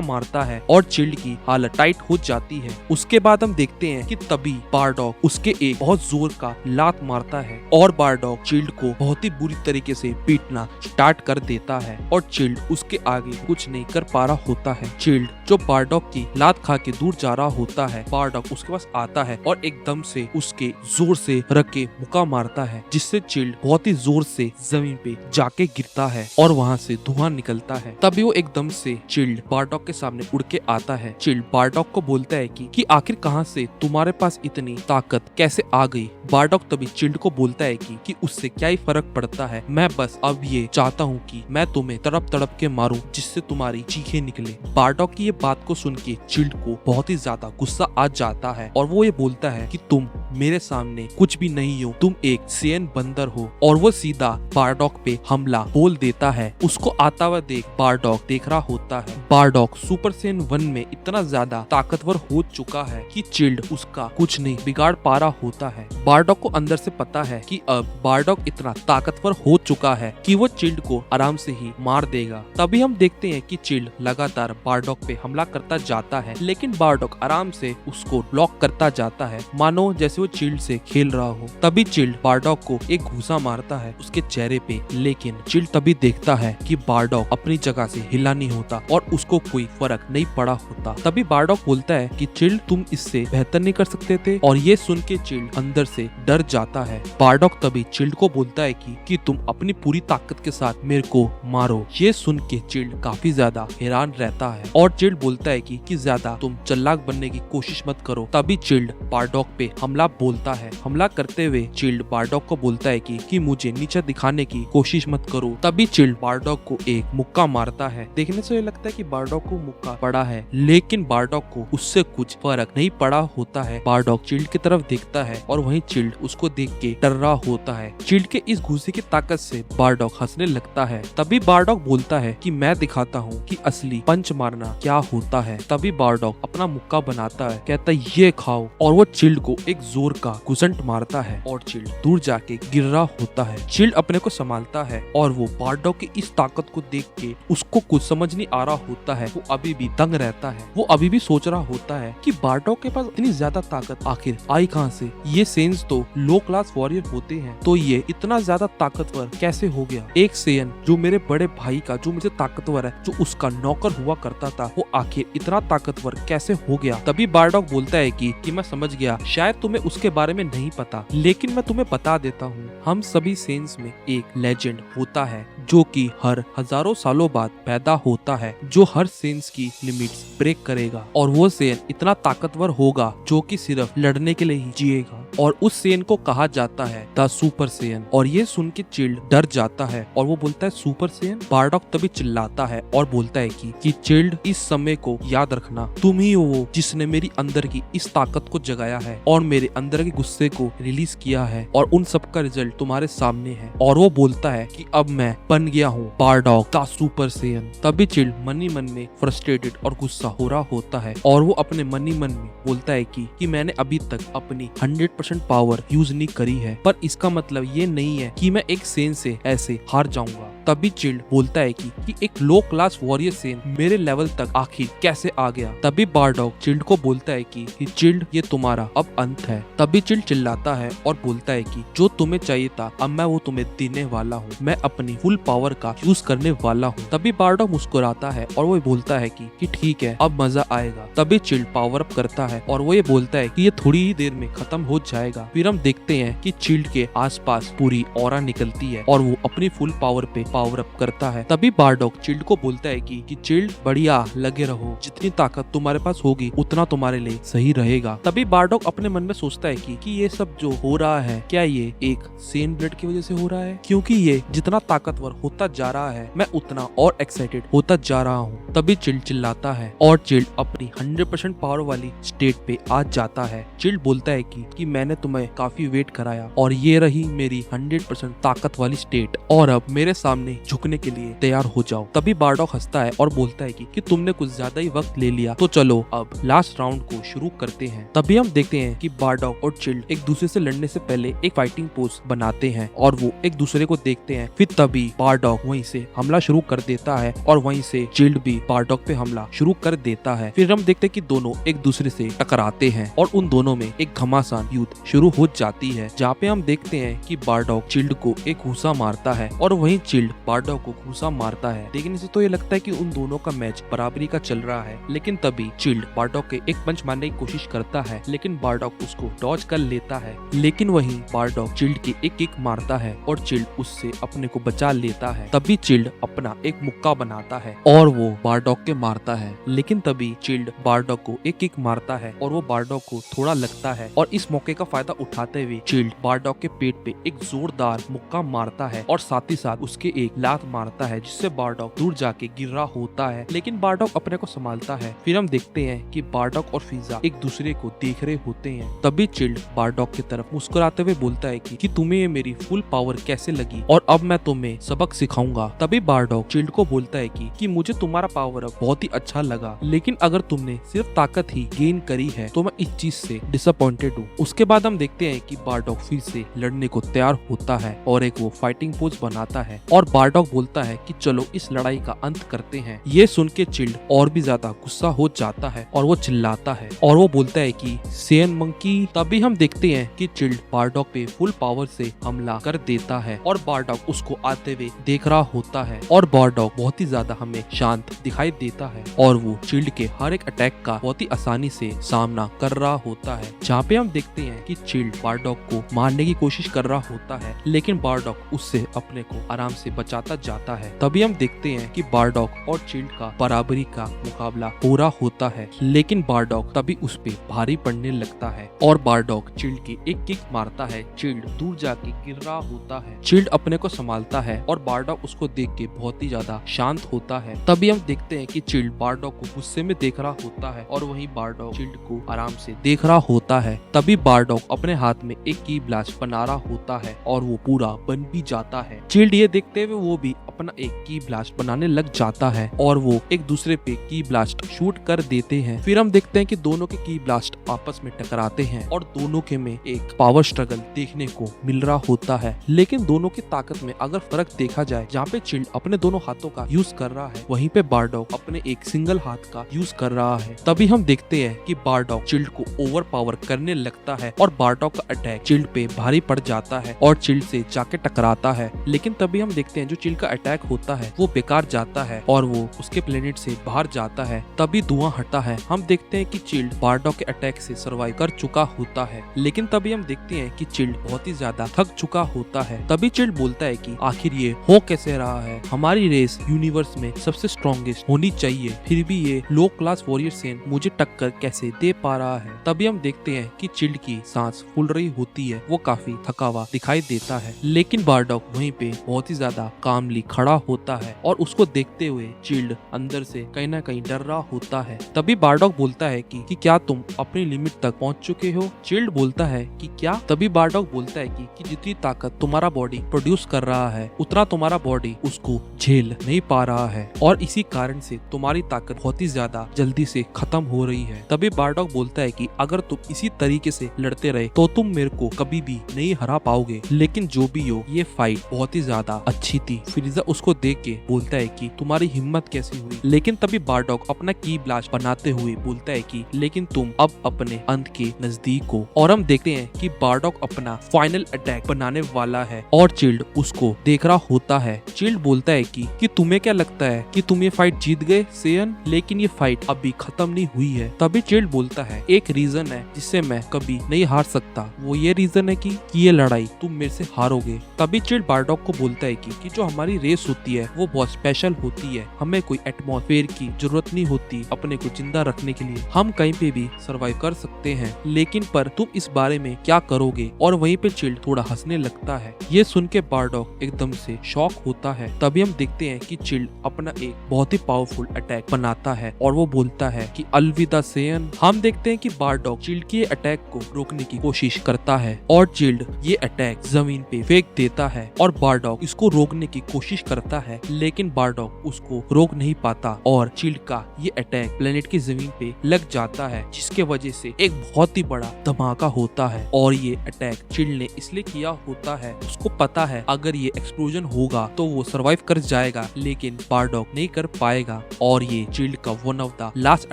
मारता है और चिल्ड की हालत टाइट हो जाती है। उसके बाद हम देखते हैं कि तभी बारडॉग उसके एक बहुत जोर का लात मारता है और बारडॉग चिल्ड को बहुत ही बुरी तरीके से पीटना स्टार्ट कर देता है और चिल्ड उसके आगे कुछ नहीं कर पा रहा होता है। चिल्ड जो बारडॉग की लात खा के दूर जा रहा होता है बारडॉग उसके पास आता है और एकदम से उसके जोर से रख के मुक्का मारता है जिससे चिल्ड बहुत ही जोर से जमीन पे जाके गिरता है और वहाँ से धुआं निकलता है। तभी वो एकदम से चिल्ड बारडॉग के सामने उड़ के आता है। चिल्ड बारडॉग को बोलता है कि आखिर कहाँ से तुम्हारे पास इतनी ताकत कैसे आ गई। बारडॉग तभी चिल्ड को बोलता है कि उससे क्या ही फर्क पड़ता है, मैं बस अब ये चाहता हूँ कि मैं तुम्हें तड़प तड़प के मारूं जिससे तुम्हारी चीखें निकले। बारडॉग की ये बात को सुन के चिल्ड को बहुत ही ज्यादा गुस्सा आ जाता है और वो ये बोलता है कि तुम मेरे सामने कुछ भी नहीं हो, तुम एक सेयन बंदर हो। और वो सीधा बारडॉग पे हमला बोल देता है। उसको आता हुआ देख बारडॉग देख रहा होता है। बारडॉग सुपर सेयन 1 में इतना ज्यादा ताकतवर हो चुका है कि चिल्ड उसका कुछ नहीं बिगाड़ पा रहा होता है। बारडॉग को अंदर से पता है कि अब बारडॉग इतना ताकतवर हो चुका है कि वो चिल्ड को आराम से ही मार देगा। तभी हम देखते हैं कि चिल्ड लगातार बारडॉग पे हमला करता जाता है लेकिन बारडॉग आराम से उसको ब्लॉक करता जाता है मानो जैसे वो चिल्ड से खेल रहा हो। तभी चिल्ड बारडॉग को एक घूसा मारता है उसके चेहरे पे लेकिन चिल्ड तभी देखता है कि बारडॉग अपनी जगह से हिला नहीं होता और उसको कोई फर्क नहीं पड़ा होता। तभी बारडॉग बोलता है कि चिल्ड तुम इससे बेहतर नहीं कर सकते थे और ये सुन के चिल्ड अंदर से डर जाता है। बारडॉग तभी चिल्ड को बोलता है कि तुम अपनी पूरी ताकत के साथ मेरे को मारो। ये सुन के चिल्ड काफी ज्यादा हैरान रहता है और चिल्ड बोलता है कि ज्यादा तुम चालाक बनने की कोशिश मत करो। तभी चिल्ड बारडॉग पे हमला बोलता है। हमला करते हुए चिल्ड बारडॉग को बोलता है कि मुझे नीचे दिखाने की कोशिश मत करो। तभी चिल्ड बारडॉग को एक मुक्का मारता है। देखने से ये लगता है कि बारडॉग को मुक्का पड़ा है लेकिन बारडॉग को उससे कुछ फर्क नहीं पड़ा होता है। बारडॉग चिल्ड की तरफ देखता है और वहीं चिल्ड उसको देख के डर रहा होता है। चिल्ड के इस घूसे की ताकत से बारडॉग हंसने लगता है। तभी बारडॉग बोलता है कि मैं दिखाता हूँ कि असली पंच मारना क्या होता है। तभी बारडॉग अपना मुक्का बनाता है, कहता है ये खाओ और वो चिल्ड को एक जोर का घुसंट मारता है और चिल्ड दूर जाके गिर रहा होता है। चिल्ड अपने को संभालता है और वो बारडॉग की इस ताकत को देख के उसको कुछ समझ नहीं आ रहा होता है। वो अभी भी दंग रहता है। वो अभी भी सोच रहा होता है कि बारडॉग के पास इतनी ज्यादा ताकत आखिर आई कहाँ से। ये सेंस तो लो क्लास वॉरियर होते हैं, तो ये इतना ज्यादा ताकतवर कैसे हो गया। एक सेयन जो मेरे बड़े भाई का, जो मुझे ताकतवर है, जो उसका नौकर हुआ करता था, वो आखिर इतना ताकतवर कैसे हो गया। तभी बारडॉग बोलता है कि मैं समझ गया, शायद तुम्हें उसके बारे में नहीं पता, लेकिन मैं तुम्हें बता देता हूँ। हम सभी सेंस में एक लेजेंड होता है जो कि हर हजारों सालों बाद पैदा होता है, जो हर सेंस की लिमिट्स ब्रेक करेगा, और वो सेन इतना ताकतवर होगा जो कि सिर्फ लड़ने के लिए ही जिएगा, और उस सेन को कहा जाता है द सुपर सेन। और ये सुन के चिल्ड डर जाता है और वो बोलता है सुपर सेन। बारडॉग तभी चिल्लाता है और बोलता है कि चिल्ड, इस समय को याद रखना, तुम ही हो वो जिसने मेरी अंदर की इस ताकत को जगाया है और मेरे अंदर के गुस्से को रिलीज किया है, और उन सब का रिजल्ट तुम्हारे सामने है। और वो बोलता है कि अब मैं बन गया हूँ बारडॉग द सुपर सेन। तभी चिल्ड मन ही मन में फ्रस्ट्रेटेड और गुस्सा हो रहा होता है और वो अपने मन ही मन में बोलता है कि मैंने अभी तक अपनी 100% पावर यूज नहीं करी है, पर इसका मतलब ये नहीं है कि मैं एक सेन से ऐसे हार जाऊंगा। तभी चिल्ड बोलता है कि एक लो क्लास वॉरियर सेन मेरे लेवल तक आखिर कैसे आ गया। तभी बारडॉग चिल्ड को बोलता है कि चिल्ड, ये तुम्हारा अब अंत है। तभी चिल्ड चिल्लाता है और बोलता है कि जो तुम्हें चाहिए था अब मैं वो तुम्हें देने वाला हूँ, मैं अपनी फुल पावर का यूज करने वाला हूँ। तभी बारडॉग मुस्कुराता है और वो बोलता है कि ठीक है, अब मजा आएगा। तभी चिल्ड पावर अप करता है और वो ये बोलता है कि ये थोड़ी ही देर में खत्म हो जाएगा। फिर हम देखते हैं कि चिल्ड के आसपास पूरी ऑरा निकलती है और वो अपनी फुल पावर पे पावर अप करता है। तभी बारडॉग चिल्ड को बोलता है कि चिल्ड, बढ़िया लगे रहो, जितनी ताकत तुम्हारे पास होगी उतना तुम्हारे लिए सही रहेगा। तभी बारडॉग अपने मन में सोचता है कि ये सब जो हो रहा है, क्या ये एक सेन ब्लड की वजह से हो रहा है, क्योंकि ये जितना ताकतवर होता जा रहा है मैं उतना और एक्साइटेड होता जा रहा हूँ। तभी चिल्ड चिल्लाता है और चिल्ड अपनी 100% पावर वाली स्टेट पे आ जाता है। चिल्ड बोलता है कि मैंने तुम्हें काफी वेट कराया और ये रही मेरी 100% ताकत वाली स्टेट, और अब मेरे सामने झुकने के लिए तैयार हो जाओ। तभी बारडॉग हंसता है और बोलता है कि तुमने कुछ ज्यादा ही वक्त ले लिया, तो चलो अब लास्ट राउंड को शुरू करते हैं। तभी हम देखते हैं कि बारडॉग और चिल्ड एक दूसरे से लड़ने से पहले एक फाइटिंग पोज बनाते हैं और वो एक दूसरे को देखते हैं। फिर तभी बारडॉग वहीं से हमला शुरू कर देता है और वहीं से चिल्ड भी बारडॉग पे हमला शुरू कर देता है। फिर हम देखते हैं कि दोनों एक दूसरे से टकराते हैं और उन दोनों में एक घमासान युद्ध शुरू हो जाती है, जहाँ पे हम देखते हैं कि बारडॉग चिल्ड को एक घूसा मारता है और वहीं चिल्ड बारडॉग को घूसा मारता है। देखने से तो ये लगता है कि उन दोनों का मैच बराबरी का चल रहा है, लेकिन तभी चिल्ड बारडॉग के एक पंच मारने की कोशिश करता है, लेकिन बारडॉग उसको डॉज कर लेता है। लेकिन वहीं बारडॉग चिल्ड के एक किक मारता है और चिल्ड उससे अपने को बचा लेता है। तभी चिल्ड अपना एक मुक्का बनाता है और वो बारडॉग के मारता है, लेकिन तभी चिल्ड बारडॉग को एक किक मारता है और वो बारडॉग को थोड़ा लगता है, और इस मौके का फायदा उठाते हुए चिल्ड बारडॉग के पेट पे एक जोरदार मुक्का मारता है और साथ ही साथ उसके एक लात मारता है, जिससे बारडॉग दूर जाके गिर रहा होता है, लेकिन बारडॉग अपने को संभालता है। फिर हम देखते हैं कि बारडॉग और फिजा एक दूसरे को देख रहे होते हैं। तभी चिल्ड बारडॉग की तरफ मुस्कुराते हुए बोलता है कि तुम्हें ये मेरी फुल पावर कैसे लगी और अब मैं तुम्हें सबक सिखाऊंगा। तभी बारडॉग चिल्ड को बोलता है कि मुझे तुम्हारा पावर अप बहुत ही अच्छा लगा, लेकिन अगर तुमने सिर्फ ताकत ही गेन करी है तो मैं इस चीज से डिसअपॉइंटेड हूँ। उसके बाद हम देखते हैं कि बारडॉग फिर से लड़ने को तैयार होता है और एक वो फाइटिंग पोज बनाता है और बारडॉग बोलता है कि चलो इस लड़ाई का अंत करते हैं। ये सुन के चिल्ड और भी ज्यादा गुस्सा हो जाता है और वो चिल्लाता है और वो बोलता है कि सेन मंकी। तभी हम देखते हैं कि चिल्ड बारडॉग पे फुल पावर से हमला कर देता है और बारडॉग उसको आते हुए देख रहा होता है और बारडॉग बहुत ही ज्यादा हमें शांत दिखाई देता है और वो चिल्ड के हर एक अटैक का बहुत ही आसानी से सामना कर रहा होता है। जहाँ पे हम देखते हैं कि चिल्ड बारडॉग को मारने की कोशिश कर रहा होता है, लेकिन बारडॉग उससे अपने को आराम से बचाता जाता है। तभी हम देखते हैं कि बारडॉग और चिल्ड का बराबरी का मुकाबला हो रहा होता है, लेकिन बारडॉग तभी उस पे भारी पड़ने लगता है और बारडॉग चिल्ड की एक किक मारता है। चिल्ड दूर जाके गिर रहा होता है। चिल्ड अपने को संभालता है और बारडॉग उसको देख के बहुत ही ज्यादा शांत होता है। तभी हम देखते हैं कि चिल्ड बारडॉग को गुस्से में देख रहा होता है और वहीं बारडॉग चिल्ड को आराम से देख रहा होता है। तभी बारडॉग अपने हाथ में एक की ब्लास्ट बना रहा होता है और वो पूरा बन भी जाता है। चिल्ड ये देखते हुए हुए वो भी अपना एक की ब्लास्ट बनाने लग जाता है और वो एक दूसरे पे की ब्लास्ट शूट कर देते हैं। फिर हम देखते हैं कि दोनों के की ब्लास्ट आपस में टकराते हैं और दोनों के में एक पावर स्ट्रगल देखने को मिल रहा होता है। लेकिन दोनों की ताकत में अगर फर्क देखा जाए, जहाँ पे चिल्ड अपने दोनों हाथों का यूज कर रहा है, वहीं पे बारडॉग अपने एक सिंगल हाथ का यूज कर रहा है। तभी हम देखते हैं कि बारडॉग चिल्ड को ओवर पावर करने लगता है और बारडॉग का अटैक चिल्ड पे भारी पड़ जाता है और चिल्ड से जाके टकराता है। लेकिन तभी हम देखते हैं जो चिल्ड का अटैक होता है वो बेकार जाता है और वो उसके प्लेनेट से बाहर जाता है। तभी धुआं हटता है। हम देखते हैं कि चिल्ड बारडॉग के अटैक से सर्वाइव कर चुका होता है। लेकिन तभी हम देखते हैं कि चिल्ड बहुत ही ज्यादा थक चुका होता है। तभी चिल्ड बोलता है कि आखिर ये हो कैसे रहा है, हमारी रेस यूनिवर्स में सबसे स्ट्रॉन्गेस्ट होनी चाहिए, फिर भी ये लो क्लास वॉरियर सेन मुझे टक्कर कैसे दे पा रहा है। तभी हम देखते हैं कि चिल्ड की सांस फूल रही होती है, वो काफी थका हुआ दिखाई देता है। लेकिन बारडॉग वहीं पे बहुत ही ज्यादा कामली खड़ा होता है और उसको देखते हुए चिल्ड अंदर से कहीं ना कहीं डर रहा होता है। तभी बारडॉग बोलता है कि क्या तुम अपनी लिमिट तक पहुंच चुके हो। चिल्ड बोलता है कि क्या। तभी बारडॉग बोलता है कि जितनी ताकत तुम्हारा बॉडी प्रोड्यूस कर रहा है उतना तुम्हारा बॉडी उसको झेल नहीं पा रहा है और इसी कारण से तुम्हारी ताकत बहुत ही ज्यादा जल्दी से खत्म हो रही है। तभी बारडॉग बोलता है कि अगर तुम इसी तरीके से लड़ते रहे तो तुम मेरे को कभी भी नहीं हरा पाओगे। लेकिन जो भी हो, ये फाइट बहुत ही ज्यादा अच्छी थी। फ्रीजा उसको देख के बोलता है कि तुम्हारी हिम्मत कैसी हुई। लेकिन तभी बारडॉग अपना की ब्लास्ट बनाते हुए बोलता है कि लेकिन तुम अब अपने अंत के नजदीक हो। और हम देखते हैं कि बारडॉग अपना फाइनल अटैक बनाने वाला है और चिल्ड उसको देख रहा होता है। चिल्ड बोलता है कि तुम्हें क्या लगता है कि तुम ये फाइट जीत गए सेयन, लेकिन ये फाइट अभी खत्म नहीं हुई है। तभी चिल्ड बोलता है एक रीजन है जिससे मैं कभी नहीं हार सकता, वो ये रीजन है कि ये लड़ाई तुम मेरे से हारोगे। तभी चिल्ड बारडॉग को बोलता है कि जो हमारी रेस होती है वो बहुत स्पेशल होती है, हमें कोई एटमॉस्फेयर की जरूरत नहीं होती अपने को जिंदा रखने के लिए, हम कहीं पे भी सरवाइव कर सकते हैं। लेकिन पर तुम इस बारे में क्या करोगे। और वहीं पे चिल्ड थोड़ा हंसने लगता है। ये सुन के बारडॉग एकदम से शॉक होता है। तभी हम देखते हैं कि चिल्ड अपना एक बहुत ही पावरफुल अटैक बनाता है और वो बोलता है कि अलविदा सेयन। हम देखते हैं कि बारडॉग चिल्ड के अटैक को रोकने की कोशिश करता है और चिल्ड ये अटैक जमीन पे फेंक देता है और बारडॉग इसको रोकने की कोशिश करता है। लेकिन बारडॉग उसको रोक नहीं पाता और चिल्ड का ये अटैक प्लेनेट की जमीन पे लग जाता है, जिसके वजह से एक बहुत ही बड़ा धमाका होता है। और ये अटैक चिल्ड ने इसलिए किया होता है, उसको पता है अगर ये एक्सप्लोजन होगा तो वो सरवाइव कर जाएगा, लेकिन बारडॉग नहीं कर पाएगा और ये चिल्ड का one of the last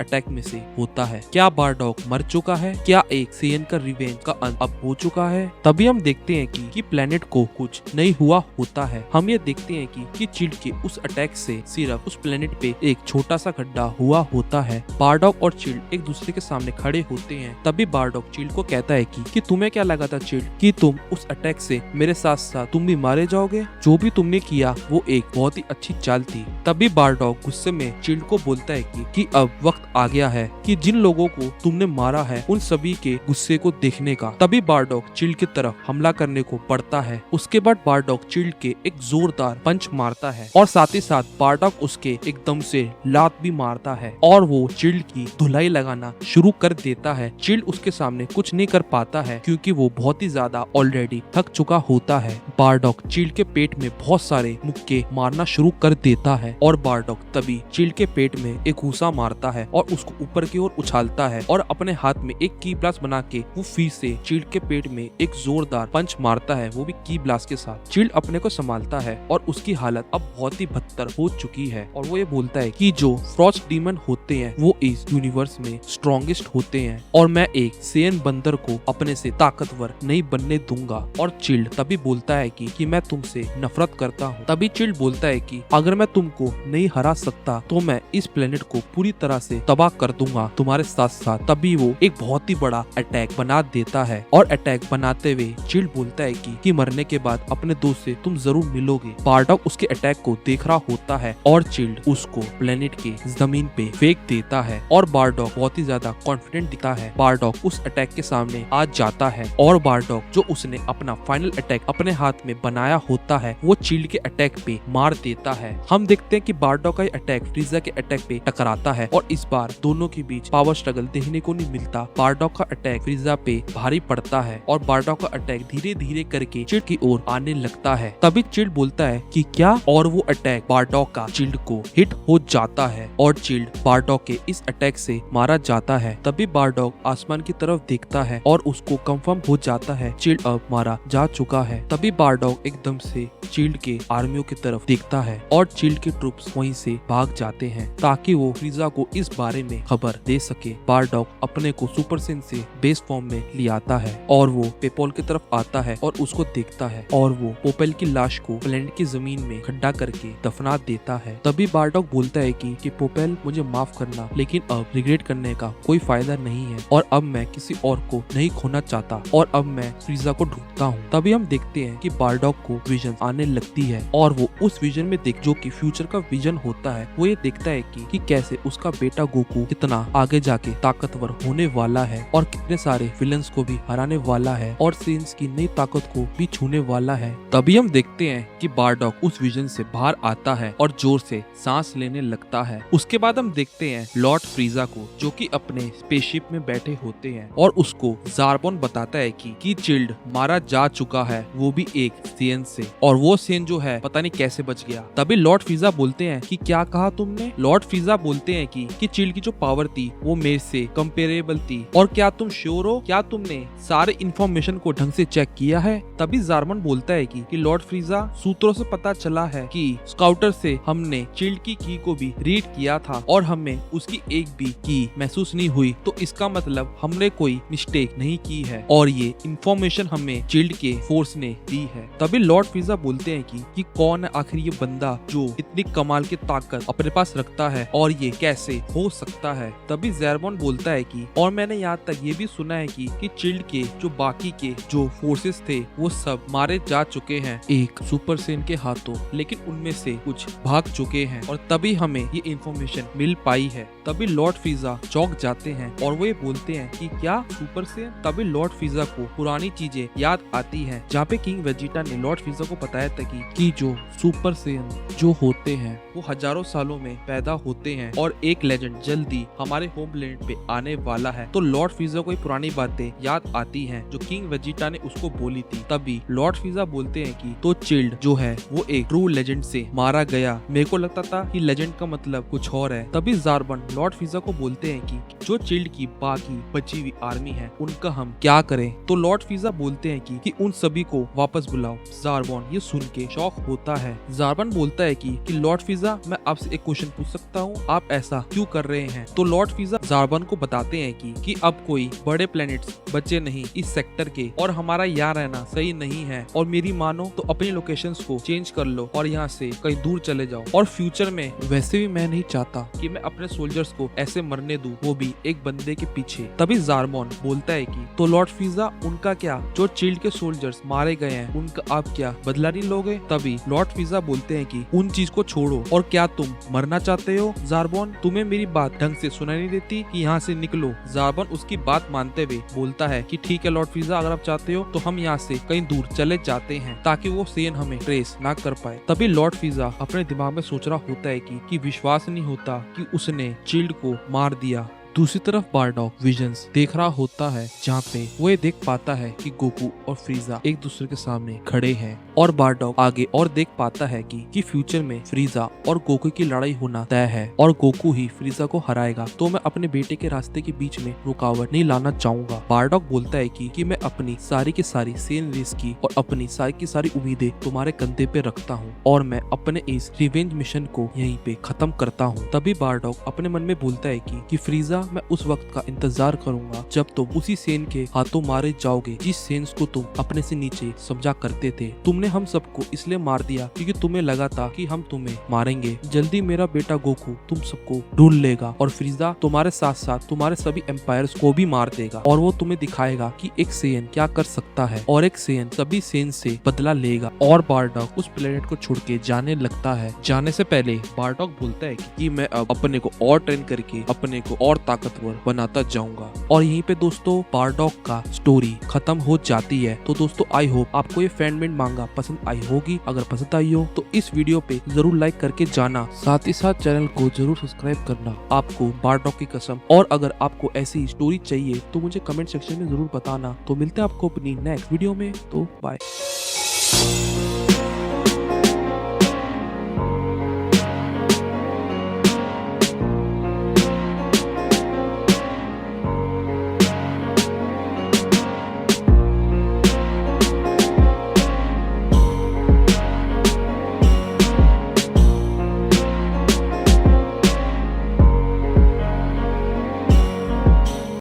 attack में से होता है। क्या बारडॉग मर चुका है? क्या एक सेयन का रिवेंज का अंत अब हो चुका है? तभी हम देखते हैं कि प्लेनेट को कुछ नहीं हुआ होता है। हम ये देखते हैं कि चिल्ड के उस अटैक से सिर्फ उस प्लेनेट पे एक छोटा सा गड्ढा हुआ होता है। बारडॉग और चिल्ड एक दूसरे के सामने खड़े होते हैं। तभी बारडॉग चिल्ड को कहता है कि तुम्हें क्या लगा था चिल्ड कि तुम उस अटैक से मेरे साथ साथ तुम भी मारे जाओगे? जो भी तुमने किया वो एक बहुत ही अच्छी चाल थी। तभी बारडॉग गुस्से में चिल्ड को बोलता है कि अब वक्त आ गया है कि जिन लोगों को तुमने मारा है उन सभी के गुस्से को देखने का। तभी बारडॉग चिल्ड की तरफ हमला करने को बढ़ता है। उसके बाद बारडॉग चिल्ड के एक जोरदार पंच मारता है और साथ ही साथ बारडॉग उसके एकदम से लात भी मारता है और वो चिल्ड की धुलाई लगाना शुरू कर देता है। चिल्ड उसके सामने कुछ नहीं कर पाता है क्योंकि वो बहुत ही ज्यादा ऑलरेडी थक चुका होता है। बारडॉग चिल्ड के पेट में बहुत सारे मुक्के मारना शुरू कर देता है और बारडॉग तभी चिल्ड के पेट में एक घूसा मारता है और उसको ऊपर की ओर उछालता है और अपने हाथ में एक की ब्लास्ट बना के वो फिर से चिल्ड के पेट में एक जोरदार पंच मारता है, वो भी की ब्लास्ट के साथ। चिल्ड अपने को संभालता है और उसकी हालत अब बहुत ही बदतर हो चुकी है और वो ये बोलता है कि जो फ्रॉस्ट डीमन होते हैं वो इस यूनिवर्स में स्ट्रॉन्गेस्ट होते हैं और मैं एक सेयन बंदर को अपने से ताकतवर नहीं बनने दूंगा। और चिल्ड तभी बोलता है कि मैं तुमसे नफरत करता हूँ। तभी चिल्ड बोलता है कि अगर मैं तुमको नहीं हरा सकता तो मैं इस प्लेनेट को पूरी तरह से तबाह कर दूंगा तुम्हारे साथ साथ। तभी वो एक बहुत ही बड़ा अटैक बना देता है और अटैक बनाते हुए चिल्ड बोलता है कि मरने के बाद अपने दोस्त से तुम जरूर मिलोगे। बारडॉग उसके अटैक को देख रहा होता है और चिल्ड उसको प्लेनेट के जमीन पे फेंक देता है और बारडॉग बहुत ही ज्यादा कॉन्फिडेंट दिखता है। बारडॉग उस अटैक के सामने आ जाता है और बारडॉग जो उसने अपना फाइनल अटैक अपने हाथ में बनाया होता है वो चिल्ड के अटैक पे मार देता है। हम देखते हैं कि बारडॉग का अटैक फ्रीजा के अटैक पे टकराता है और इस बार दोनों के बीच पावर स्ट्रगल देखने को नहीं मिलता। बारडॉग का अटैक फ्रीजा पे भारी पड़ता है और बारडॉग का अटैक धीरे धीरे करके चिल्ड की ओर आने लगता है। तभी चिल्ड बोलता है कि क्या, और वो अटैक बारडॉग का चिल्ड को हिट हो जाता है और चिल्ड बारडॉग के इस अटैक से मारा जाता है। तभी बारडॉग आसमान की तरफ देखता है और उसको कंफर्म हो जाता है चिल्ड अब मारा जा चुका है। तभी बारडॉग एकदम से चिल्ड के आर्मियों की तरफ देखता है और चिल्ड के ट्रूप्स वहीं से भाग जाते हैं ताकि वो फ्रीजा को इस बारे में खबर दे सके। बारडॉग अपने को सुपर सेन से बेस फॉर्म में ले आता है और वो पेपोल की तरफ आता है और उसको देखता है और वो पोपेल की लाश को प्लेनेट की जमीन में खड्डा करके दफना देता है। तभी बारडॉग बोलता है कि पोपेल मुझे माफ करना, लेकिन अब रिग्रेट करने का कोई फायदा नहीं है और अब मैं किसी और को नहीं खोना चाहता और अब मैं फ्रीजा को ढूंढता हूँ। तभी हम देखते हैं कि बारडॉग को विजन आने लगती है और वो उस विजन में देख जो कि फ्यूचर का विजन होता है, वो ये देखता है कि कैसे उसका बेटा गोकू कितना आगे जाके ताकतवर होने वाला है और कितने सारे विलन्स को भी हराने वाला है और सेंस की नई ताकत को भी छूने वाला है। तभी हम देखते हैं कि बारडॉग उस विजन से बाहर आता है और जोर से सांस लेने लगता है। उसके बाद हम देखते हैं लॉर्ड फ्रीजा को जो कि अपने स्पेसशिप में बैठे होते हैं और उसको ज़ारबॉन बताता है कि चिल्ड मारा जा चुका है, वो भी एक सेन से, और वो सेन जो है पता नहीं कैसे बच गया। तभी लॉर्ड फ्रीजा बोलते हैं कि क्या कहा तुमने? लॉर्ड फ्रीजा बोलते हैं कि चिल्ड की जो पावर थी वो मेरे से कंपेरेबल थी और क्या तुम श्योर हो? क्या तुमने सारे इंफॉर्मेशन को ढंग से चेक किया है? तभी ज़ारबॉन बोलता है कि लॉर्ड फ्रीजा, सूत्रों से पता चला है कि स्काउटर से हमने चिल्ड की को भी रीड किया था और हमें उसकी एक भी की महसूस नहीं हुई, तो इसका मतलब हमने कोई मिस्टेक नहीं की है और ये इंफॉर्मेशन हमें चिल्ड के फोर्स ने दी है। तभी लॉर्ड फ्रीजा बोलते हैं कि कौन है आखिर ये बंदा जो इतनी कमाल की ताकत अपने पास रखता है और ये कैसे हो सकता है? तभी ज़ारबॉन बोलता है कि और मैंने यहाँ तक ये भी सुना है कि चिल्ड के जो बाकी के जो फोर्सेस थे वो सब मारे जा चुके हैं एक सुपर सेन के हाथों, लेकिन उनमें से कुछ भाग चुके हैं और तभी हमें ये इंफॉर्मेशन मिल पाई है। तभी लॉर्ड फ्रीजा चौंक जाते हैं और वो ये बोलते हैं कि क्या सुपर सेन? तभी लॉर्ड फ्रीजा को पुरानी चीजें याद आती हैं जहाँ पे किंग वेजिटा ने लॉर्ड फ्रीजा को बताया था कि जो सुपर सेन जो होते हैं वो हजारों सालों में पैदा होते हैं और एक लेजेंड जल्दी हमारे होम प्लेनेट पे आने वाला है। तो लॉर्ड फ्रीजा को पुरानी बातें याद आती हैं जो किंग वेजिटा ने उसको बोली थी। तभी लॉर्ड फ्रीजा बोलते हैं कि तो चिल्ड जो है वो एक ट्रू लेजेंड से मारा गया, मेरे को लगता था कि लेजेंड का मतलब कुछ और है। तभी ज़ारबॉन लॉर्ड फ्रीजा को बोलते हैं कि जो चिल्ड की बाकी बची हुई आर्मी है उनका हम क्या करें? तो लॉर्ड फ्रीजा बोलते हैं कि उन सभी को वापस बुलाओ। ज़ारबॉन ये सुन के शॉक होता है। ज़ारबॉन बोलता है कि लॉर्ड फ्रीजा, मैं आपसे एक क्वेश्चन पूछ सकता हूँ, आप ऐसा क्यों कर रहे हैं? तो लॉर्ड फ्रीजा ज़ारबॉन को बताते हैं कि अब कोई बड़े प्लैनेट्स बचे नहीं इस सेक्टर के और हमारा यहाँ रहना सही नहीं है और मेरी मानो तो अपनी लोकेशंस को चेंज कर लो और यहाँ से कहीं दूर चले जाओ। और फ्यूचर में वैसे भी मैं नहीं चाहता कि मैं अपने सोल्जर्स को ऐसे मरने दूं, वो भी एक बंदे के पीछे। तभी ज़ारबॉन बोलता है कि तो लॉर्ड फ्रीजा, उनका क्या? जो चिल्ड के सोल्जर्स मारे गए हैं उनका आप क्या बदला नहीं लोगे? तभी लॉर्ड फ्रीजा बोलते हैं कि उन चीज को छोड़ो और क्या तुम मरना चाहते हो? ज़ारबॉन, तुम्हें मेरी बात ढंग से सुनाई नहीं देती कि यहाँ से निकलो। ज़ारबॉन उसकी बात मानते हुए बोलता है कि ठीक है लॉर्ड फ्रीजा, अगर आप चाहते हो तो हम यहाँ से कहीं दूर चले जाते हैं ताकि वो सेन हमें ट्रेस ना कर पाए। तभी लॉर्ड फ्रीजा अपने दिमाग में सोच रहा होता है कि विश्वास नहीं होता कि उसने चिल्ड को मार दिया। दूसरी तरफ बारडॉग विजन्स देख रहा होता है जहाँ पे वो ये देख पाता है कि गोकू और फ्रीजा एक दूसरे के सामने खड़े हैं और बारडॉग आगे और देख पाता है कि फ्यूचर में फ्रीजा और गोकू की लड़ाई होना तय है और गोकू ही फ्रीजा को हराएगा। तो मैं अपने बेटे के रास्ते के बीच में रुकावट नहीं लाना चाहूंगा। बारडॉग बोलता है कि मैं अपनी सारी की सारी सेन रेस की और अपनी सारी की सारी उम्मीदें तुम्हारे कंधे पे रखता हूँ और मैं अपने इस रिवेंज मिशन को यहीं पे खत्म करता हूँ। तभी बारडॉग अपने मन में बोलता है कि फ्रीजा, मैं उस वक्त का इंतजार करूंगा जब तुम उसी सेन के हाथों मारे जाओगे जिस सेन्स को तुम अपने से नीचे समझा करते थे। तुमने हम सबको इसलिए मार दिया क्योंकि तुम्हें लगा था कि हम तुम्हें मारेंगे। जल्दी मेरा बेटा गोकू तुम सबको ढूंढ लेगा और फ्रीजा तुम्हारे साथ साथ तुम्हारे सभी एम्पायर्स को भी मार देगा और वो तुम्हें दिखाएगा कि एक सेन क्या कर सकता है और एक सेन सभी सेन से बदला लेगा। और बारडॉग उस प्लेनेट को छोड़ के जाने लगता है। जाने से पहले बारडॉग बोलता है कि मैं अब अपने को और ट्रेन करके अपने को और ताकतवर बनाता जाऊंगा। और यहीं पे दोस्तों बारडॉग का स्टोरी खत्म हो जाती है। तो दोस्तों आई होप आपको ये फैनमेड मांगा पसंद आई होगी। अगर पसंद आई हो तो इस वीडियो पे जरूर लाइक करके जाना, साथ ही साथ चैनल को जरूर सब्सक्राइब करना, आपको बारडॉग की कसम। और अगर आपको ऐसी स्टोरी चाहिए तो मुझे कमेंट सेक्शन में जरूर बताना। तो मिलते हैं आपको अपनी नेक्स्ट वीडियो में। तो बाय।